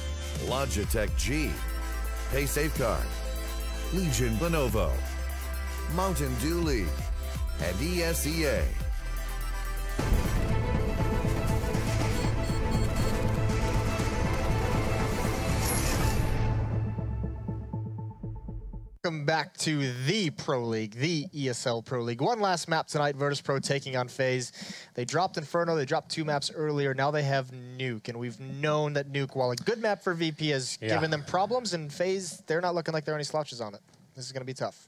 Logitech G, Pay Safeguard, Legion Lenovo, Mountain Dew League, and ESEA. Welcome back to the Pro League, the ESL Pro League. One last map tonight, Virtus.pro taking on FaZe. They dropped Inferno, they dropped 2 maps earlier, now they have Nuke, and we've known that Nuke, while a good map for VP, has given them problems, and FaZe, they're not looking like there are any slouches on it. This is going to be tough.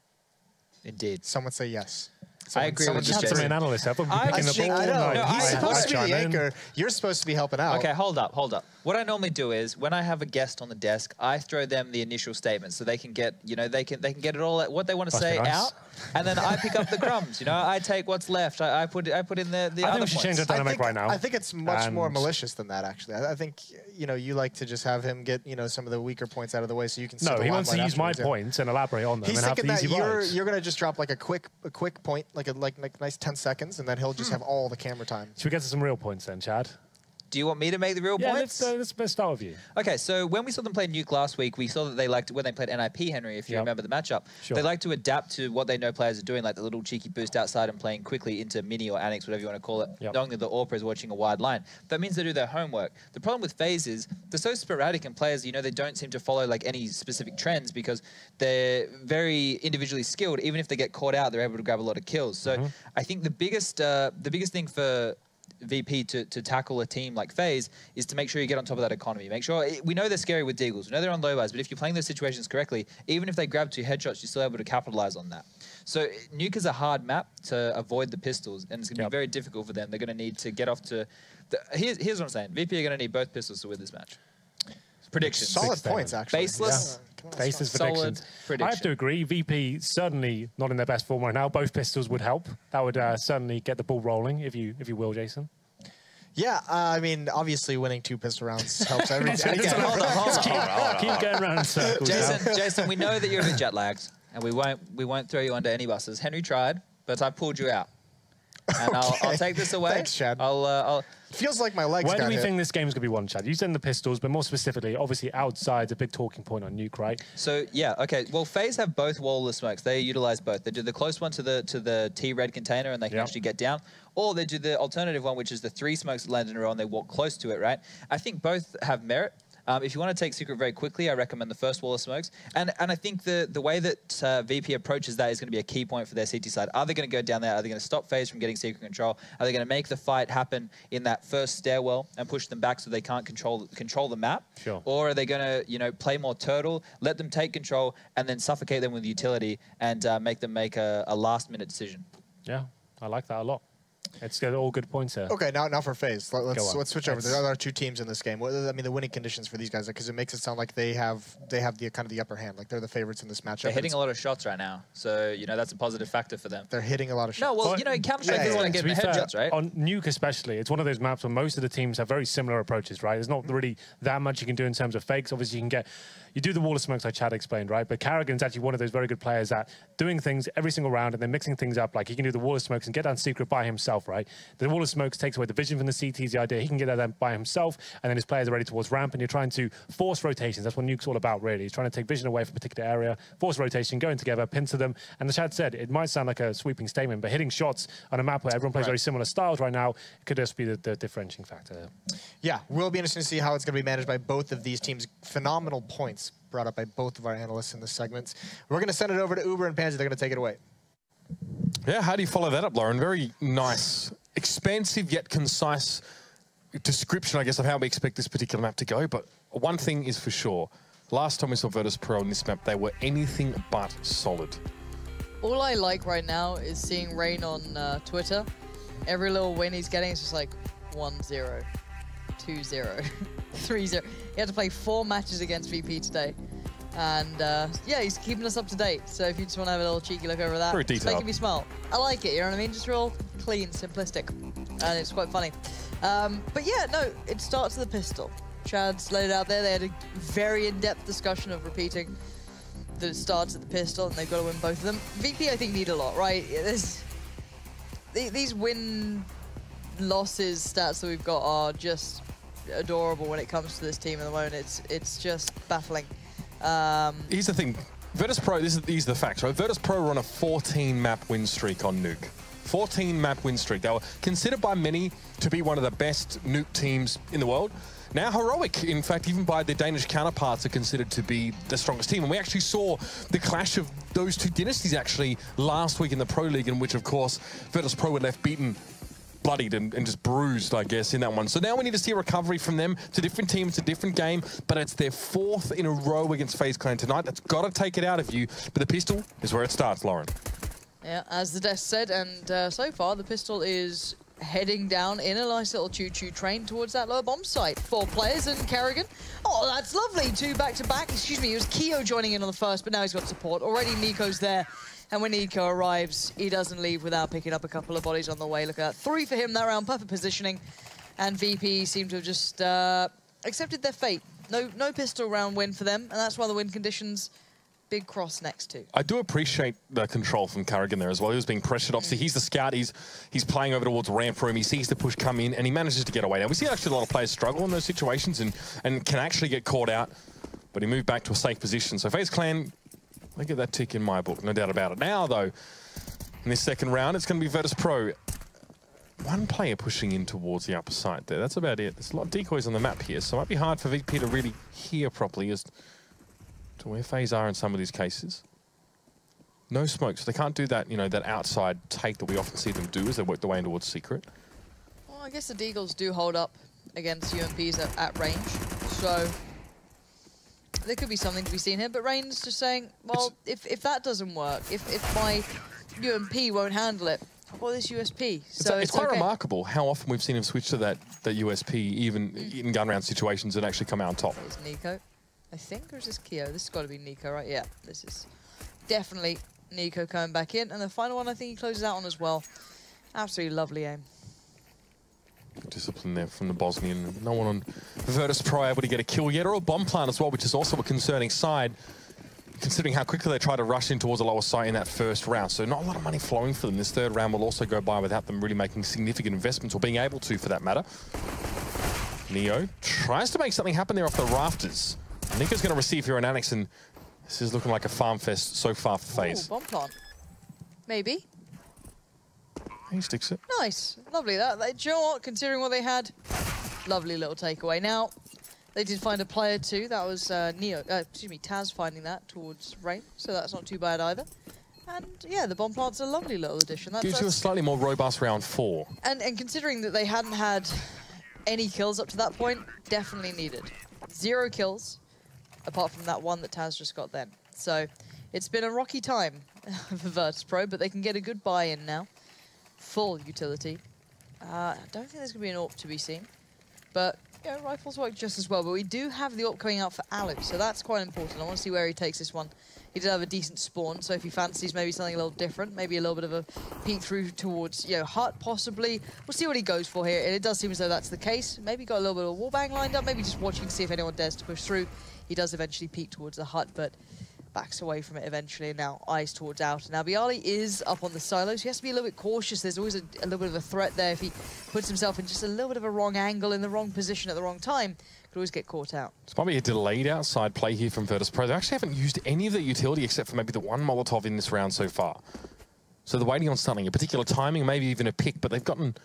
Indeed. Someone say yes. I agree with you. An analyst. I know. He's supposed to be the anchor. You're supposed to be helping out. Okay, hold up. What I normally do is when I have a guest on the desk, I throw them the initial statement so they can get, they can get it all what they want to say out, and then I pick up the crumbs. I take what's left. I put in the other think we should change the dynamic right now. I think it's much more malicious than that, actually. I think you like to just have him get some of the weaker points out of the way so you can. No, he wants to use my points and elaborate on them. He's and thinking have the that easy you're going to just drop like a quick point, like a nice 10 seconds, and then he'll just have all the camera time. Should we get to some real points then, Chad? Do you want me to make the real points? Let's start with you. Okay, so when we saw them play Nuke last week, we saw that they liked, when they played NIP, Henry, if you remember the matchup, they like to adapt to what they know players are doing, like the little cheeky boost outside and playing quickly into mini or annex, whatever you want to call it, knowing that the AWPer is watching a wide line. That means they do their homework. The problem with FaZe is they're so sporadic, and players, they don't seem to follow like any specific trends because they're very individually skilled. Even if they get caught out, they're able to grab a lot of kills. So I think the biggest thing for VP to tackle a team like FaZe is to make sure you get on top of that economy. Make sure, we know they're scary with deagles, we know they're on low buys, but if you're playing those situations correctly, even if they grab 2 headshots, you're still able to capitalize on that. So Nuke is a hard map to avoid the pistols, and it's going to be very difficult for them. They're going to need to get off to... Here's what I'm saying. VP are going to need both pistols to win this match. Predictions. Solid points, actually. Baseless. Baseless predictions. I have to agree. VP certainly not in their best form right now. Both pistols would help. That would certainly get the ball rolling, if you will, Jason. Yeah, I mean, obviously winning 2 pistol rounds helps every Hold on. Keep going around in circles. Jason, we know that you're a bit jet lagged, and we won't throw you under any buses. Henry tried, but I pulled you out. And I'll take this away. Thanks, Chad. Feels like my legs Where got do we hit. think this game's going to be won, Chad? You said the pistols, but more specifically, obviously outside, a big talking point on Nuke, right? So, yeah, okay. Well, FaZe have both wall-less smokes. They utilize both. They do the close one to the T-red container, and they can actually get down. Or they do the alternative one, which is the 3 smokes that land in a row, and they walk close to it, right? I think both have merit. If you want to take Secret very quickly, I recommend the first wall of smokes. And I think the way that VP approaches that is going to be a key point for their CT side. Are they going to go down there? Are they going to stop FaZe from getting Secret control? Are they going to make the fight happen in that first stairwell and push them back so they can't control the map? Sure. Or are they going to play more turtle, let them take control, and then suffocate them with utility and make them make a last-minute decision? Yeah, I like that a lot. It's got all good points here. Okay, now for FaZe. Let's switch over. There are 2 teams in this game. I mean, the winning conditions for these guys, because it makes it sound like they have the kind of the upper hand, like they're the favorites in this matchup. They're hitting a lot of shots right now, so that's a positive factor for them. They're hitting a lot of shots. No, well, Counter-Strike doesn't want to get the headshots, right? On Nuke especially, it's one of those maps where most of the teams have very similar approaches, right? There's not really that much you can do in terms of fakes. Obviously, you do the wall of smokes like Chad explained, right? But Karrigan's actually one of those very good players at doing things every single round and then mixing things up. Like he can do the wall of smokes and get down Secret by himself, right? The wall of smokes takes away the vision from the CTs, the idea he can get that by himself, and then his players are ready towards ramp, and you're trying to force rotations. That's what Nuke's all about, really. He's trying to take vision away from a particular area, force rotation, going together, pin to them. And as Chad said, it might sound like a sweeping statement, but hitting shots on a map where everyone plays very similar styles right now could just be the differentiating factor. Yeah, we'll be interested to see how it's going to be managed by both of these teams. Phenomenal points brought up by both of our analysts in this segment. We're going to send it over to Uber and Pansy. They're going to take it away. Yeah, how do you follow that up, Lauren? Very nice, expansive yet concise description, I guess, of how we expect this particular map to go. But one thing is for sure, last time we saw Virtus.pro in this map, they were anything but solid. All I like right now is seeing Rain on Twitter. Every little win he's getting is just like 1-0, 2-0, 3-0. He had to play 4 matches against VP today. And yeah, he's keeping us up to date. So if you just want to have a little cheeky look over that, Very it's detailed. making me smile. I like it, you know what I mean? Just real clean, simplistic. And it's quite funny. But yeah, no, it starts with the pistol. Chad's laid it out there. They had a very in-depth discussion of repeating that it starts at the pistol and they've got to win both of them. VP, I think, need a lot, right? These win losses stats that we've got are just adorable when it comes to this team at the moment. It's just baffling. Here's the thing. Virtus.pro, these are the facts, right? Virtus.pro were on a 14-map win streak on Nuke. 14-map win streak. They were considered by many to be one of the best Nuke teams in the world. Now heroic, in fact, even by their Danish counterparts, are considered to be the strongest team. And we actually saw the clash of those two dynasties actually last week in the Pro League, in which, of course, Virtus.pro were left beaten, bloodied and just bruised, I guess, in that one. So now we need to see a recovery from them. It's a different team, it's a different game, but it's their 4th in a row against FaZe Clan tonight. That's got to take it out of you. But the pistol is where it starts, Lauren. Yeah, as the desk said, and so far the pistol is heading down in a nice little choo-choo train towards that lower bomb site. 4 players and Kerrigan. Oh, that's lovely. 2 back-to-back. Excuse me, it was Keo joining in on the first, but now he's got support. Already Nico's there. And when Nico arrives, he doesn't leave without picking up a couple of bodies on the way. Look at that. 3 for him that round. Perfect positioning. And VP seem to have just accepted their fate. No pistol round win for them. And that's why the win conditions... big cross next to. I do appreciate the control from Kerrigan there as well. He was being pressured. Obviously, he's the scout. He's playing over towards ramp room. He sees the push come in, and he manages to get away. Now, we see actually a lot of players struggle in those situations and can actually get caught out, but he moved back to a safe position. So FaZe Clan, I get that tick in my book, no doubt about it. Now, though, in this second round, it's going to be Virtus.pro. 1 player pushing in towards the upper side there. That's about it. There's a lot of decoys on the map here, so it might be hard for VP to really hear properly as to where FaZe are in some of these cases. No smoke, so they can't do that, you know, that outside take that we often see them do as they work their way in towards secret. Well, I guess the Deagles do hold up against UMPs at range, so there could be something to be seen here, but Rain's just saying, well, if that doesn't work, if my UMP won't handle it, I've got this USP, so it's quite remarkable how often we've seen him switch to that USP, even in gun round situations, and actually come out on top. There's Nico, I think, or is this Keo? This has got to be Nico, right? Yeah, this is definitely Nico coming back in. And the final one, I think he closes out on as well. Absolutely lovely aim. Good discipline there from the Bosnian. No one on Virtus.pro able to get a kill yet, or a bomb plant as well, which is also a concerning side, considering how quickly they try to rush in towards the lower site in that first round. So not a lot of money flowing for them. This third round will also go by without them really making significant investments, or being able to, for that matter. Neo tries to make something happen there off the rafters. Nico's going to receive here on Annex, and this is looking like a farm fest so far for FaZe. Bomb plant. Maybe. He sticks it. Nice. Lovely. Do you know what? Considering what they had, lovely little takeaway. Now, they did find a player too. That was Taz finding that towards Rain, so that's not too bad either. And yeah, the bomb plant's a lovely little addition. Gives you a slightly more robust round 4. And considering that they hadn't had any kills up to that point, definitely needed. 0 kills. Apart from that one that Taz just got then. So it's been a rocky time for Virtus.pro, but they can get a good buy-in now. Full utility. I don't think there's going to be an AWP to be seen. But, yeah, rifles work just as well. But we do have the AWP coming out for Alu, so that's quite important. I want to see where he takes this one. He did have a decent spawn, so if he fancies maybe something a little different, maybe a little bit of a peek through towards, Hut, possibly. We'll see what he goes for here, and it does seem as though that's the case. Maybe got a little bit of a wallbang lined up, maybe just watching to see if anyone dares to push through. He does eventually peek towards the Hut, but backs away from it eventually, and now eyes towards out. Now, Bialy is up on the silo, so he has to be a little bit cautious. There's always a little bit of a threat there if he puts himself in just a little bit of a wrong angle, in the wrong position at the wrong time. Could always get caught out. It's probably a delayed outside play here from Virtus.pro. They actually haven't used any of their utility except for maybe the one Molotov in this round so far. So they're waiting on something, a particular timing, maybe even a pick, but they've gotten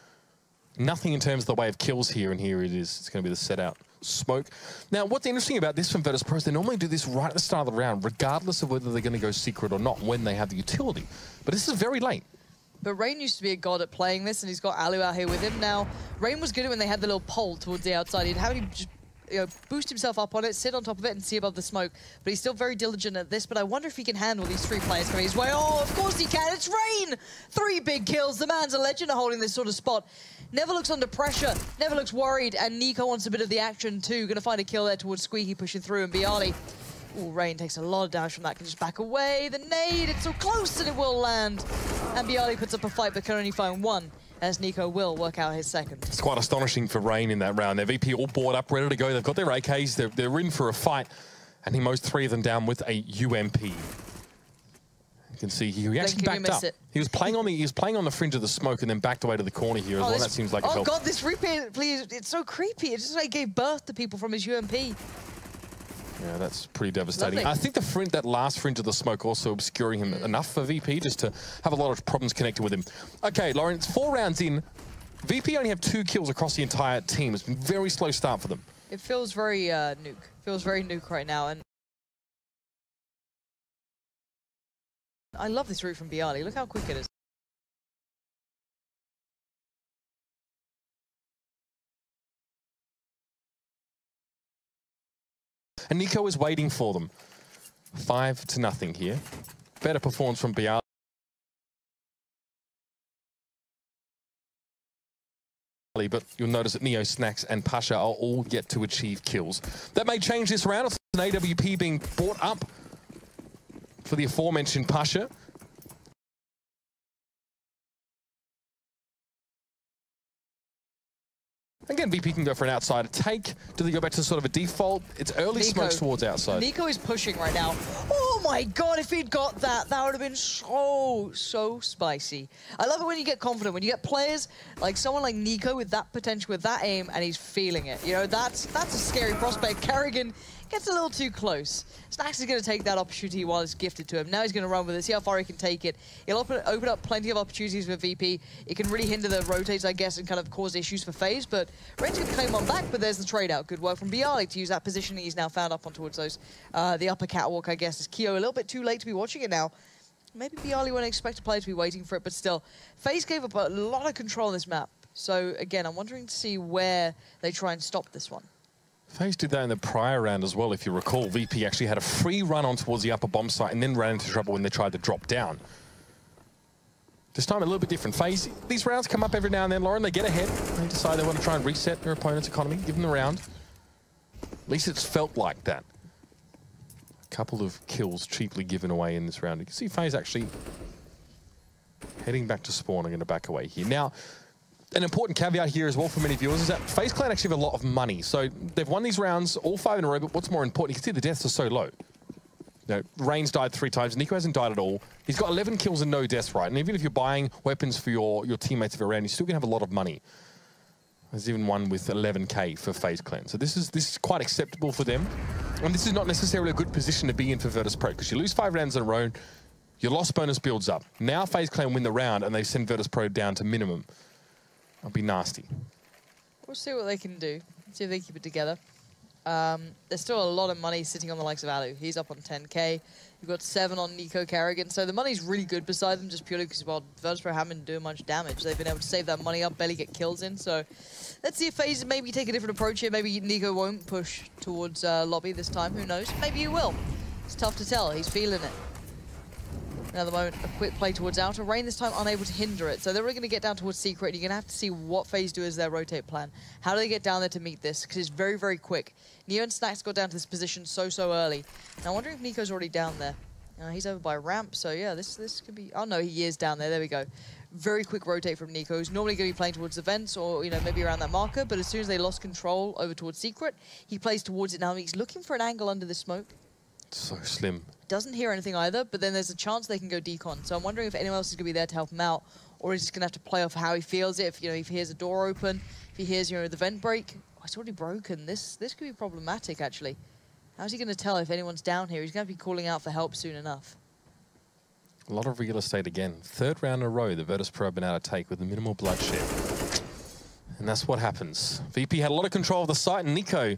nothing in terms of the way of kills here, and here it is. It's going to be the set out smoke. Now, what's interesting about this from Virtus.pro is they normally do this right at the start of the round, regardless of whether they're going to go secret or not, when they have the utility. But this is very late. But Rain used to be a god at playing this, and he's got Alu out here with him. Now, Rain was good at when they had the little pole towards the outside. He'd have him just boost himself up on it, sit on top of it, and see above the smoke. But he's still very diligent at this, but I wonder if he can handle these 3 players coming his way. Oh, of course he can. It's Rain! 3 big kills. The man's a legend at holding this sort of spot. Never looks under pressure, never looks worried, and Nico wants a bit of the action too. Gonna find a kill there towards Squeaky, pushing through, and Bialy. Ooh, Rain takes a lot of damage from that, can just back away. The nade, it's so close, and it will land. And Bialy puts up a fight, but can only find 1, as Nico will work out his second. It's quite astonishing for Rain in that round. Their VP all board up, ready to go. They've got their AKs, they're in for a fight, and he mows 3 of them down with a UMP. You can see he actually backed up. He was playing on the fringe of the smoke and then backed away to the corner here as well. That seems like it helped. Oh god, this replay, please! It's so creepy. It just like gave birth to people from his UMP. Yeah, that's pretty devastating. Lovely. I think that last fringe of the smoke also obscuring him enough for VP just to have a lot of problems connecting with him. Okay, Lauren, it's 4 rounds in. VP only have 2 kills across the entire team. It's been a very slow start for them. It feels very nuke. Feels very nuke right now, and I love this route from Bialy. Look how quick it is. And Nico is waiting for them. 5-0 here. Better performance from Bialy. But you'll notice that Neo, Snacks, and Pasha are all yet to achieve kills. That may change this round. It's an AWP being brought up for the aforementioned Pasha. Again, VP can go for an outsider take. Do they go back to sort of a default? It's early smokes towards outside. Nico is pushing right now. Oh my god, if he'd got that, that would have been so spicy. I love it when you get confident, when you get players like someone like Nico with that potential, with that aim, and he's feeling it. You know, that's a scary prospect. Carrigan gets a little too close. Snacks is going to take that opportunity while it's gifted to him. Now he's going to run with it, see how far he can take it. He'll open up plenty of opportunities for VP. It can really hinder the rotates, I guess, and kind of cause issues for FaZe, but Rain's going to claim one back, but there's the trade out. Good work from Bialy to use that positioning. He's now found up on towards those, the upper catwalk, I guess, is Qore. A little bit too late to be watching it now. Maybe Bialy wouldn't expect a player to be waiting for it, but still, FaZe gave up a lot of control on this map. So again, I'm wondering to see where they try and stop this one. FaZe did that in the prior round as well, if you recall. VP actually had a free run on towards the upper bomb site and then ran into trouble when they tried to drop down. This time a little bit different. FaZe, these rounds come up every now and then, Lauren. They get ahead. They decide they want to try and reset their opponent's economy, give them the round. At least it's felt like that. A couple of kills cheaply given away in this round. You can see FaZe actually heading back to spawn. I'm going to back away here. Now, an important caveat here as well for many viewers is that FaZe Clan actually have a lot of money. So they've won these rounds, all 5 in a row, but what's more important, you can see the deaths are so low. You know, Rain's died 3 times, Nico hasn't died at all. He's got 11 kills and no deaths, right? And even if you're buying weapons for your teammates every round, you're still going to have a lot of money. There's even one with 11k for FaZe Clan. So this is quite acceptable for them. And this is not necessarily a good position to be in for Virtus.pro, because you lose 5 rounds in a row, your loss bonus builds up. Now FaZe Clan win the round and they send Virtus.pro down to minimum. That'll be nasty. We'll see what they can do. See if they keep it together. There's still a lot of money sitting on the likes of Alu. He's up on 10k. You've got 7 on Nico Carrigan. So the money's really good beside them, just purely because, well, Virtus.pro haven't been doing much damage. They've been able to save that money up, barely get kills in. So let's see if FaZe maybe take a different approach here. Maybe Nico won't push towards lobby this time. Who knows? Maybe he will. It's tough to tell. He's feeling it. Another moment, a quick play towards outer. Rain this time unable to hinder it. So they're really going to get down towards secret. You're going to have to see what FaZe do as their rotate plan. How do they get down there to meet this? Because it's very, very quick. Neo and Snacks got down to this position so early. Now I'm wondering if Nico's already down there. He's over by ramp, so yeah, this could be... Oh no, he is down there. There we go. Very quick rotate from Nico, who's normally going to be playing towards the vents or, you know, maybe around that marker, but as soon as they lost control over towards secret, he plays towards it now. He's looking for an angle under the smoke. So slim. Doesn't hear anything either, but then there's a chance they can go decon. So I'm wondering if anyone else is going to be there to help him out, or he's just going to have to play off how he feels it. If, you know, if he hears a door open, if he hears, you know, the vent break. Oh, it's already broken. This could be problematic, actually. How's he going to tell if anyone's down here? He's going to be calling out for help soon enough. A lot of real estate again. 3rd round in a row, the Virtus.pro have been able to take with minimal bloodshed. And that's what happens. VP had a lot of control of the site, and Nico,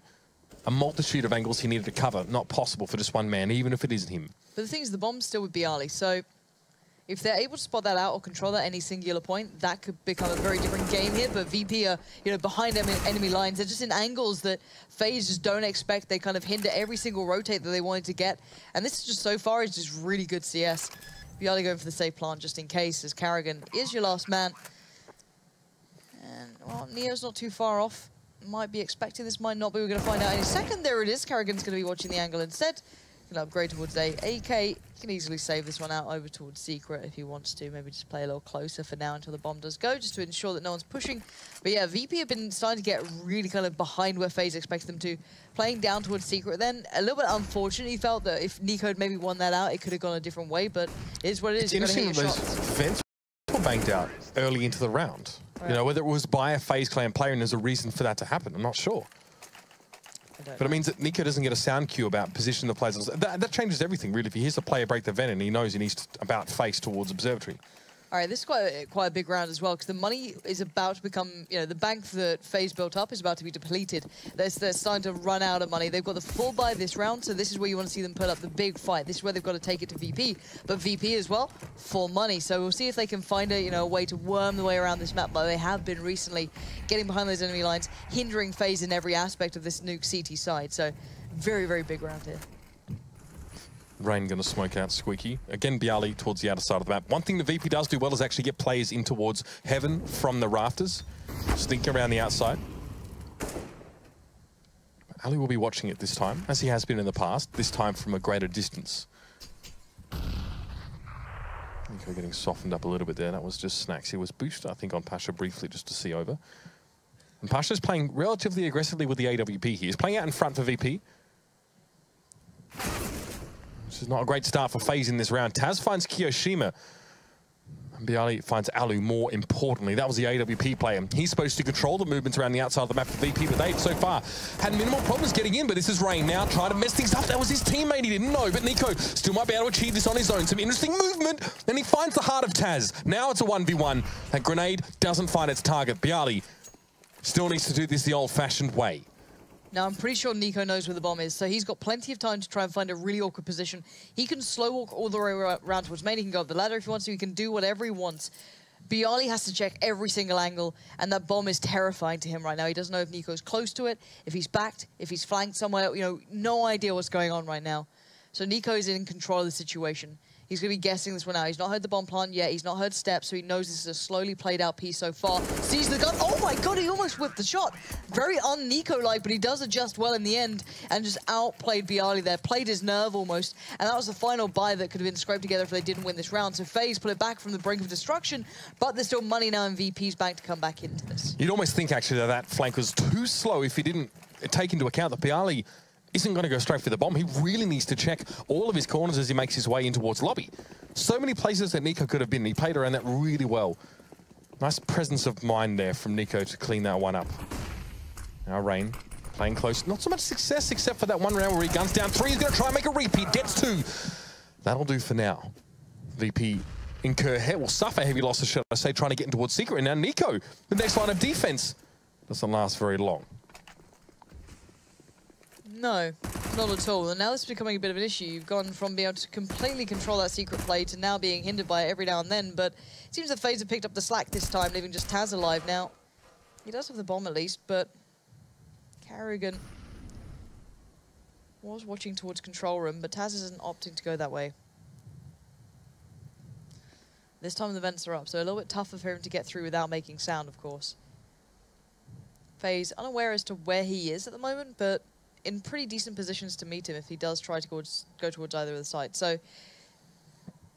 a multitude of angles he needed to cover. Not possible for just one man, even if it isn't him. But the thing is, the bomb's still with Bialy, so if they're able to spot that out or control that at any singular point, that could become a very different game here. But VP are, you know, behind enemy lines. They're just in angles that FaZe just don't expect. They kind of hinder every single rotate that they wanted to get. And this is just, so far, is just really good CS. Bialy going for the safe plant just in case, as Carrigan is your last man. And, well, Neo's not too far off. Might be expecting this, might not be. We're going to find out in a second. There it is. Carrigan's going to be watching the angle instead. Can upgrade towards A. AK can easily save this one out over towards Secret if he wants to. Maybe just play a little closer for now until the bomb does go, just to ensure that no one's pushing. But yeah, VP have been starting to get really kind of behind where FaZe expects them to. Playing down towards Secret then. A little bit unfortunate. He felt that if Nico had maybe won that out, it could have gone a different way, but it is what it is. It's interesting that those vents were banked out early into the round. Right. You know, whether it was by a FaZe Clan player and there's a reason for that to happen, I'm not sure. But it means that Nico doesn't get a sound cue about positioning the players. That changes everything, really. If he hears the player break the vent and he knows he needs to about face towards Observatory. All right, this is quite a big round as well, because the money is about to become, you know, the bank that FaZe built up is about to be depleted. They're starting to run out of money. They've got the full buy this round, so this is where you want to see them put up the big fight. This is where they've got to take it to VP. But VP as well, full money. So we'll see if they can find a way to worm the way around this map, but they have been recently getting behind those enemy lines, hindering FaZe in every aspect of this nuke CT side. So very, very big round here. Rain going to smoke out Squeaky. Again, Bialy towards the outer side of the map. One thing the VP does do well is actually get players in towards Heaven from the rafters. Stink around the outside. Ali will be watching it this time, as he has been in the past, this time from a greater distance. Nico getting softened up a little bit there. That was just snacks. He was boosted, I think, on Pasha briefly just to see over. And Pasha's playing relatively aggressively with the AWP here. He's playing out in front for VP. This is not a great start for FaZe in this round. Taz finds Kiyoshima. And Bialy finds Alu more importantly. That was the AWP player. He's supposed to control the movements around the outside of the map for VP, but they've so far had minimal problems getting in. But this is Rain now trying to mess things up. That was his teammate. He didn't know, but Nico still might be able to achieve this on his own. Some interesting movement, and he finds the heart of Taz. Now it's a 1v1. That grenade doesn't find its target. Bialy still needs to do this the old-fashioned way. Now, I'm pretty sure Nico knows where the bomb is, so he's got plenty of time to try and find a really awkward position. He can slow walk all the way around towards main. He can go up the ladder if he wants to. He can do whatever he wants. Bialy has to check every single angle, and that bomb is terrifying to him right now. He doesn't know if Nico's close to it, if he's backed, if he's flanked somewhere. You know, no idea what's going on right now. So Nico is in control of the situation. He's going to be guessing this one out. He's not heard the bomb plant yet. He's not heard steps, so he knows this is a slowly played out piece so far. Sees the gun. Oh my god, he almost whipped the shot. Very un-Nico-like, but he does adjust well in the end and just outplayed Bialy there. Played his nerve almost. And that was the final buy that could have been scraped together if they didn't win this round. So FaZe put it back from the brink of destruction, but there's still money now in VP's bank to come back into this. You'd almost think, actually, that that flank was too slow if he didn't take into account that Bialy isn't going to go straight for the bomb. He really needs to check all of his corners as he makes his way in towards lobby. So many places that Nico could have been. He played around that really well. Nice presence of mind there from Nico to clean that one up. Now Rain playing close. Not so much success except for that one round where he guns down 3. He's going to try and make a repeat. Gets 2. That'll do for now. VP will suffer heavy losses, should I say, trying to get in towards Secret. And now Nico, the next line of defense, doesn't last very long. No, not at all. And now this is becoming a bit of an issue. You've gone from being able to completely control that Secret play to now being hindered by it every now and then. But it seems that FaZe have picked up the slack this time, leaving just Taz alive now. He does have the bomb at least, but Carrigan was watching towards control room, but Taz isn't opting to go that way. This time the vents are up, so a little bit tougher for him to get through without making sound, of course. FaZe unaware as to where he is at the moment, but in pretty decent positions to meet him if he does try to go towards either of the sides. So,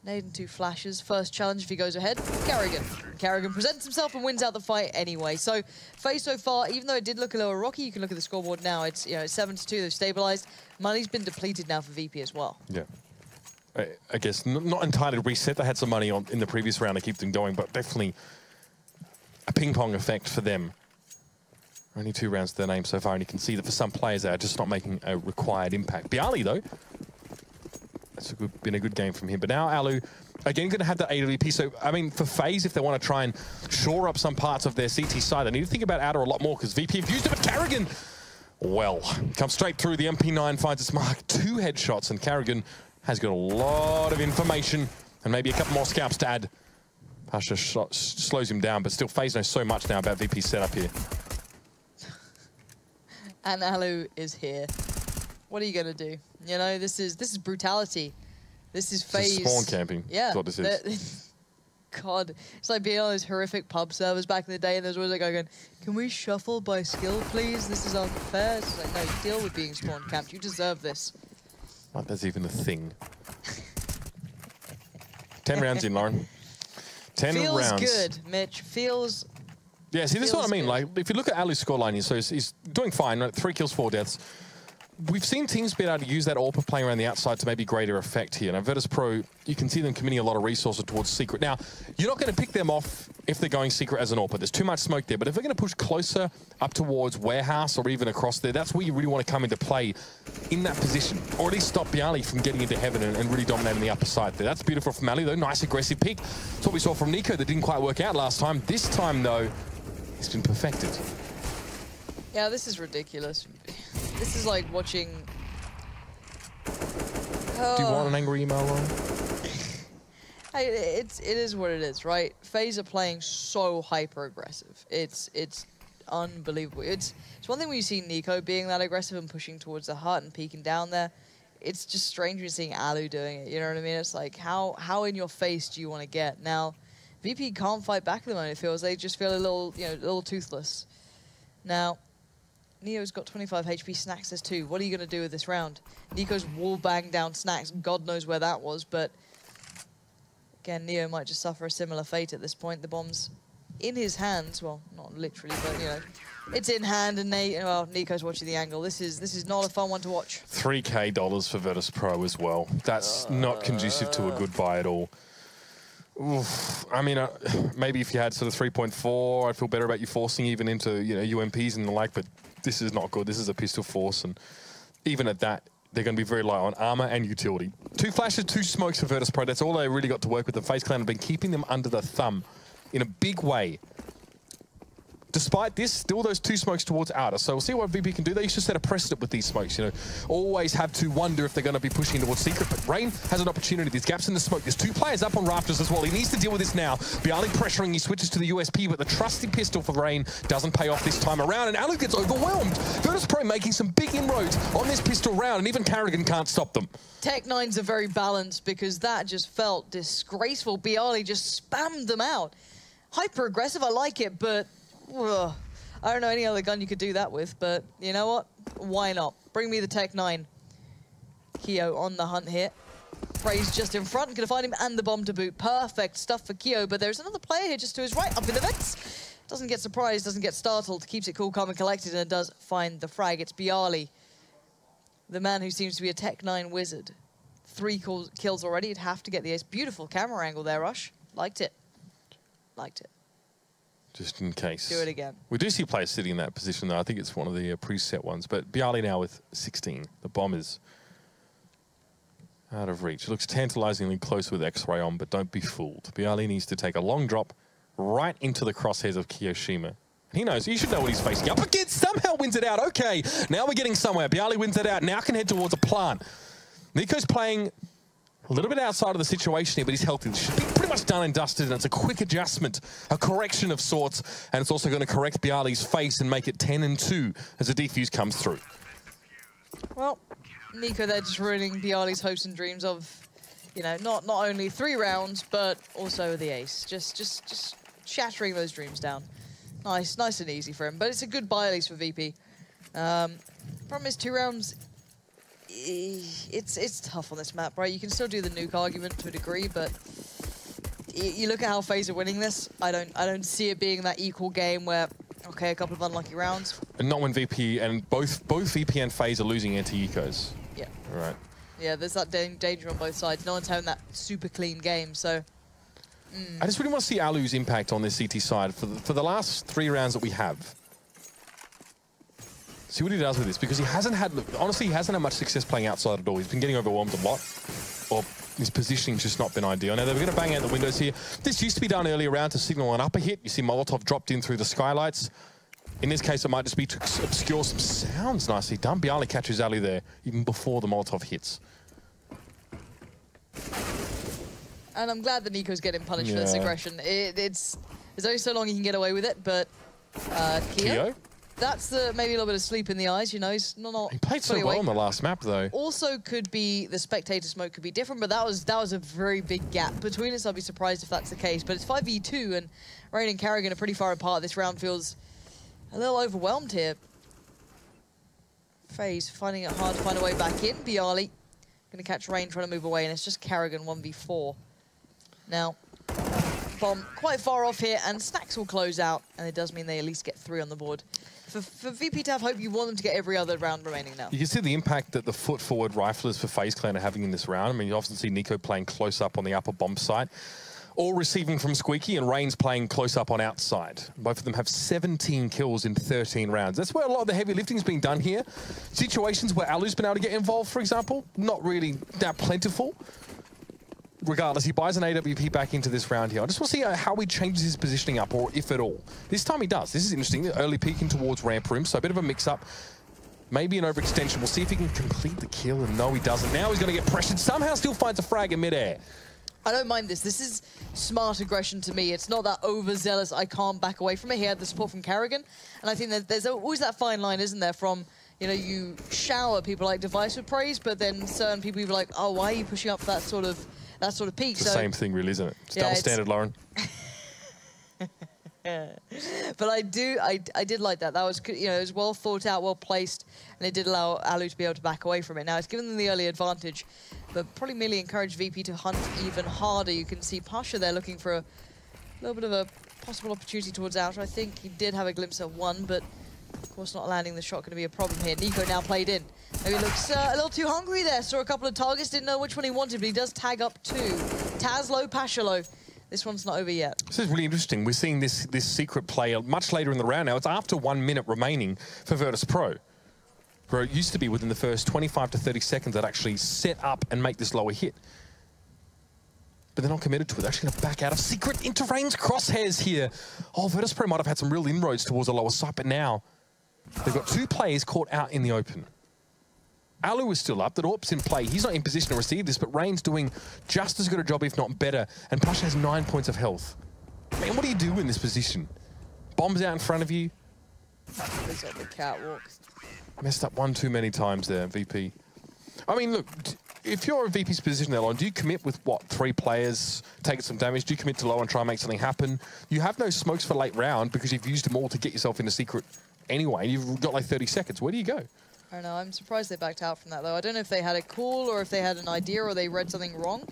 nade and 2 flashes. First challenge if he goes ahead, Carrigan. Carrigan presents himself and wins out the fight anyway. So, FaZe so far, even though it did look a little rocky, you can look at the scoreboard now. It's, you know, it's 7-2. They've stabilized. Money's been depleted now for VP as well. Yeah. I guess not entirely reset. They had some money in the previous round to keep them going, but definitely a ping-pong effect for them. Only 2 rounds to their name so far, and you can see that for some players they are just not making a required impact. Bialy, though, that's been a good game from him. But now Alu, again, going to have that AWP. So, I mean, for FaZe, if they want to try and shore up some parts of their CT side, they need to think about outer a lot more, because VP have used it, but Carrigan, well, comes straight through. The MP9 finds its mark. 2 headshots, and Carrigan has got a lot of information, and maybe a couple more scalps to add. Pasha slows him down, but still FaZe knows so much now about VP's setup here. And Alu is here. What are you gonna do? You know, this is brutality. This is FaZe. This is spawn camping. Yeah. That's what this is. God, it's like being on those horrific pub servers back in the day, and there's always a guy going, "Can we shuffle by skill, please? This is unfair." It's like, no, deal with being spawn camped. You deserve this. Like that's even a thing. 10 rounds in, Lauren. 10 Feels rounds. Feels good, Mitch. Feels... Yeah, see, this is what I mean. Good. Like, if you look at Alu's scoreline here, so he's doing fine, right? 3 kills, 4 deaths. We've seen teams be able to use that AWP playing around the outside to maybe greater effect here. Now, Virtus.pro, you can see them committing a lot of resources towards Secret. Now, you're not going to pick them off if they're going Secret as an AWP. There's too much smoke there. But if they're going to push closer up towards Warehouse or even across there, that's where you really want to come into play in that position. Or at least stop Bialy from getting into heaven and really dominating the upper side there. That's beautiful from Ali, though. Nice aggressive pick. That's what we saw from Nico that didn't quite work out last time. This time, though, it's been perfected. Yeah, this is ridiculous. This is like watching... Do you want an angry email, Lauren? Hey, it is what it is, right? FaZe are playing so hyper-aggressive. It's unbelievable. It's one thing when you see Nico being that aggressive and pushing towards the hut and peeking down there. It's just strange when seeing Alu doing it, you know what I mean? It's like, how in your face do you want to get? Now, VP can't fight back at the moment, it feels. They just feel a little, you know, a little toothless. Now, Neo's got 25 HP, Snacks has 2. What are you going to do with this round? Nico's wall banged down Snacks. God knows where that was, but again, Neo might just suffer a similar fate at this point. The bomb's in his hands. Well, not literally, but, you know, it's in hand, and well, Nico's watching the angle. This is not a fun one to watch. $3K for Virtus.pro as well. That's not conducive to a good buy at all. Oof. I mean, maybe if you had sort of 3.4, I'd feel better about you forcing even into, you know, UMPs and the like, but this is not good. This is a pistol force, and even at that, they're going to be very light on armor and utility. 2 flashes, 2 smokes for Virtus.pro. That's all they really got to work with. The FaZe Clan have been keeping them under the thumb in a big way. Despite this, still those 2 smokes towards outer. So we'll see what VP can do. They used to set a precedent with these smokes, you know. Always have to wonder if they're going to be pushing towards Secret. But Rain has an opportunity. There's gaps in the smoke. There's 2 players up on rafters as well. He needs to deal with this now. Bialy pressuring. He switches to the USP, but the trusty pistol for Rain doesn't pay off this time around. And Alu gets overwhelmed. Virtus.pro making some big inroads on this pistol round, and even Carrigan can't stop them. Tech9s are very balanced because that just felt disgraceful. Bialy just spammed them out. Hyper aggressive, I like it, but... ugh. I don't know any other gun you could do that with, but you know what? Why not? Bring me the Tech9. Keo on the hunt here. Frey's just in front, gonna find him and the bomb to boot. Perfect stuff for Keo, but there's another player here just to his right, up in the vents. Doesn't get surprised, doesn't get startled, keeps it cool, calm and collected, and does find the frag. It's Bialy, the man who seems to be a Tech9 wizard. 3 kills already, he'd have to get the ace. Beautiful camera angle there, Rush. Liked it. Liked it. Just in case. Do it again. We do see players sitting in that position, though. I think it's one of the preset ones. But Bialy now with 16. The bomb is out of reach. It looks tantalizingly close with X-Ray on, but don't be fooled. Bialy needs to take a long drop right into the crosshairs of Kiyoshima. He knows. He should know what he's facing up against. Somehow wins it out. Okay, now we're getting somewhere. Bialy wins it out. Now can head towards a plant. Nico's playing a little bit outside of the situation here, but he's healthy. It should be pretty much done and dusted, and it's a quick adjustment, a correction of sorts, and it's also going to correct Bialy's face and make it 10-2 as the defuse comes through. Well, Nico there just ruining Bialy's hopes and dreams of, you know, not only 3 rounds, but also the ace. Just shattering those dreams down. Nice and easy for him, but it's a good buy at least for VP. Problem is 2 rounds. It's tough on this map, right? You can still do the nuke argument to a degree, but you look at how FaZe are winning this. I don't see it being that equal game where, okay, a couple of unlucky rounds. And not when VP and both VP and FaZe are losing anti-ecos. Yeah. All right. Yeah, there's that danger on both sides. No one's having that super clean game, so. I just really want to see Alu's impact on this CT side for the last 3 rounds that we have. See what he does with this, because he hasn't had, honestly, he hasn't had much success playing outside at all. He's been getting overwhelmed a lot, or his positioning's just not been ideal. Now, they're going to bang out the windows here. This used to be done earlier around to signal an upper hit. You see Molotov dropped in through the skylights. In this case, it might just be to obscure some sounds. Nicely done. Bialy catches Ali there, even before the Molotov hits. And I'm glad that Nico's getting punished for this aggression. There's only so long he can get away with it, but Keo? That's maybe a little bit of sleep in the eyes, you know. He's not he played so well on the last map, though. Also, could be the spectator smoke could be different, but that was a very big gap between us. I'd be surprised if that's the case. But it's 5v2, and Rain and Carrigan are pretty far apart. This round feels a little overwhelmed here. FaZe finding it hard to find a way back in. Bialy Going to catch Rain trying to move away, and it's just Karrigan 1v4. Now, Bomb quite far off here, and Snacks will close out, and it does mean they at least get 3 on the board. For VP to have hope, you want them to get every other round remaining now. You can see the impact that the foot-forward riflers for FaZe Clan are having in this round. I mean, you often see Nico playing close up on the upper bomb site, or receiving from Squeaky, and Rain's playing close up on outside. Both of them have 17 kills in 13 rounds. That's where a lot of the heavy lifting has been done here. Situations where Alu's been able to get involved, for example, not really that plentiful. Regardless, he buys an AWP back into this round here. I just want to see how he changes his positioning up, or if at all. This time he does. This is interesting. Early peeking towards ramp room, so a bit of a mix-up. Maybe an overextension. We'll see if he can complete the kill, and no, he doesn't. Now he's going to get pressured. Somehow still finds a frag in midair. I don't mind this. This is smart aggression to me. It's not that overzealous, I can't back away from it. He had the support from Karrigan, and I think that there's always that fine line, isn't there, from, you know, you shower people like Device with praise, but then certain people you're like, oh, why are you pushing up for that sort of peak? It's the same thing, really, isn't it? It's double standard, Lauren. But I did like that. That was, you know, it was well thought out, well placed, and it did allow Alu to be able to back away from it. Now, it's given them the early advantage, but probably merely encouraged VP to hunt even harder. You can see Pasha there looking for a little bit of a possible opportunity towards Outer. I think he did have a glimpse at one, but of course not landing the shot going to be a problem here. Nico now played in. Maybe looks a little too hungry there. Saw a couple of targets, didn't know which one he wanted, but he does tag up 2. Taz low, Pasha low. This one's not over yet. This is really interesting. We're seeing this secret play much later in the round now. It's after 1 minute remaining for Virtus.pro. Where it used to be within the first 25 to 30 seconds that actually set up and make this lower hit. But they're not committed to it. They're actually going to back out of secret into Rain's crosshairs here. Oh, Virtus.pro might have had some real inroads towards the lower side, but now they've got 2 players caught out in the open. Alu is still up, the AWP's in play. He's not in position to receive this, but Rain's doing just as good a job, if not better. And Pasha has 9 points of health. Man, what do you do in this position? Bombs out in front of you. He's on the catwalk. Messed up one too many times there, VP. I mean, look, if you're in VP's position there, Lauren, do you commit with, what, 3 players, taking some damage? Do you commit to low and try and make something happen? You have no smokes for late round because you've used them all to get yourself into secret anyway. You've got like 30 seconds. Where do you go? I don't know. I'm surprised they backed out from that, though. I don't know if they had a call or if they had an idea or they read something wrong.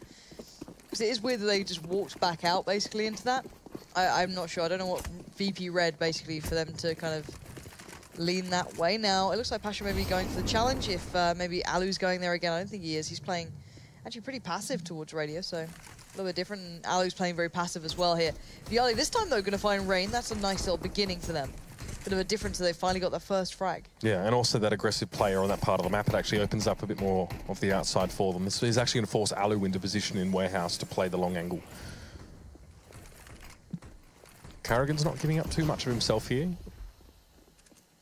Because it is weird that they just walked back out, basically, into that. I'm not sure. I don't know what VP read, basically, for them to kind of lean that way. Now, it looks like Pasha may be going for the challenge. If maybe Alu's going there again, I don't think he is. He's playing actually pretty passive towards Radio, so a little bit different. And Alu's playing very passive as well here. Viali this time, though, going to find Rain. That's a nice little beginning for them. Bit of a difference, so they finally got their first frag. Yeah, and also that aggressive player on that part of the map, it actually opens up a bit more of the outside for them. This is actually going to force Alu into position in Warehouse to play the long angle. Karrigan's not giving up too much of himself here.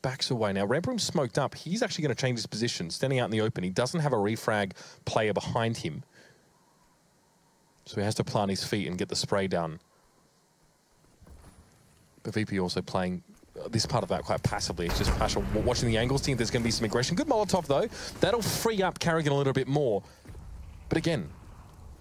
Backs away now. Red Room's smoked up. He's actually going to change his position, standing out in the open. He doesn't have a refrag player behind him. So he has to plant his feet and get the spray done. But VP also playing this part of that quite passively. It's just Pasha watching the angles, seeing if there's going to be some aggression. Good Molotov, though. That'll free up Karrigan a little bit more. But again,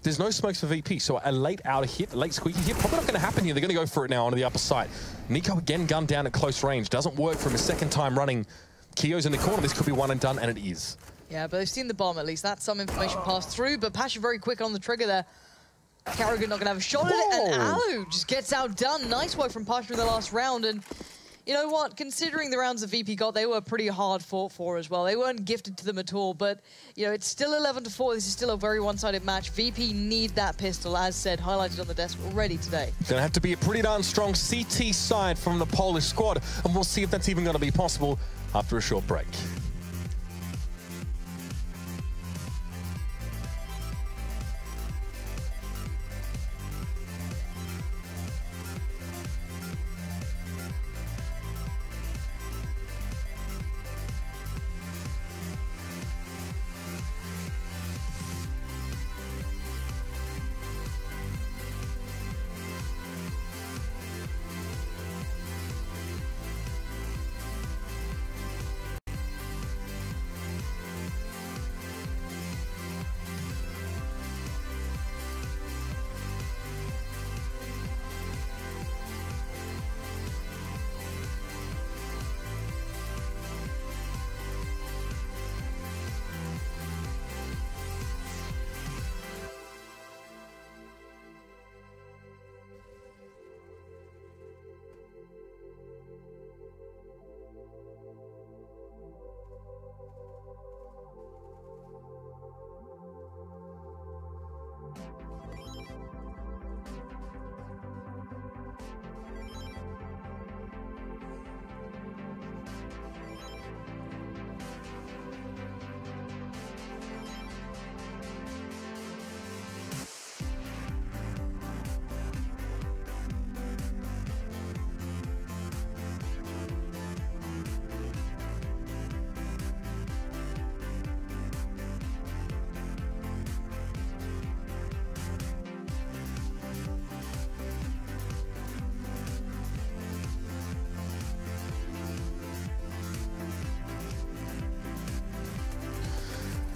there's no smokes for VP, so a late outer hit, a late squeaky hit, probably not going to happen here. They're going to go for it now onto the upper side. Nico again gunned down at close range. Doesn't work from his second time running. Kio's in the corner. This could be one and done, and it is. Yeah, but they've seen the bomb at least. That's some information passed through, but Pasha very quick on the trigger there. Karrigan not going to have a shot at it, and Alu just gets outdone. Nice work from Pasha in the last round, and you know what? Considering the rounds that VP got, they were pretty hard fought for as well. They weren't gifted to them at all, but you know, it's still 11-4. This is still a very one-sided match. VP need that pistol, as said, highlighted on the desk already today. Gonna have to be a pretty darn strong CT side from the Polish squad, and we'll see if that's even gonna be possible after a short break.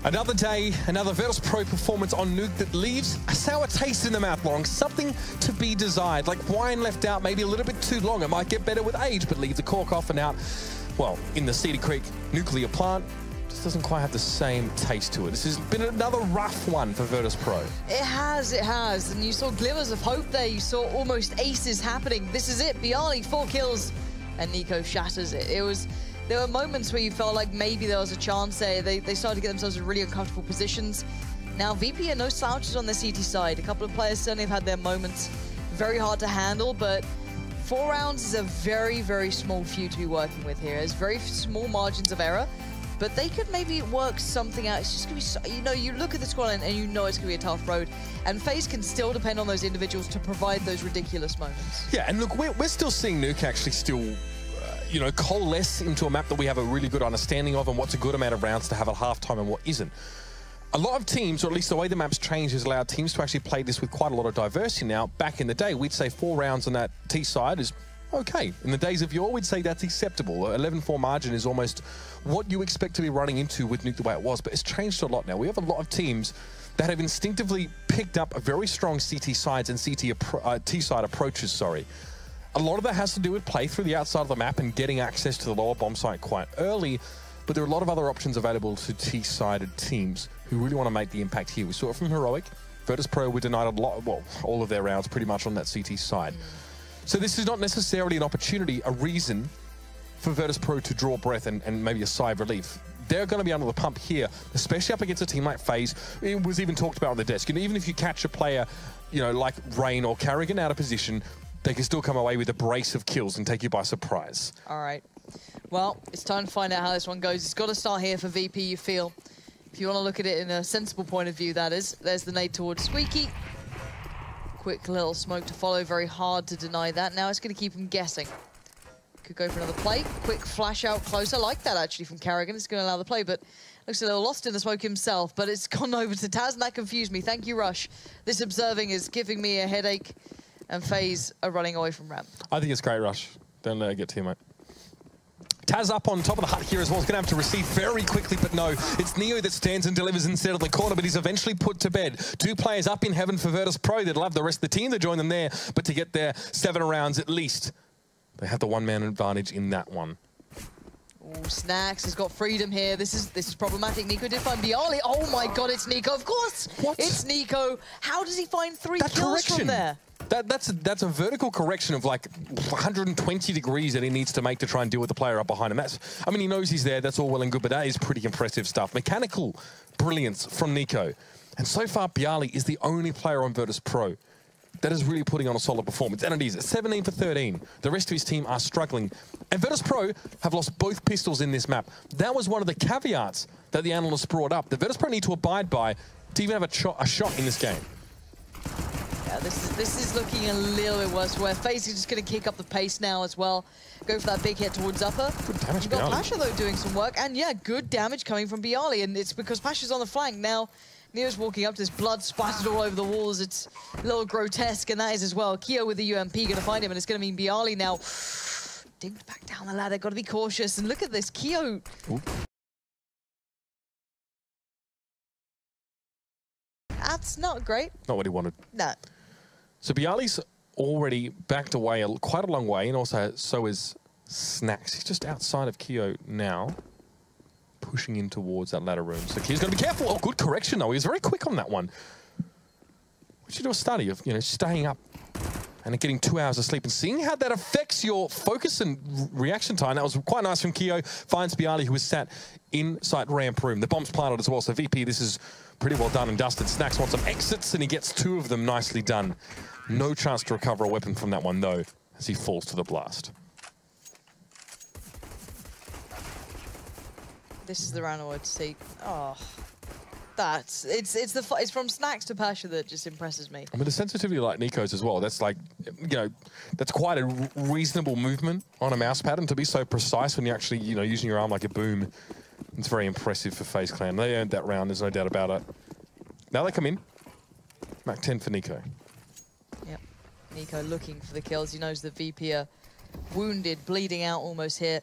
Another day, another Virtus.pro performance on Nuke that leaves a sour taste in the mouth, Long. Something to be desired, like wine left out maybe a little bit too long. It might get better with age, but leave the cork off and out. Well, in the Cedar Creek nuclear plant, just doesn't quite have the same taste to it. This has been another rough one for Virtus.pro. It has. And you saw glimmers of hope there. You saw almost aces happening. This is it. byali, 4 kills, and Nico shatters it. There were moments where you felt like maybe there was a chance there. They started to get themselves in really uncomfortable positions. Now, VP are no slouches on the CT side. A couple of players certainly have had their moments. Very hard to handle, but 4 rounds is a very, very small few to be working with here. There's very small margins of error, but they could maybe work something out. It's just going to be, you know, you look at the squad and you know it's going to be a tough road. And FaZe can still depend on those individuals to provide those ridiculous moments. Yeah, and look, we're still seeing Nuke actually still you know, coalesce into a map that we have a really good understanding of and what's a good amount of rounds to have at halftime and what isn't. A lot of teams, or at least the way the map's changed, has allowed teams to actually play this with quite a lot of diversity now. Back in the day, we'd say 4 rounds on that T side is okay. In the days of yore, we'd say that's acceptable. 11-4 margin is almost what you expect to be running into with Nuke the way it was, but it's changed a lot now. We have a lot of teams that have instinctively picked up a very strong CT sides and T side approaches, sorry. A lot of that has to do with play through the outside of the map and getting access to the lower bomb site quite early, but there are a lot of other options available to T-sided teams who really want to make the impact here. We saw it from Heroic. Virtus.pro were denied a lot, well, all of their rounds pretty much on that CT side. So this is not necessarily an opportunity, a reason for Virtus.pro to draw breath and maybe a sigh of relief. They're going to be under the pump here, especially up against a team like FaZe. It was even talked about on the desk. And even if you catch a player, you know, like Rain or Carrigan out of position, they can still come away with a brace of kills and take you by surprise. All right. Well, it's time to find out how this one goes. It's got to start here for VP, you feel. If you want to look at it in a sensible point of view, that is. There's the nade towards Squeaky. Quick little smoke to follow. Very hard to deny that. Now it's going to keep him guessing. Could go for another play. Quick flash out close. I like that, actually, from Carrigan. It's going to allow the play, but looks a little lost in the smoke himself. But it's gone over to Taz, and that confused me. Thank you, Rush. This observing is giving me a headache. And FaZe are running away from ramp. I think it's great, Rush. Don't let it get to you, mate. Taz up on top of the hut here as well. He's going to have to receive very quickly, but no. It's Neo that stands and delivers instead of the corner, but he's eventually put to bed. 2 players up in heaven for Virtus.pro. They'd love the rest of the team to join them there, but to get there 7 rounds at least, they have the 1-man advantage in that one. Ooh, Snacks has got freedom here. This is problematic. Nico did find byali. Oh my god, it's Nico. Of course, what? It's Nico. How does he find 3 kills from there? That's a vertical correction of like 120 degrees that he needs to make to try and deal with the player up behind him. I mean, he knows he's there. That's all well and good, but that is pretty impressive stuff. Mechanical brilliance from Nico. And so far, byali is the only player on Virtus.pro that is really putting on a solid performance. And it is 17 for 13. The rest of his team are struggling. And Virtus.pro have lost both pistols in this map. That was one of the caveats that the analysts brought up. The Virtus.pro need to abide by to even have a shot in this game. Yeah, this is looking a little bit worse, where FaZe is just going to kick up the pace now as well. Go for that big hit towards upper. Good damage, You've got Pasha, though, doing some work. And yeah, good damage coming from byali. And it's because Pasha's on the flank. Now, Neo's walking up to this blood splattered all over the walls. It's a little grotesque, and that is as well. Qore with the UMP going to find him, and it's going to mean byali now. Dinked back down the ladder. Got to be cautious. And look at this, Qore. That's not great. Not what he wanted. No. So byali's already backed away quite a long way, and also so is Snacks. He's just outside of Qore now, pushing in towards that ladder room. So Qore's got to be careful. Oh, good correction, though. He was very quick on that one. We should do a study of, you know, staying up and getting 2 hours of sleep and seeing how that affects your focus and reaction time. That was quite nice from Qore. Finds byali, who was sat inside ramp room. The bomb's planted as well, so VP, this is pretty well done and dusted. Snacks wants some exits, and he gets 2 of them nicely done. No chance to recover a weapon from that one, though, as he falls to the blast. This is the round I want to see. Oh, it's from Snacks to Pasha that just impresses me. I mean, the sensitivity like Nico's as well. That's like, you know, that's quite a reasonable movement on a mouse pad, and to be so precise when you're actually, you know, using your arm like a boom. It's very impressive for FaZe Clan. They earned that round, there's no doubt about it. Now they come in. Mac 10 for Nico. Yep. Nico looking for the kills. He knows the VP are wounded, bleeding out almost here.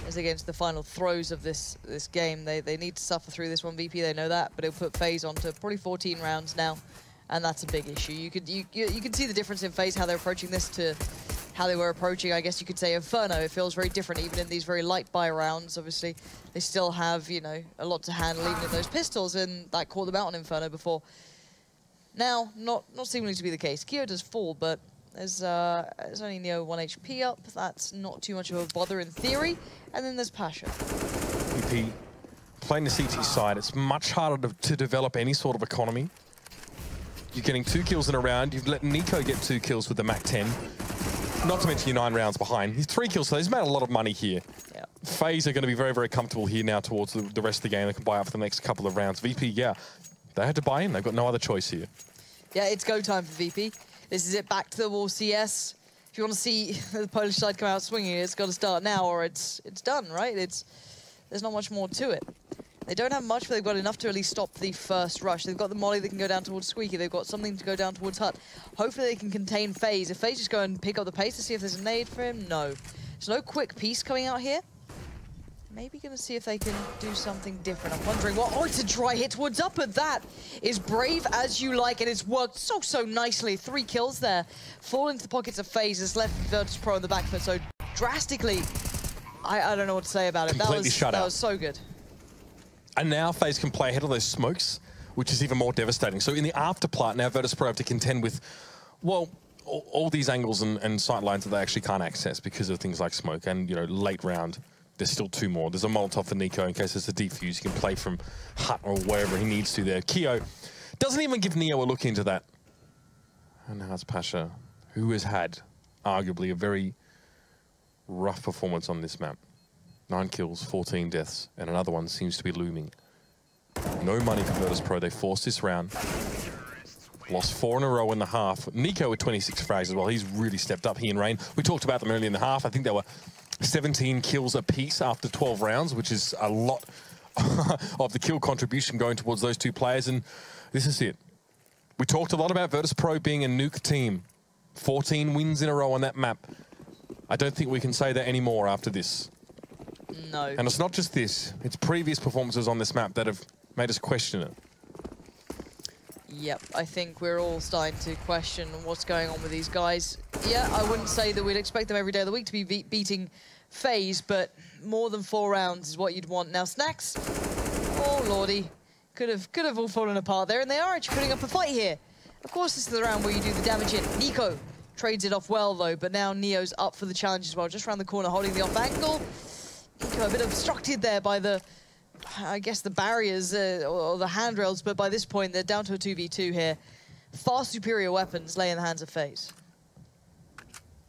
as they get into the final throes of this game. They need to suffer through this one, VP, they know that, but it'll put FaZe on to probably 14 rounds now, and that's a big issue. You can see the difference in FaZe, how they're approaching this to how they were approaching, I guess you could say, Inferno. It feels very different, even in these very light buy rounds. Obviously, they still have, you know, a lot to handle, even in those pistols, and that caught them out on Inferno before. Now, not seemingly to be the case. Qore does fall, but there's only Neo 1 HP up. That's not too much of a bother in theory. And then there's Pasha. VP playing the CT side, it's much harder to develop any sort of economy. You're getting 2 kills in a round. You've let Nico get 2 kills with the Mac 10. Not to mention you're 9 rounds behind. He's 3 kills, so he's made a lot of money here. Yeah. FaZe are going to be very, very comfortable here now towards the rest of the game. They can buy up for the next couple of rounds. VP, yeah, they had to buy in. They've got no other choice here. Yeah, it's go time for VP. This is it, back to the wall CS. If you want to see the Polish side come out swinging, it's got to start now or it's done, right? There's not much more to it. They don't have much, but they've got enough to at least stop the first rush. They've got the molly that can go down towards Squeaky. They've got something to go down towards Hut. Hopefully they can contain FaZe. If FaZe just go and pick up the pace to see if there's a nade for him, no. There's no quick piece coming out here. Maybe going to see if they can do something different. I'm wondering what... Oh, it's a dry hit towards up, but that is brave as you like, and it's worked so nicely. 3 kills there. Fall into the pockets of FaZe. Has left Virtus.pro on the back foot so drastically. I don't know what to say about it. Completely shut out. That was so good. And now FaZe can play ahead of those smokes, which is even more devastating. So in the afterplat, now Virtus.pro have to contend with, well, all these angles and sight lines that they actually can't access because of things like smoke. And, you know, late round, there's still 2 more. There's a Molotov for Nico in case there's a defuse. He can play from Hut or wherever he needs to there. Qore doesn't even give Neo a look into that. And now it's Pasha, who has had arguably a very rough performance on this map. 9 kills, 14 deaths, and another one seems to be looming. No money for Virtus.pro. They forced this round. Lost 4 in a row in the half. Nico with 26 frags as well. He's really stepped up, he and Rain. We talked about them earlier in the half. I think they were 17 kills apiece after 12 rounds, which is a lot of the kill contribution going towards those 2 players, and this is it. We talked a lot about Virtus.pro being a nuke team. 14 wins in a row on that map. I don't think we can say that anymore after this. No. And it's not just this, it's previous performances on this map that have made us question it. Yep, I think we're all starting to question what's going on with these guys. Yeah, I wouldn't say that we'd expect them every day of the week to be beating FaZe, but more than 4 rounds is what you'd want. Now, Snacks, oh lordy, could have all fallen apart there, and they are actually putting up a fight here. Of course, this is the round where you do the damage in. Nico trades it off well, though, but now Neo's up for the challenge as well, just around the corner, holding the off angle. Nico a bit obstructed there by the, I guess, the barriers or the handrails, but by this point, they're down to a 2v2 here. Far superior weapons lay in the hands of FaZe.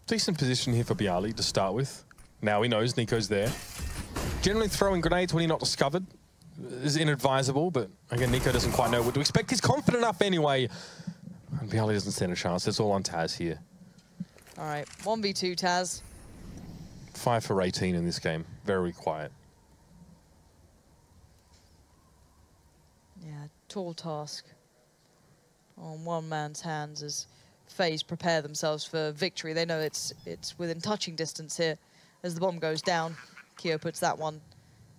Decent position here for Bialy to start with. Now he knows Nico's there. Generally throwing grenades when he's not discovered is inadvisable, but again, Nico doesn't quite know what to expect. He's confident enough anyway, and Bialy doesn't stand a chance. It's all on Taz here. All right, 1v2 Taz. 5 for 18 in this game. Very quiet. Yeah, tall task on one man's hands as FaZe prepare themselves for victory. They know it's within touching distance here as the bomb goes down. Qore puts that one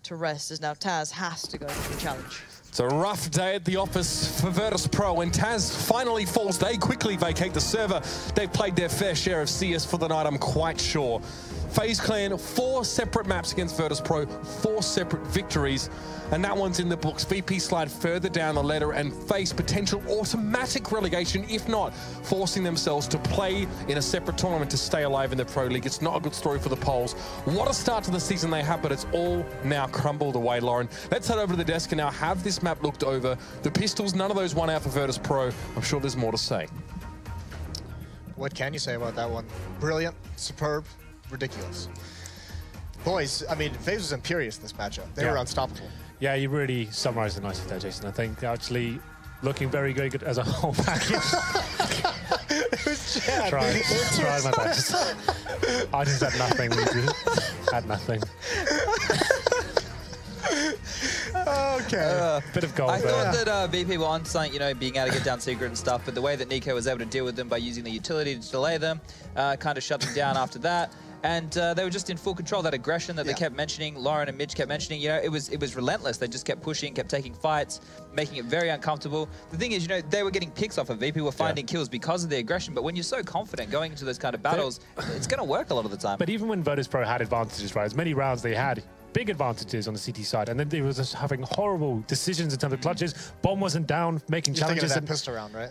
to rest as now Taz has to go for the challenge. It's a rough day at the office for Virtus.pro. When Taz finally falls, they quickly vacate the server. They've played their fair share of CS for the night, I'm quite sure. FaZe Clan, 4 separate maps against Virtus.pro, 4 separate victories, and that one's in the books. VP slide further down the ladder and face potential automatic relegation, if not forcing themselves to play in a separate tournament to stay alive in the Pro League. It's not a good story for the Poles. What a start to the season they have, but it's all now crumbled away, Lauren. Let's head over to the desk and now have this map looked over. The Pistols, none of those won out for Virtus.pro. I'm sure there's more to say. What can you say about that one? Brilliant, superb, ridiculous. Boys, I mean, FaZe was imperious in this matchup. They were unstoppable. Yeah, you really summarized it nicely there, Jason. I think they're actually looking very good as a whole package. It was Chad. Tried my best. I just had nothing. We just had nothing. Okay. Bit of gold I there. thought that VP were on something, you know, being able to get down secret and stuff, but the way that Nico was able to deal with them by using the utility to delay them, kind of shut them down after that. And they were just in full control. That aggression that they kept mentioning, Lauren and Mitch kept mentioning, you know, it was relentless. They just kept pushing, kept taking fights, making it very uncomfortable. The thing is, you know, they were getting picks off of VP, were finding kills because of the aggression. But when you're so confident going into those kind of battles, it's going to work a lot of the time. But even when Virtus.pro had advantages, right, as many rounds they had, big advantages on the CT side, and then they were just having horrible decisions in terms of clutches. Bomb wasn't down, making challenges. You're thinking of that pistol round, right?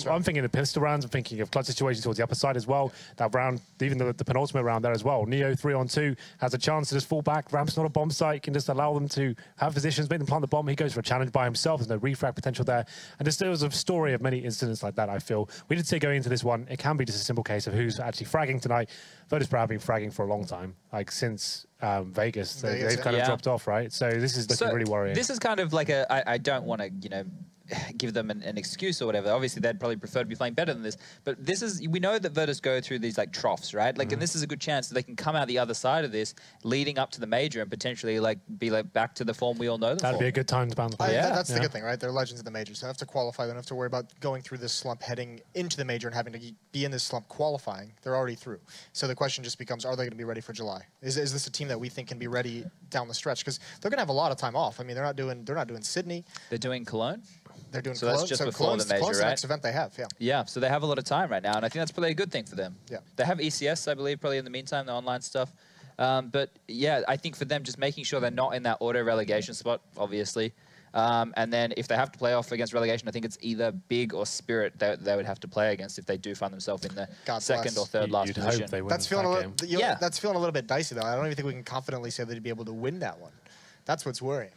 I'm thinking of pistol rounds. I'm thinking of clutch situations towards the upper side as well. That round, even the penultimate round there as well. Neo 3-on-2 has a chance to just fall back. Ramp's not a bomb site, can just allow them to have positions, make them plant the bomb. He goes for a challenge by himself. There's no refrag potential there. And there was a story of many incidents like that, I feel. We did say going into this one, it can be just a simple case of who's actually fragging tonight. Virtus.pro have been fragging for a long time, like since Vegas. They've kind of dropped off, right? So this is looking really worrying. This is kind of like I don't want to, you know, give them an excuse or whatever. Obviously, they'd probably prefer to be playing better than this. But this is, we know that Virtus go through these like troughs, right? Like, and this is a good chance that they can come out the other side of this, leading up to the major and potentially like be like back to the form we all know them That'd be a good time to bounce back. That's the good thing, right? They're legends of the major, so they don't have to qualify. They don't have to worry about going through this slump, heading into the major and having to be in this slump qualifying. They're already through. So the question just becomes, are they going to be ready for July? Is this a team that we think can be ready down the stretch? Because they're going to have a lot of time off. I mean, they're not doing Sydney. They're doing Cologne. They're doing so Cologne. That's just so before the major, Cologne's right? the next event they have, yeah. Yeah, so they have a lot of time right now, and I think that's probably a good thing for them. Yeah. They have ECS, I believe, probably in the meantime, the online stuff. But yeah, I think for them, just making sure they're not in that auto relegation spot, obviously. And then if they have to play off against relegation, I think it's either Big or Spirit that they would have to play against if they do find themselves in the second or third last position. That's feeling that's feeling a little bit dicey, though. I don't even think we can confidently say they'd be able to win that one. That's what's worrying.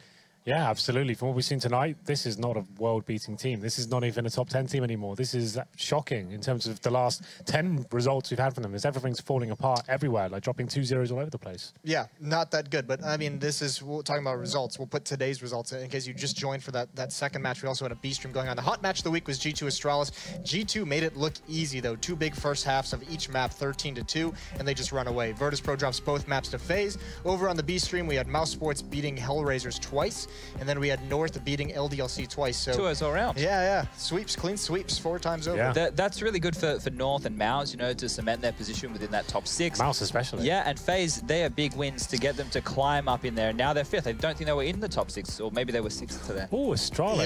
Yeah, absolutely. From what we've seen tonight, this is not a world-beating team. This is not even a top 10 team anymore. This is shocking in terms of the last 10 results we've had from them. Is everything's falling apart everywhere, like dropping 2-0s all over the place. Yeah, not that good. But, I mean, this is, we're talking about results. We'll put today's results in case you just joined for that second match. We also had a B stream going on. The hot match of the week was G2 Astralis. G2 made it look easy, though. Two big first halves of each map, 13-2, and they just run away. Virtus.pro drops both maps to FaZe. Over on the B stream, we had mousesports beating Hellraisers twice, and then we had North beating LDLC twice. So 2-0 all around. Yeah. Sweeps, clean sweeps 4 times over. Yeah. That's really good for North and Mouse, you know, to cement their position within that top 6. Mouse especially. Yeah, and FaZe, they are big wins to get them to climb up in there. Now they're 5th. I don't think they were in the top 6, or maybe they were 6th to them. Oh, Astralis.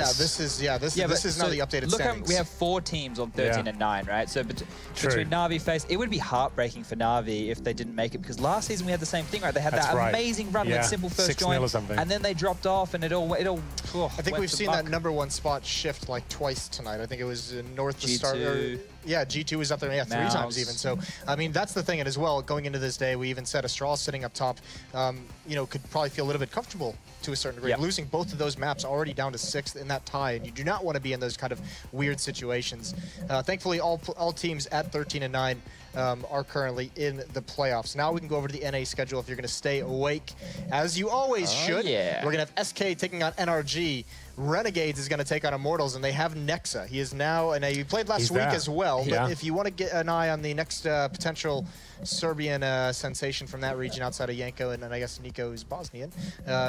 Yeah, this is now the updated look standings. We have 4 teams on 13 and 9, right? So between Na'Vi, FaZe, it would be heartbreaking for Na'Vi if they didn't make it, because last season we had the same thing, right? They had that amazing run with simple first join, and then they dropped off, and it all I think we've seen that #1 spot shift like twice tonight. I think it was North to start. Yeah, G2 was up there 3 times even. So, I mean, that's the thing. And as well, going into this day, we even said Astralis sitting up top, you know, could probably feel a little bit comfortable to a certain degree. Losing both of those maps already down to 6th in that tie, and you do not want to be in those kind of weird situations. Thankfully, all teams at 13 and 9 are currently in the playoffs. Now we can go over to the NA schedule if you're going to stay awake, as you always should. We're going to have SK taking on NRG. Renegades is going to take on Immortals, and they have Nexa. He is now, and he played last week as well, but if you want to get an eye on the next potential Serbian sensation from that region outside of Yanko, and then I guess Nico is Bosnian,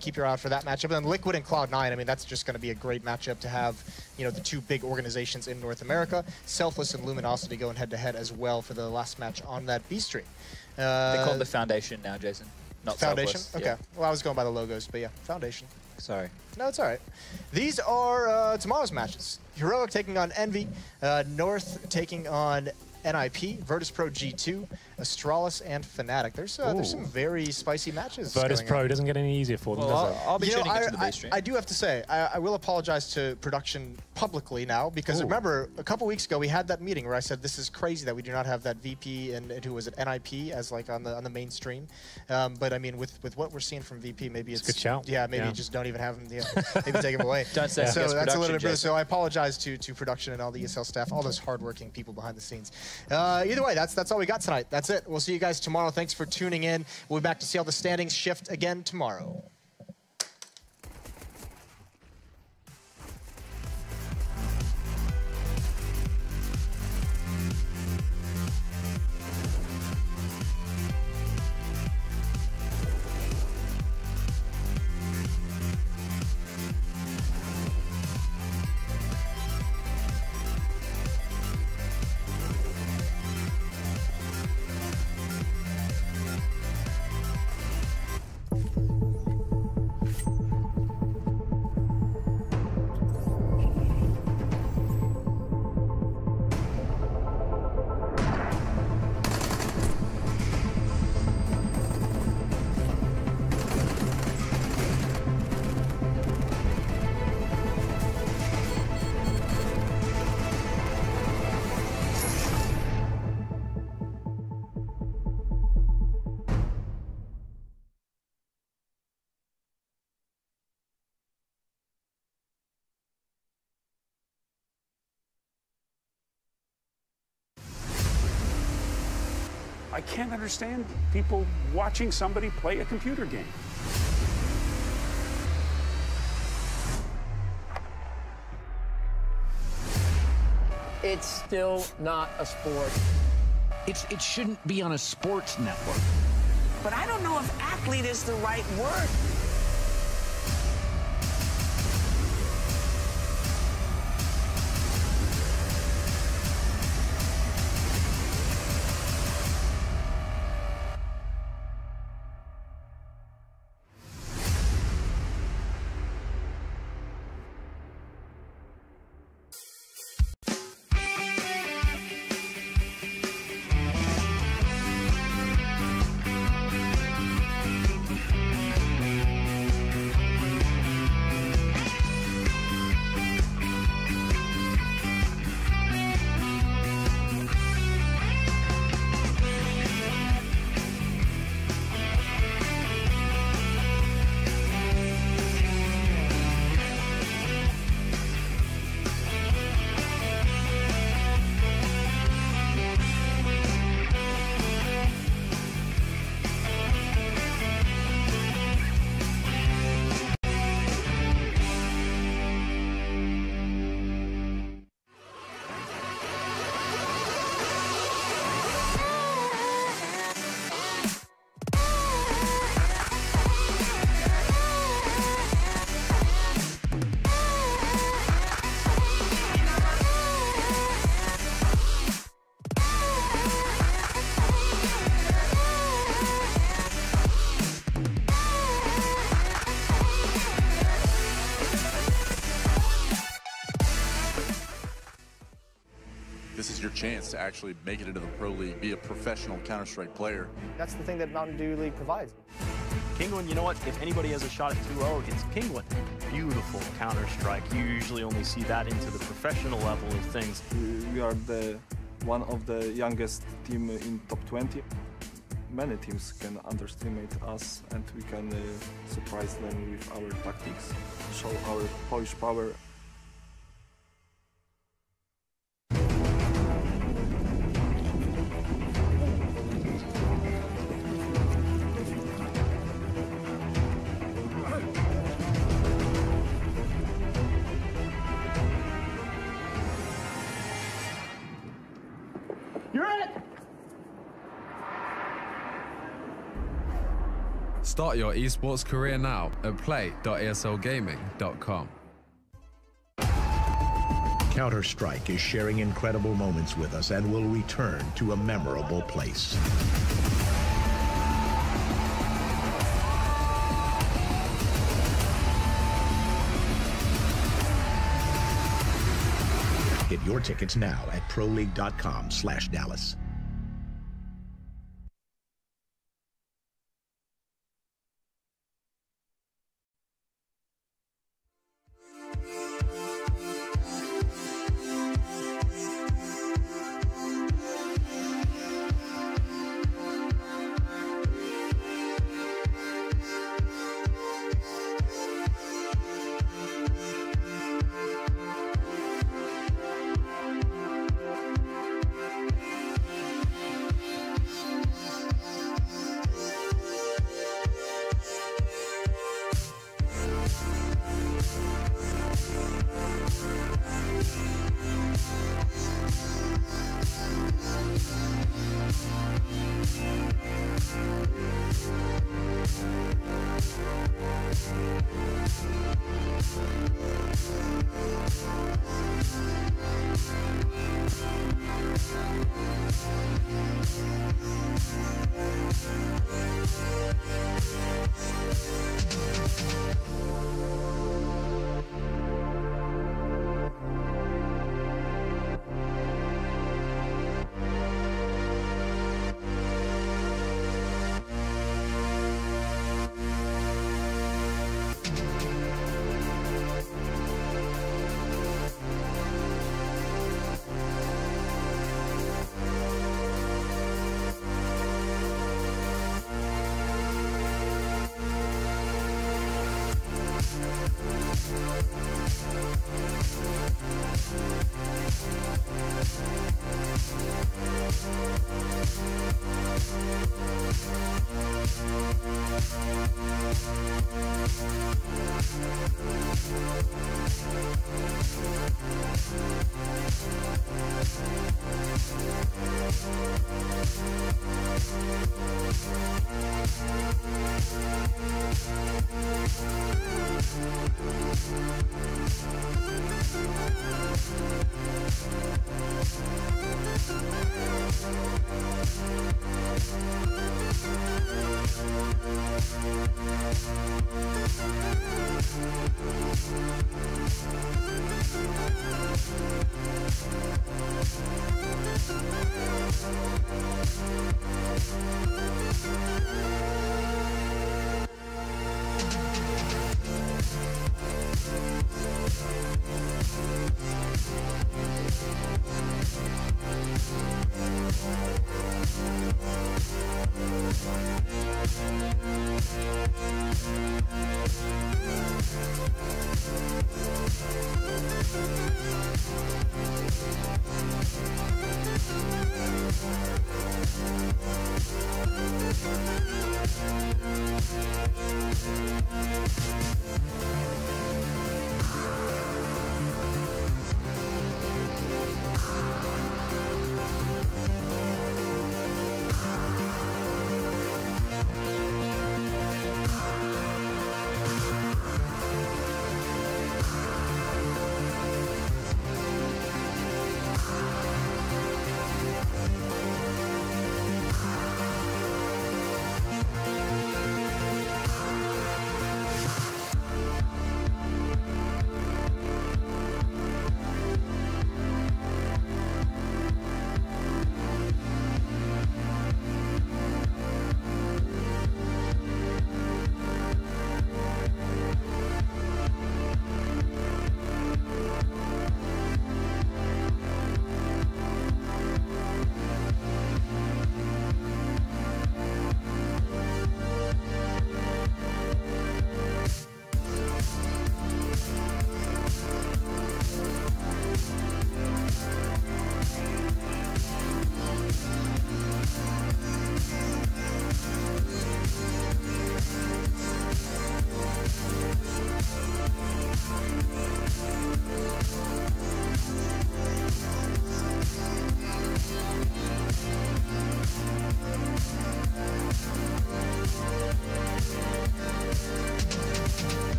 keep your eye out for that matchup. And then Liquid and Cloud9, I mean, that's just going to be a great matchup to have, you know, the 2 big organizations in North America. Selfless and Luminosity going head-to-head as well for the last match on that B stream. They call it the Foundation now, Jason. Not Foundation? Selfless. Okay. Well, I was going by the logos, but yeah, Foundation. Sorry. No, it's all right. These are tomorrow's matches. Heroic taking on Envy, North taking on NIP, Virtus.pro G2, Astralis, and Fnatic. There's some very spicy matches. Virtus.pro doesn't get any easier for them, does it? I'll be tuning into the base stream. I do have to say, I will apologize to production publicly now, because remember, a couple weeks ago we had that meeting where I said this is crazy that we do not have that VP and who was it, NIP as like on the main stream. But I mean, with what we're seeing from VP, maybe it's a good shout. Yeah, maybe just don't even have him. Maybe take him away. Don't say so that's a little bit. So I apologize to production and all the ESL staff, all those hardworking people behind the scenes. Either way, that's all we got tonight. That's it. We'll see you guys tomorrow. Thanks for tuning in. We'll be back to see how the standings shift again tomorrow. I can't understand people watching somebody play a computer game. It's still not a sport. It shouldn't be on a sports network. But I don't know if athlete is the right word. This is your chance to actually make it into the Pro League, be a professional Counter-Strike player. That's the thing that Mountain Dew League provides. Kinguin, you know what? If anybody has a shot at 2-0, it's Kinguin. Beautiful Counter-Strike. You usually only see that into the professional level of things. We are one of the youngest team in top 20. Many teams can underestimate us and we can surprise them with our tactics, show our Polish power. Start your esports career now at play.eslgaming.com. Counter-Strike is sharing incredible moments with us and will return to a memorable place. Get your tickets now at proleague.com/Dallas.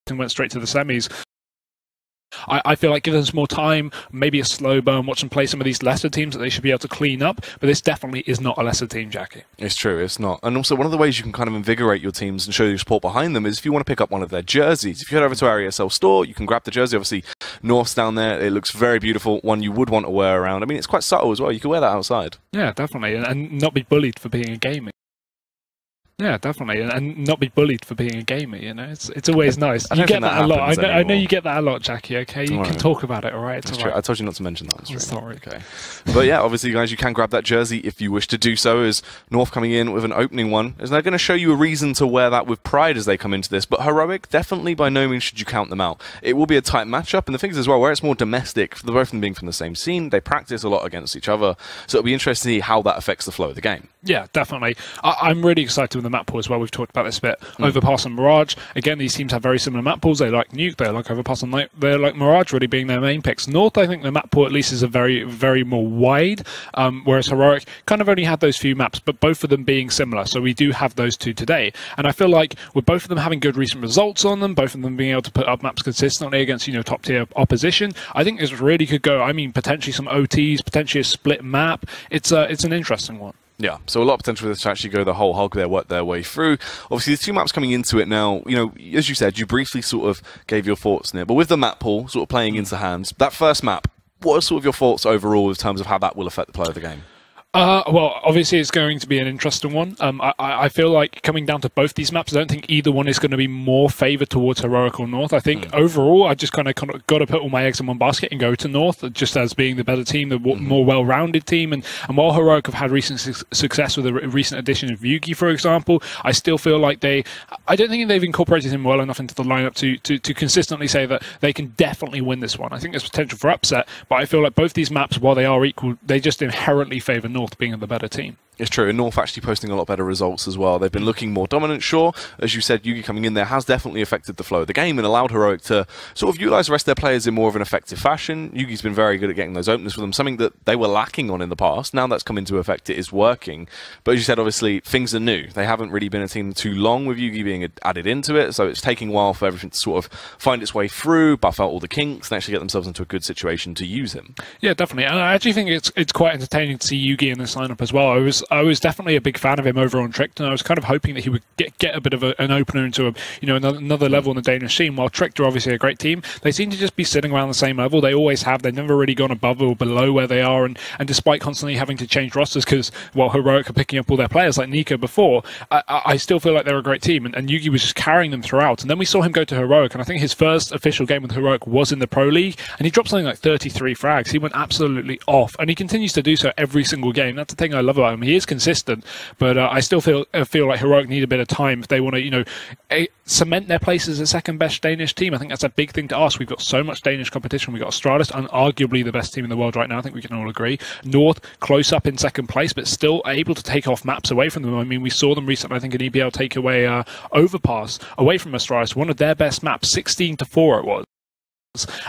and went straight to the semis. I feel like give them some more time, maybe a slow burn, watch them play some of these lesser teams that they should be able to clean up. But this definitely is not a lesser team, Jackie. It's true, it's not. And also, one of the ways you can kind of invigorate your teams and show your support behind them is if you want to pick up one of their jerseys. If you head over to our ESL store, you can grab the jersey. Obviously, North's down there. It looks very beautiful. One you would want to wear around. I mean, it's quite subtle as well. You can wear that outside. Yeah, definitely. And not be bullied for being a gamer. Yeah, definitely, and not be bullied for being a gamer. You know, it's always nice. You get that a lot. I know you get that a lot, Jackie. Okay, you can talk about it. All right, it's all right. I told you not to mention that. I'm sorry. Okay, but yeah, obviously, guys, you can grab that jersey if you wish to do so. As North coming in with an opening one, is they're going to show you a reason to wear that with pride as they come into this. But Heroic, definitely by no means should you count them out. It will be a tight matchup, and the things as well where it's more domestic, for the both of them being from the same scene, they practice a lot against each other. So it'll be interesting to see how that affects the flow of the game. Yeah, definitely. I'm really excited with the map pool as well. We've talked about this a bit. Overpass and Mirage. Again, these teams have very similar map pools. They like Nuke, they like Overpass, and they like Mirage really being their main picks. North, I think the map pool at least is a very more wide, whereas Heroic kind of only had those few maps, but both of them being similar. So we do have those two today. And I feel like with both of them having good recent results on them, both of them being able to put up maps consistently against, you know, top tier opposition, I think this really could go, I mean, potentially some OTs, potentially a split map. It's an interesting one. Yeah, so a lot of potential for this to actually go the whole hog there, work their way through. Obviously, there's two maps coming into it now. You know, as you said, you briefly sort of gave your thoughts in it. But with the map pool sort of playing into hands, that first map, what are sort of your thoughts overall in terms of how that will affect the play of the game? Well, obviously it's going to be an interesting one. I feel like coming down to both these maps, I don't think either one is going to be more favoured towards Heroic or North. I think overall, I just kind of got to put all my eggs in one basket and go to North, just as being the better team, the more well-rounded team. And while Heroic have had recent success with a recent addition of Yugi, for example, I still feel like I don't think they've incorporated him well enough into the lineup to consistently say that they can definitely win this one. I think there's potential for upset, but I feel like both these maps, while they are equal, they just inherently favour North being the better team. It's true, and North actually posting a lot better results as well. They've been looking more dominant, sure. As you said, Yugi coming in there has definitely affected the flow of the game and allowed Heroic to sort of utilise the rest of their players in more of an effective fashion. Yugi's been very good at getting those openers for them, something that they were lacking on in the past. Now that's come into effect, it is working. But as you said, obviously, things are new. They haven't really been a team too long with Yugi being added into it, so it's taking a while for everything to sort of find its way through, buff out all the kinks, and actually get themselves into a good situation to use him. Yeah, definitely. And I actually think it's quite entertaining to see Yugi in this lineup as well. I was definitely a big fan of him over on Tricked, and I was kind of hoping that he would get a bit of an opener into another level in the Danish scene. While Tricked are obviously a great team, they seem to just be sitting around the same level. They always have. They've never really gone above or below where they are, and despite constantly having to change rosters because, well, Heroic are picking up all their players like Nico before, I still feel like they're a great team, and Yugi was just carrying them throughout. And then we saw him go to Heroic, and I think his first official game with Heroic was in the Pro League, and he dropped something like 33 frags. He went absolutely off, and he continues to do so every single game. That's the thing I love about him. He is consistent, but I still feel like Heroic need a bit of time if they want to, cement their place as a second best Danish team. I think that's a big thing to ask. We've got so much Danish competition. We've got Astralis, arguably the best team in the world right now. I think we can all agree. North, close up in second place, but still able to take off maps away from them. I mean, we saw them recently, I think, in EBL take away Overpass away from Astralis, one of their best maps, 16-4 it was.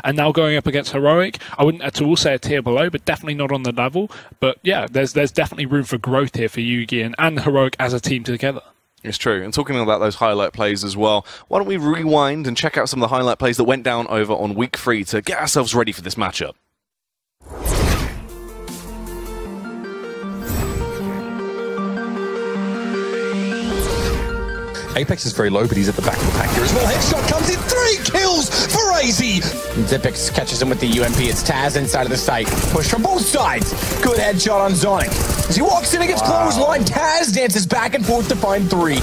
And now going up against Heroic, I wouldn't at all say a tier below, but definitely not on the level. But yeah, there's definitely room for growth here for Yugi and Heroic as a team together. It's true. And talking about those highlight plays as well, why don't we rewind and check out some of the highlight plays that went down over on week 3 to get ourselves ready for this matchup. Apex is very low, but he's at the back of the pack here as well. Headshot comes in, 3 kills for AZ! Zipix catches him with the UMP. It's Taz inside of the site. Push from both sides. Good headshot on Zonic. As he walks in against clothesline, Taz dances back and forth to find 3.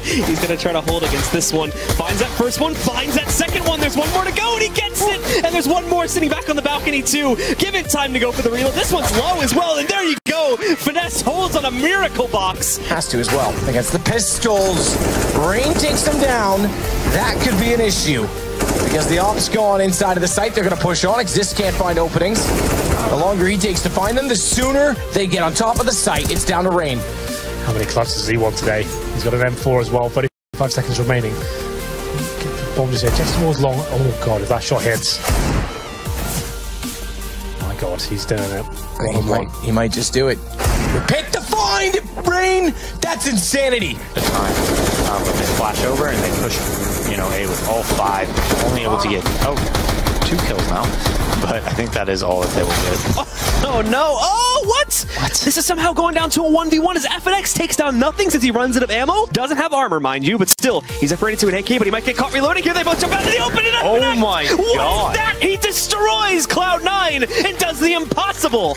He's going to try to hold against this one. Finds that first one, finds that second one. There's one more to go, and he gets it! And there's one more sitting back on the balcony, too. Give it time to go for the reload. This one's low as well, and there you go. Finesse holds on a miracle box. Has to as well against the pistols. Rain takes them down. That could be an issue. Because the op's gone inside of the site, they're going to push on. Exist can't find openings. The longer he takes to find them, the sooner they get on top of the site. It's down to Rain. How many clutches does he want today? He's got an M4 as well, 35 seconds remaining. Bomb just here, just towards long. Oh god, if that shot hits. My god, he's doing it. He might just do it. Pick to find Rain! That's insanity! but they flash over and they push, you know, A with all 5, only able to get 2 kills now, but I think that is all that they will get. Oh no! Oh, what? This is somehow going down to a 1v1 as FNX takes down nothing since he runs out of ammo. Doesn't have armor, mind you, but still, he's up ready to an AK, but he might get caught reloading here. They both jump out of the open and Oh my god! What is that? He destroys Cloud9 and does the impossible.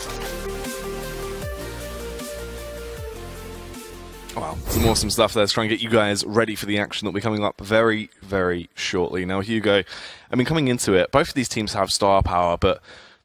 Wow, some awesome stuff there to try and get you guys ready for the action that will be coming up very, very shortly. Now, Hugo, I mean, coming into it, both of these teams have star power, but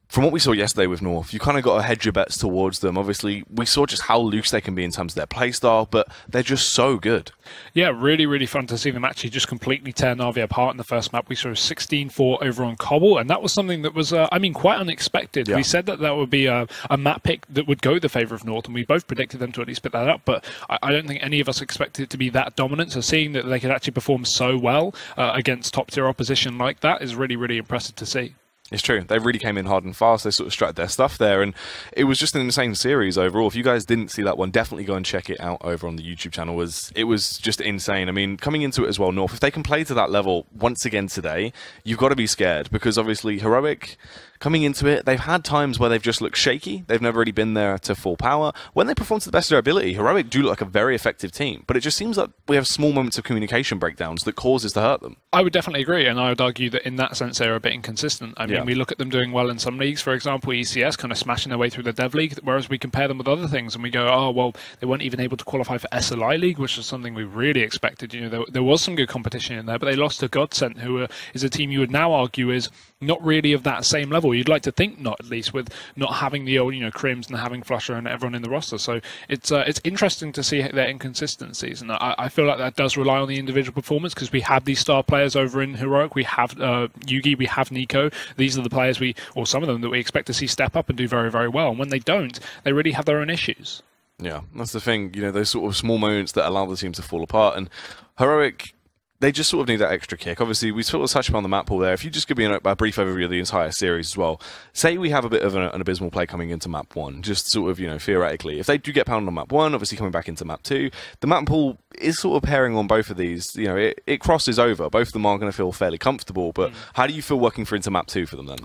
from what we saw yesterday with North, you kind of got to hedge your bets towards them. Obviously, we saw just how loose they can be in terms of their playstyle, but they're just so good. Yeah, really, really fun to see them actually just completely tear Na'Vi apart in the first map. We saw 16-4 over on Cobble, and that was something that was, I mean, quite unexpected. Yeah. We said that that would be a map pick that would go the favour of North, and we both predicted them to at least pick that up, but I don't think any of us expected it to be that dominant. So seeing that they could actually perform so well against top-tier opposition like that is really, really impressive to see. It's true. They really came in hard and fast. They sort of strutted their stuff there, and it was just an insane series overall. If you guys didn't see that one, definitely go and check it out over on the YouTube channel. It was just insane. I mean, coming into it as well, North, if they can play to that level once again today, you've got to be scared, because obviously Heroic, coming into it, they've had times where they've just looked shaky. They've never really been there to full power. When they perform to the best of their ability, Heroic do look like a very effective team, but it just seems like we have small moments of communication breakdowns that causes to hurt them. I would definitely agree, and I would argue that in that sense they're a bit inconsistent. I mean, we look at them doing well in some leagues, for example, ECS kind of smashing their way through the Dev League, whereas we compare them with other things and we go, oh, well, they weren't even able to qualify for SLI League, which is something we really expected. You know, there was some good competition in there, but they lost to Godsent, who is a team you would now argue is not really of that same level. You'd like to think not, at least, with not having the old, you know, Crims and having Flusher and everyone in the roster. So it's interesting to see their inconsistencies, and I feel like that does rely on the individual performance, because we have these star players over in Heroic. We have Yugi, we have Nico. These are the players or some of them that we expect to see step up and do very, very well. And when they don't, they really have their own issues. Yeah, that's the thing. You know, those sort of small moments that allow the team to fall apart. And Heroic, they just sort of need that extra kick. Obviously, we sort of touched upon the map pool there. If you just give me a brief overview of the entire series as well. Say we have a bit of an abysmal play coming into map 1, just sort of, you know, theoretically. If they do get pounded on map 1, obviously coming back into map 2, the map pool is sort of pairing on both of these. You know, it crosses over. Both of them are going to feel fairly comfortable, but how do you feel working for into map 2 for them then?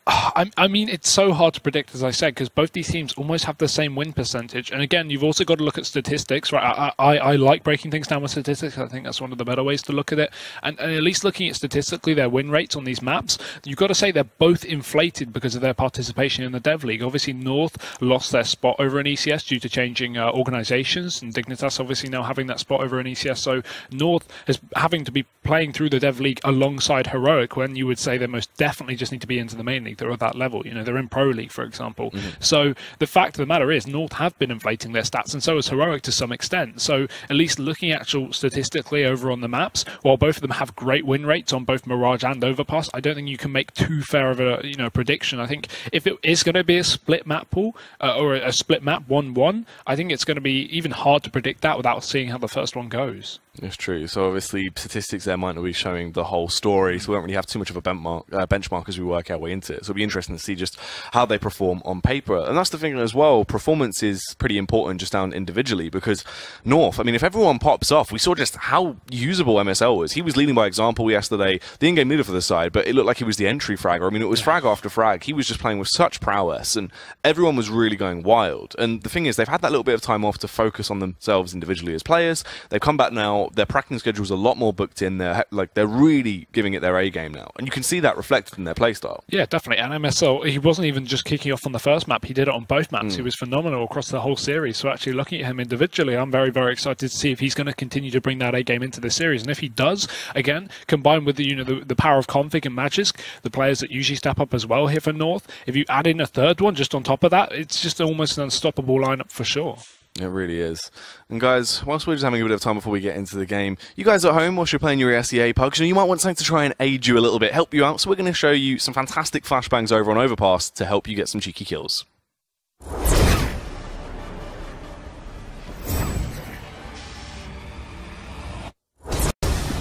I mean, it's so hard to predict, as I said, because both these teams almost have the same win percentage. And again, you've also got to look at statistics, right? I like breaking things down with statistics. I think that's one of the better ways to look at it. And at least looking at statistically their win rates on these maps, you've got to say they're both inflated because of their participation in the Dev League. Obviously, North lost their spot over in ECS due to changing organizations, and Dignitas obviously now having that spot over in ECS. So North is having to be playing through the Dev League alongside Heroic, when you would say they most definitely just need to be into the main league. They're at that level, you know, they're in Pro League, for example. So the fact of the matter is North have been inflating their stats, and so has Heroic to some extent. So at least looking actual statistically over on the maps, while both of them have great win rates on both Mirage and Overpass, I don't think you can make too fair of a, you know, prediction. I think if it is going to be a split map pool or a split map 1-1, I think it's going to be even hard to predict that without seeing how the first one goes. It's true. So obviously statistics there might not be showing the whole story, so we don't really have too much of a benchmark as we work our way into it. So it'll be interesting to see just how they perform on paper. And that's the thing as well, performance is pretty important just down individually, because North, I mean, if everyone pops off, we saw just how usable MSL was. He was leading by example yesterday, the in-game leader for the side, but it looked like he was the entry fragger. I mean, it was frag after frag. He was just playing with such prowess, and everyone was really going wild. And the thing is, they've had that little bit of time off to focus on themselves individually as players. They've come back now, their practicing schedule's a lot more booked in there. Like, they're really giving it their A game now, and you can see that reflected in their playstyle. Yeah, definitely. And MSL, he wasn't even just kicking off on the first map, he did it on both maps. He was phenomenal across the whole series. So actually looking at him individually, I'm very, very excited to see if he's going to continue to bring that A game into this series. And if he does, again, combined with the, you know, the power of Config and Magisk, the players that usually step up as well here for North, if you add in a third one just on top of that, it's just almost an unstoppable lineup for sure. It really is. And guys, whilst we're just having a bit of time before we get into the game, you guys at home, whilst you're playing your SEA pugs, you might want something to try and aid you a little bit, help you out. So we're going to show you some fantastic flashbangs over on Overpass to help you get some cheeky kills.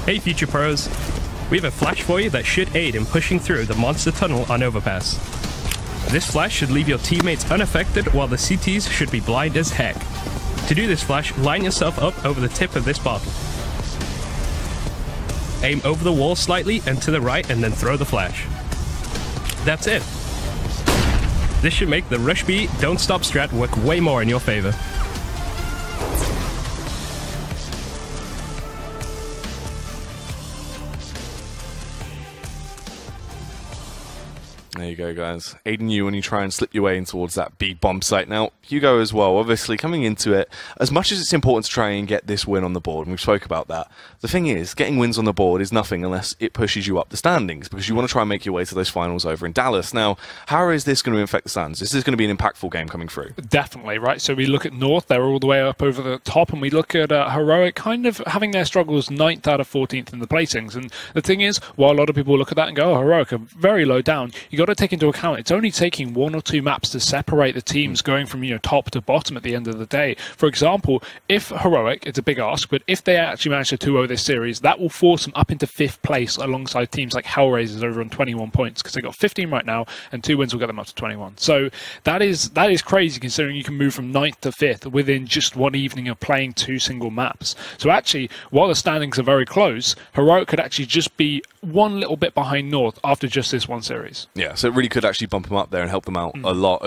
Hey Future Pros, we have a flash for you that should aid in pushing through the monster tunnel on Overpass. This flash should leave your teammates unaffected, while the CTs should be blind as heck. To do this flash, line yourself up over the tip of this bottle. Aim over the wall slightly and to the right, and then throw the flash. That's it. This should make the rush B, don't stop strat work way more in your favor. There you go, guys. Aiding you when you try and slip your way in towards that B bomb site. Now, Hugo as well, obviously coming into it, as much as it's important to try and get this win on the board, and we've spoke about that, the thing is, getting wins on the board is nothing unless it pushes you up the standings, because you want to try and make your way to those finals over in Dallas. Now, how is this going to affect the stands? This is going to be an impactful game coming through. Definitely, right? So we look at North, they're all the way up over the top, and we look at Heroic kind of having their struggles 9th out of 14th in the placings. And the thing is, while a lot of people look at that and go, oh, Heroic are very low down, you got to take into account it's only taking 1 or 2 maps to separate the teams going from top to bottom at the end of the day. For example, if Heroic, it's a big ask, but if they actually manage to 2-0 this series, that will force them up into 5th place alongside teams like Hellraisers over on 21 points, because they've got 15 right now, and 2 wins will get them up to 21. So that is crazy, considering you can move from 9th to 5th within just one evening of playing 2 single maps. So actually, while the standings are very close, Heroic could actually just be one little bit behind North after just this one series. Yeah, so it really could actually bump them up there and help them out a lot.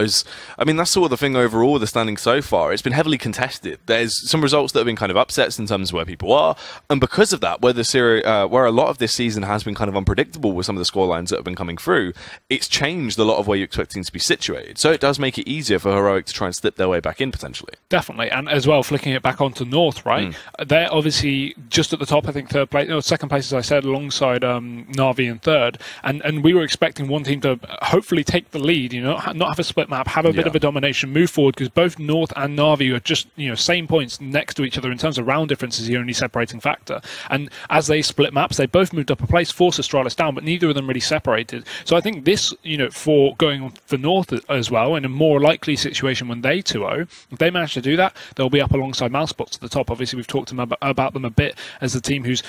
I mean, that's sort of the thing overall with the standings so far. It's been heavily contested. There's some results that have been kind of upsets in terms of where people are, and because of that, where a lot of this season has been kind of unpredictable with some of the scorelines that have been coming through, it's changed a lot of where you're expecting to be situated. So it does make it easier for Heroic to try and slip their way back in potentially. Definitely, and as well, flicking it back onto North, right? They're obviously just at the top. I think third place, no, second place, as I said, alongside Na'Vi in third, and we were expecting one team to hopefully take the lead, not have a split map, have a bit of a domination, move forward, because both North and Na'Vi are just same points next to each other in terms of round difference is the only separating factor. And as they split maps, they both moved up a place, forced Astralis down, but neither of them really separated. So I think this, for going on for North as well, in a more likely situation when they 2-0, if they manage to do that, they'll be up alongside mousesports at the top. Obviously, we've talked about them a bit as the team who's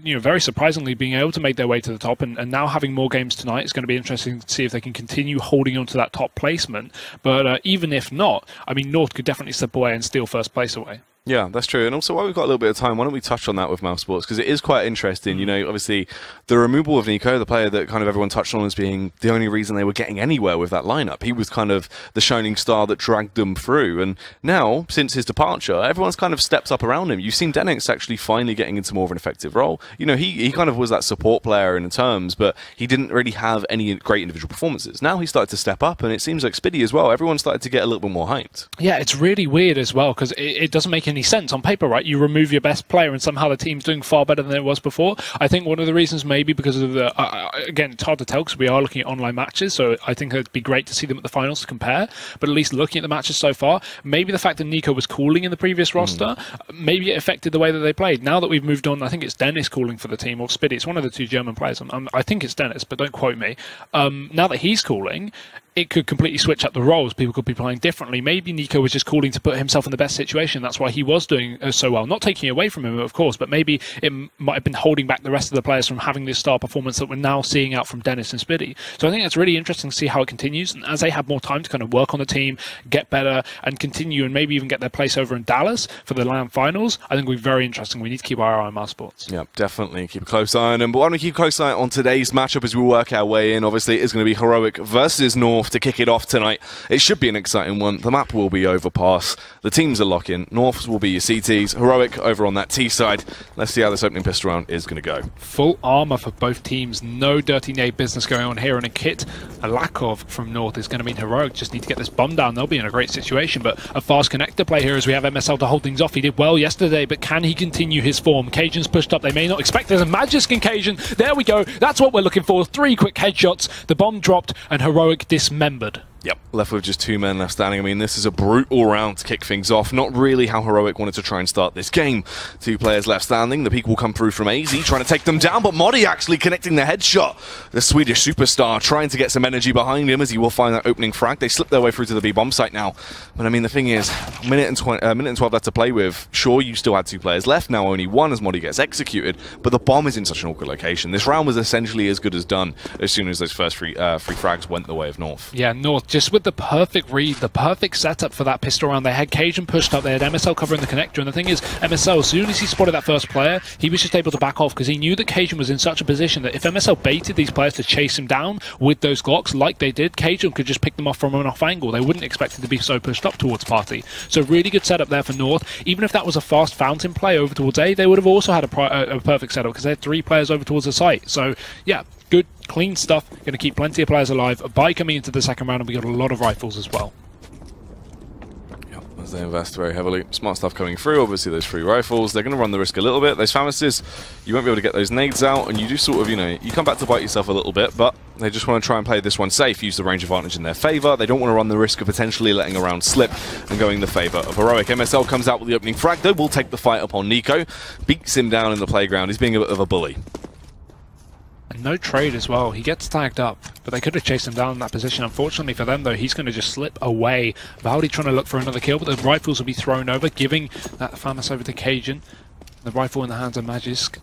very surprisingly being able to make their way to the top, and now having more games tonight, it's going to be interesting to see if they can continue holding on to that top placement. But even if not, I mean, North could definitely slip away and steal first place away. Yeah, that's true. And also, while we've got a little bit of time, why don't we touch on that with mousesports? Because it is quite interesting. Obviously, the removal of Nico, the player that kind of everyone touched on as being the only reason they were getting anywhere with that lineup. He was kind of the shining star that dragged them through. And now, since his departure, everyone's kind of stepped up around him. You've seen Denix actually finally getting into more of an effective role. He kind of was that support player in terms, but he didn't really have any great individual performances. Now he started to step up, and it seems like Spiddy as well. Everyone started to get a little bit more hyped. Yeah, it's really weird as well, because it doesn't make any sense on paper, right? You remove your best player and somehow the team's doing far better than it was before. I think one of the reasons maybe because of the, again, it's hard to tell because we are looking at online matches, so I think it'd be great to see them at the finals to compare, but at least looking at the matches so far, maybe the fact that Nico was calling in the previous roster, maybe it affected the way that they played. Now that we've moved on, I think it's Dennis calling for the team, or Spiddy, it's one of the 2 German players. I think it's Dennis, but don't quote me. Now that he's calling, it could completely switch up the roles. People could be playing differently. Maybe Nico was just calling to put himself in the best situation. That's why he was doing so well. Not taking away from him, of course, but maybe it might have been holding back the rest of the players from having this star performance that we're now seeing out from Dennis and Spiddy. So I think it's really interesting to see how it continues. And as they have more time to kind of work on the team, get better, and continue, and maybe even get their place over in Dallas for the LAN finals, I think it'll be very interesting. We need to keep our eye on mousesports. Yeah, definitely. Keep a close eye on them. But why don't we keep a close eye on today's matchup as we work our way in? Obviously, it is going to be Heroic versus North to kick it off tonight. It should be an exciting one. The map will be Overpass. The teams are locking. North will be your CTs. Heroic over on that T side. Let's see how this opening pistol round is going to go. Full armor for both teams. No dirty nade business going on here, and a kit, a lack of from North, is going to mean Heroic just need to get this bomb down. They'll be in a great situation, but a fast connector play here as we have MSL to hold things off. He did well yesterday, but can he continue his form? Cajun's pushed up. They may not expect there's a Magisk in Cajun. There we go. That's what we're looking for. 3 quick headshots. The bomb dropped, and Heroic dismembered. Yep, left with just 2 men left standing. I mean, this is a brutal round to kick things off. Not really how Heroic wanted to try and start this game. 2 players left standing. The peak will come through from AZ, trying to take them down, but Modi actually connecting the headshot. The Swedish superstar trying to get some energy behind him as he will find that opening frag. They slip their way through to the B-bomb site now. But I mean, the thing is, minute and 12 left to play with. Sure, you still had 2 players left. Now only 1 as Modi gets executed, but the bomb is in such an awkward location. This round was essentially as good as done as soon as those first 3 frags went the way of North. Yeah, North just with the perfect read, the perfect setup for that pistol round. They had Cajun pushed up, they had MSL covering the connector, and the thing is, MSL, as soon as he spotted that first player, he was just able to back off because he knew that Cajun was in such a position that if MSL baited these players to chase him down with those Glocks like they did, Cajun could just pick them off from an off angle. They wouldn't expect it to be so pushed up towards Party. So really good setup there for North. Even if that was a fast fountain play over towards A, they would have also had a perfect setup because they had 3 players over towards the site. So yeah, good, clean stuff. Going to keep plenty of players alive. By coming into the second round, and we got a lot of rifles as well. Yep, as they invest very heavily. Smart stuff coming through. Obviously, those 3 rifles. They're going to run the risk a little bit. Those FAMASes, you won't be able to get those nades out, and you do sort of, you know, you come back to bite yourself a little bit, but they just want to try and play this one safe, use the range advantage in their favour. They don't want to run the risk of potentially letting a round slip and going in the favour of Heroic. MSL comes out with the opening frag, though. Will take the fight upon Nico. Beats him down in the playground. He's being a bit of a bully. And no trade as well. He gets tagged up, but they could have chased him down in that position. Unfortunately for them, though, he's going to just slip away. Valdi trying to look for another kill, but the rifles will be thrown over, giving that FAMAS over to Cajun. The rifle in the hands of Magisk.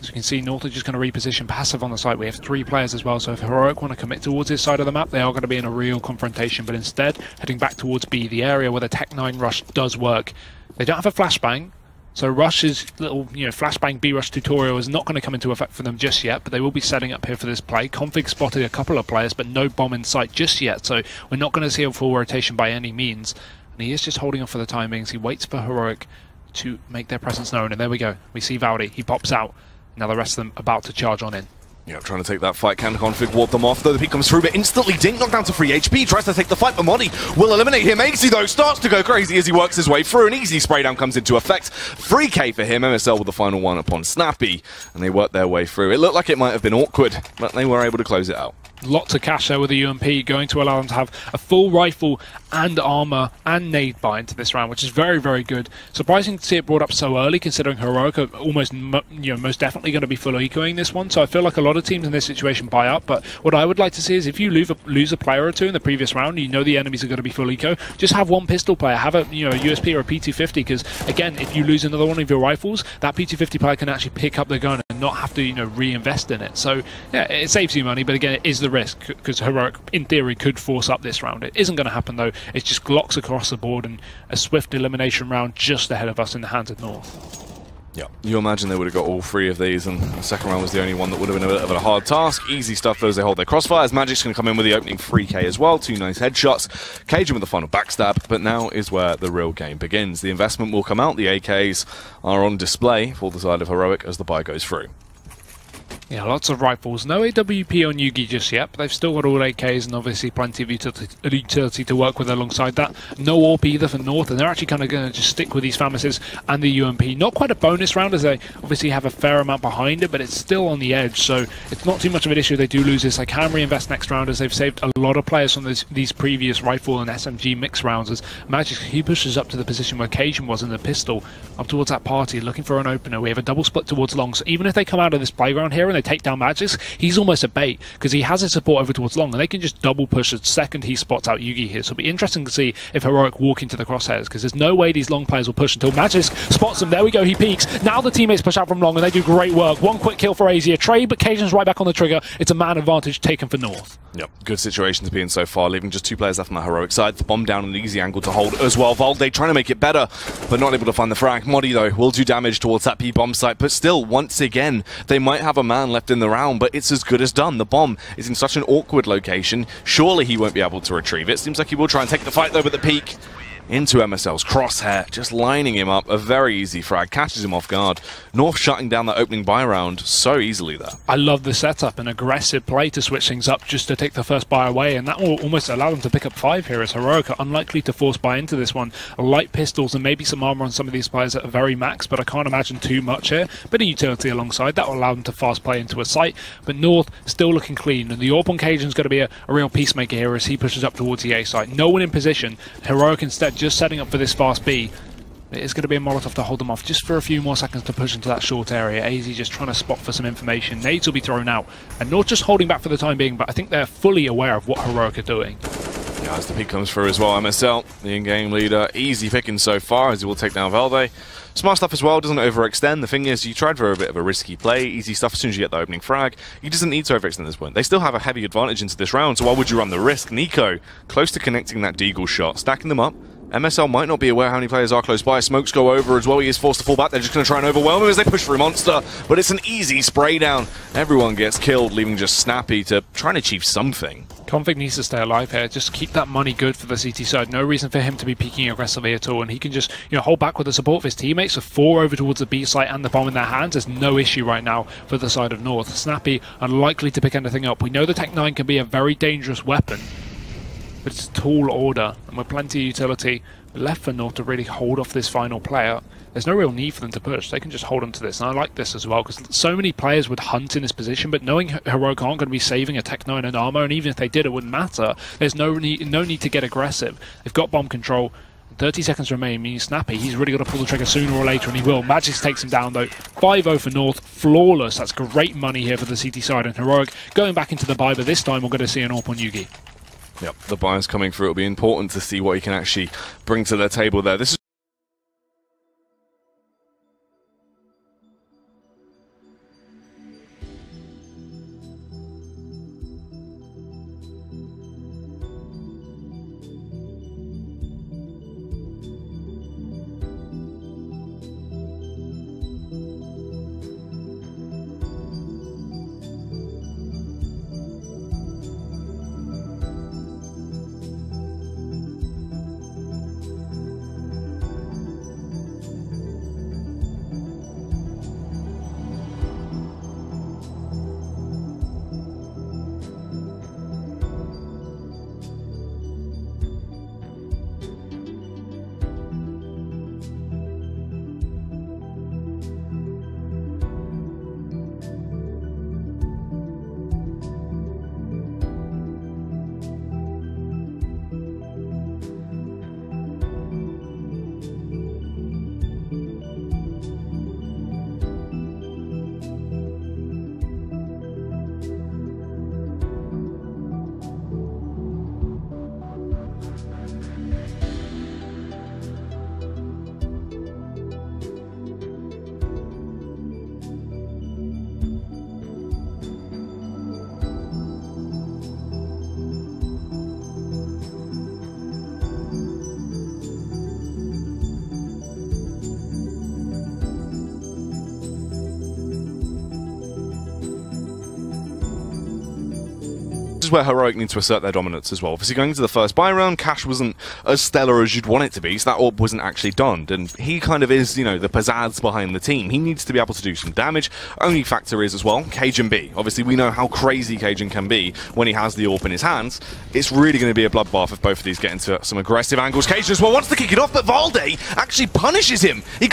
As you can see, North are just going to reposition passive on the site. We have 3 players as well, so if Heroic want to commit towards this side of the map, they are going to be in a real confrontation, but instead, heading back towards B, the area where the Tech 9 rush does work. They don't have a flashbang, so Rush's little, flashbang B-Rush tutorial is not going to come into effect for them just yet, but they will be setting up here for this play. Config spotted a couple of players, but no bomb in sight just yet, so we're not going to see a full rotation by any means. And he is just holding off for the time being, so he waits for Heroic to make their presence known, and there we go. We see Valdi, he pops out. Now the rest of them about to charge on in. Yeah, trying to take that fight. Can Config ward them off, though the peek comes through, but instantly Dink knocked down to 3 HP. Tries to take the fight, but Modi will eliminate him. Easy, though, starts to go crazy as he works his way through. An easy spray down comes into effect. 3k for him. MSL with the final one upon Snappy, and they work their way through. It looked like it might have been awkward, but they were able to close it out. Lots of cash there with the UMP, going to allow them to have a full rifle and armor and nade buy into this round, which is very, very good. Surprising to see it brought up so early, considering Heroic are almost, most definitely going to be full ecoing this one. So I feel like a lot of teams in this situation buy up. But what I would like to see is if you lose a player or two in the previous round, you know the enemies are going to be full eco. Just have one pistol player, have a USP or a P250, because again, if you lose another one of your rifles, that P250 player can actually pick up the gun and not have to reinvest in it. So yeah, it saves you money, but again, it is the risk, because Heroic in theory could force up this round. It isn't going to happen though. It's just Glocks across the board and a swift elimination round just ahead of us in the hands of North. Yeah, you imagine they would have got all 3 of these, and the second round was the only one that would have been a bit of a hard task. Easy stuff though as they hold their crossfires. Magic's going to come in with the opening 3k as well. 2 nice headshots. Cajun with the final backstab, but now is where the real game begins. The investment will come out. The AKs are on display for the side of Heroic as the buy goes through. Yeah, lots of rifles. No AWP on Yugi just yet, but they've still got all AKs and obviously plenty of utility to work with alongside that. No AWP either for North, and they're actually kind of going to just stick with these FAMASes and the UMP. Not quite a bonus round, as they obviously have a fair amount behind it, but it's still on the edge, so it's not too much of an issue. They do lose this. They can reinvest next round, as they've saved a lot of players from these previous rifle and SMG mix rounds, as Magic, he pushes up to the position where Cajun was in the pistol, up towards that party, looking for an opener. We have a double split towards long, so even if they come out of this playground here and they take down Magic, he's almost a bait because he has his support over towards long, and they can just double push the second he spots out Yugi here. So it'll be interesting to see if Heroic walk into the crosshairs, because there's no way these long players will push until Magic spots him. There we go, he peeks. Now the teammates push out from long and they do great work. One quick kill for ACER. Trade, but Cajun's right back on the trigger. It's a man advantage taken for North. Yep, good situation to be in so far, leaving just 2 players left on the Heroic side. The bomb down an easy angle to hold as well. Valde trying to make it better, but not able to find the frag. Modi, though, will do damage towards that P-bomb site, but still, once again, they might have a man left in the round, but it's as good as done. The bomb is in such an awkward location. Surely he won't be able to retrieve it. Seems like he will try and take the fight, though, with the peak into MSL's crosshair, just lining him up. A very easy frag, catches him off guard. North shutting down that opening buy round so easily there. I love the setup, an aggressive play to switch things up just to take the first buy away, and that will almost allow them to pick up 5 here, as Heroic are unlikely to force buy into this one. Light pistols and maybe some armor on some of these players at a very max, but I can't imagine too much here. Bit of utility alongside, that will allow them to fast play into a site, but North still looking clean, and the AWP on Cajun's going to be a real peacemaker here as he pushes up towards the A site. No one in position. Heroic instead just setting up for this fast B. It's going to be a Molotov to hold them off just for a few more seconds to push into that short area. AZ just trying to spot for some information. Nades will be thrown out, and not just holding back for the time being, but I think they're fully aware of what Heroic are doing. Yeah, as the peak comes through as well, MSL, the in-game leader, easy picking so far as he will take down Valde. Smart stuff as well, doesn't overextend. The thing is, you tried for a bit of a risky play, easy stuff as soon as you get the opening frag. He doesn't need to overextend at this point. They still have a heavy advantage into this round, so why would you run the risk? Nico, close to connecting that Deagle shot, stacking them up. MSL might not be aware how many players are close by. Smokes go over as well. He is forced to fall back. They're just going to try and overwhelm him as they push through Monster. But it's an easy spray down. Everyone gets killed, leaving just Snappy to try and achieve something. Config needs to stay alive here. Just keep that money good for the CT side. No reason for him to be peeking aggressively at all. And he can just, hold back with the support of his teammates. With 4 over towards the B site and the bomb in their hands, there's no issue right now for the side of North. Snappy unlikely to pick anything up. We know the Tech 9 can be a very dangerous weapon, but it's a tall order. And with plenty of utility left for North to really hold off this final player, there's no real need for them to push. They can just hold on to this. And I like this as well, because so many players would hunt in this position, but knowing Heroic aren't going to be saving a Tech 9 and armor, and even if they did, it wouldn't matter. There's no need to get aggressive. They've got bomb control. 30 seconds remain, meaning Snappy, he's really got to pull the trigger sooner or later, and he will. Magix takes him down, though. 5-0 for North. Flawless. That's great money here for the CT side, and Heroic going back into the buy, but this time we're going to see an AWP on Yugi. Yep, the buyer's coming through. It'll be important to see what he can actually bring to the table there. This is where Heroic need to assert their dominance as well. Obviously, going into the first buy round, Cash wasn't as stellar as you'd want it to be, so that AWP wasn't actually done. And he kind of is, the pizzazz behind the team. He needs to be able to do some damage. Only factor is as well, Cajun B. Obviously, we know how crazy Cajun can be when he has the AWP in his hands. It's really going to be a bloodbath if both of these get into some aggressive angles. Cajun as well wants to kick it off, but Valde actually punishes him. He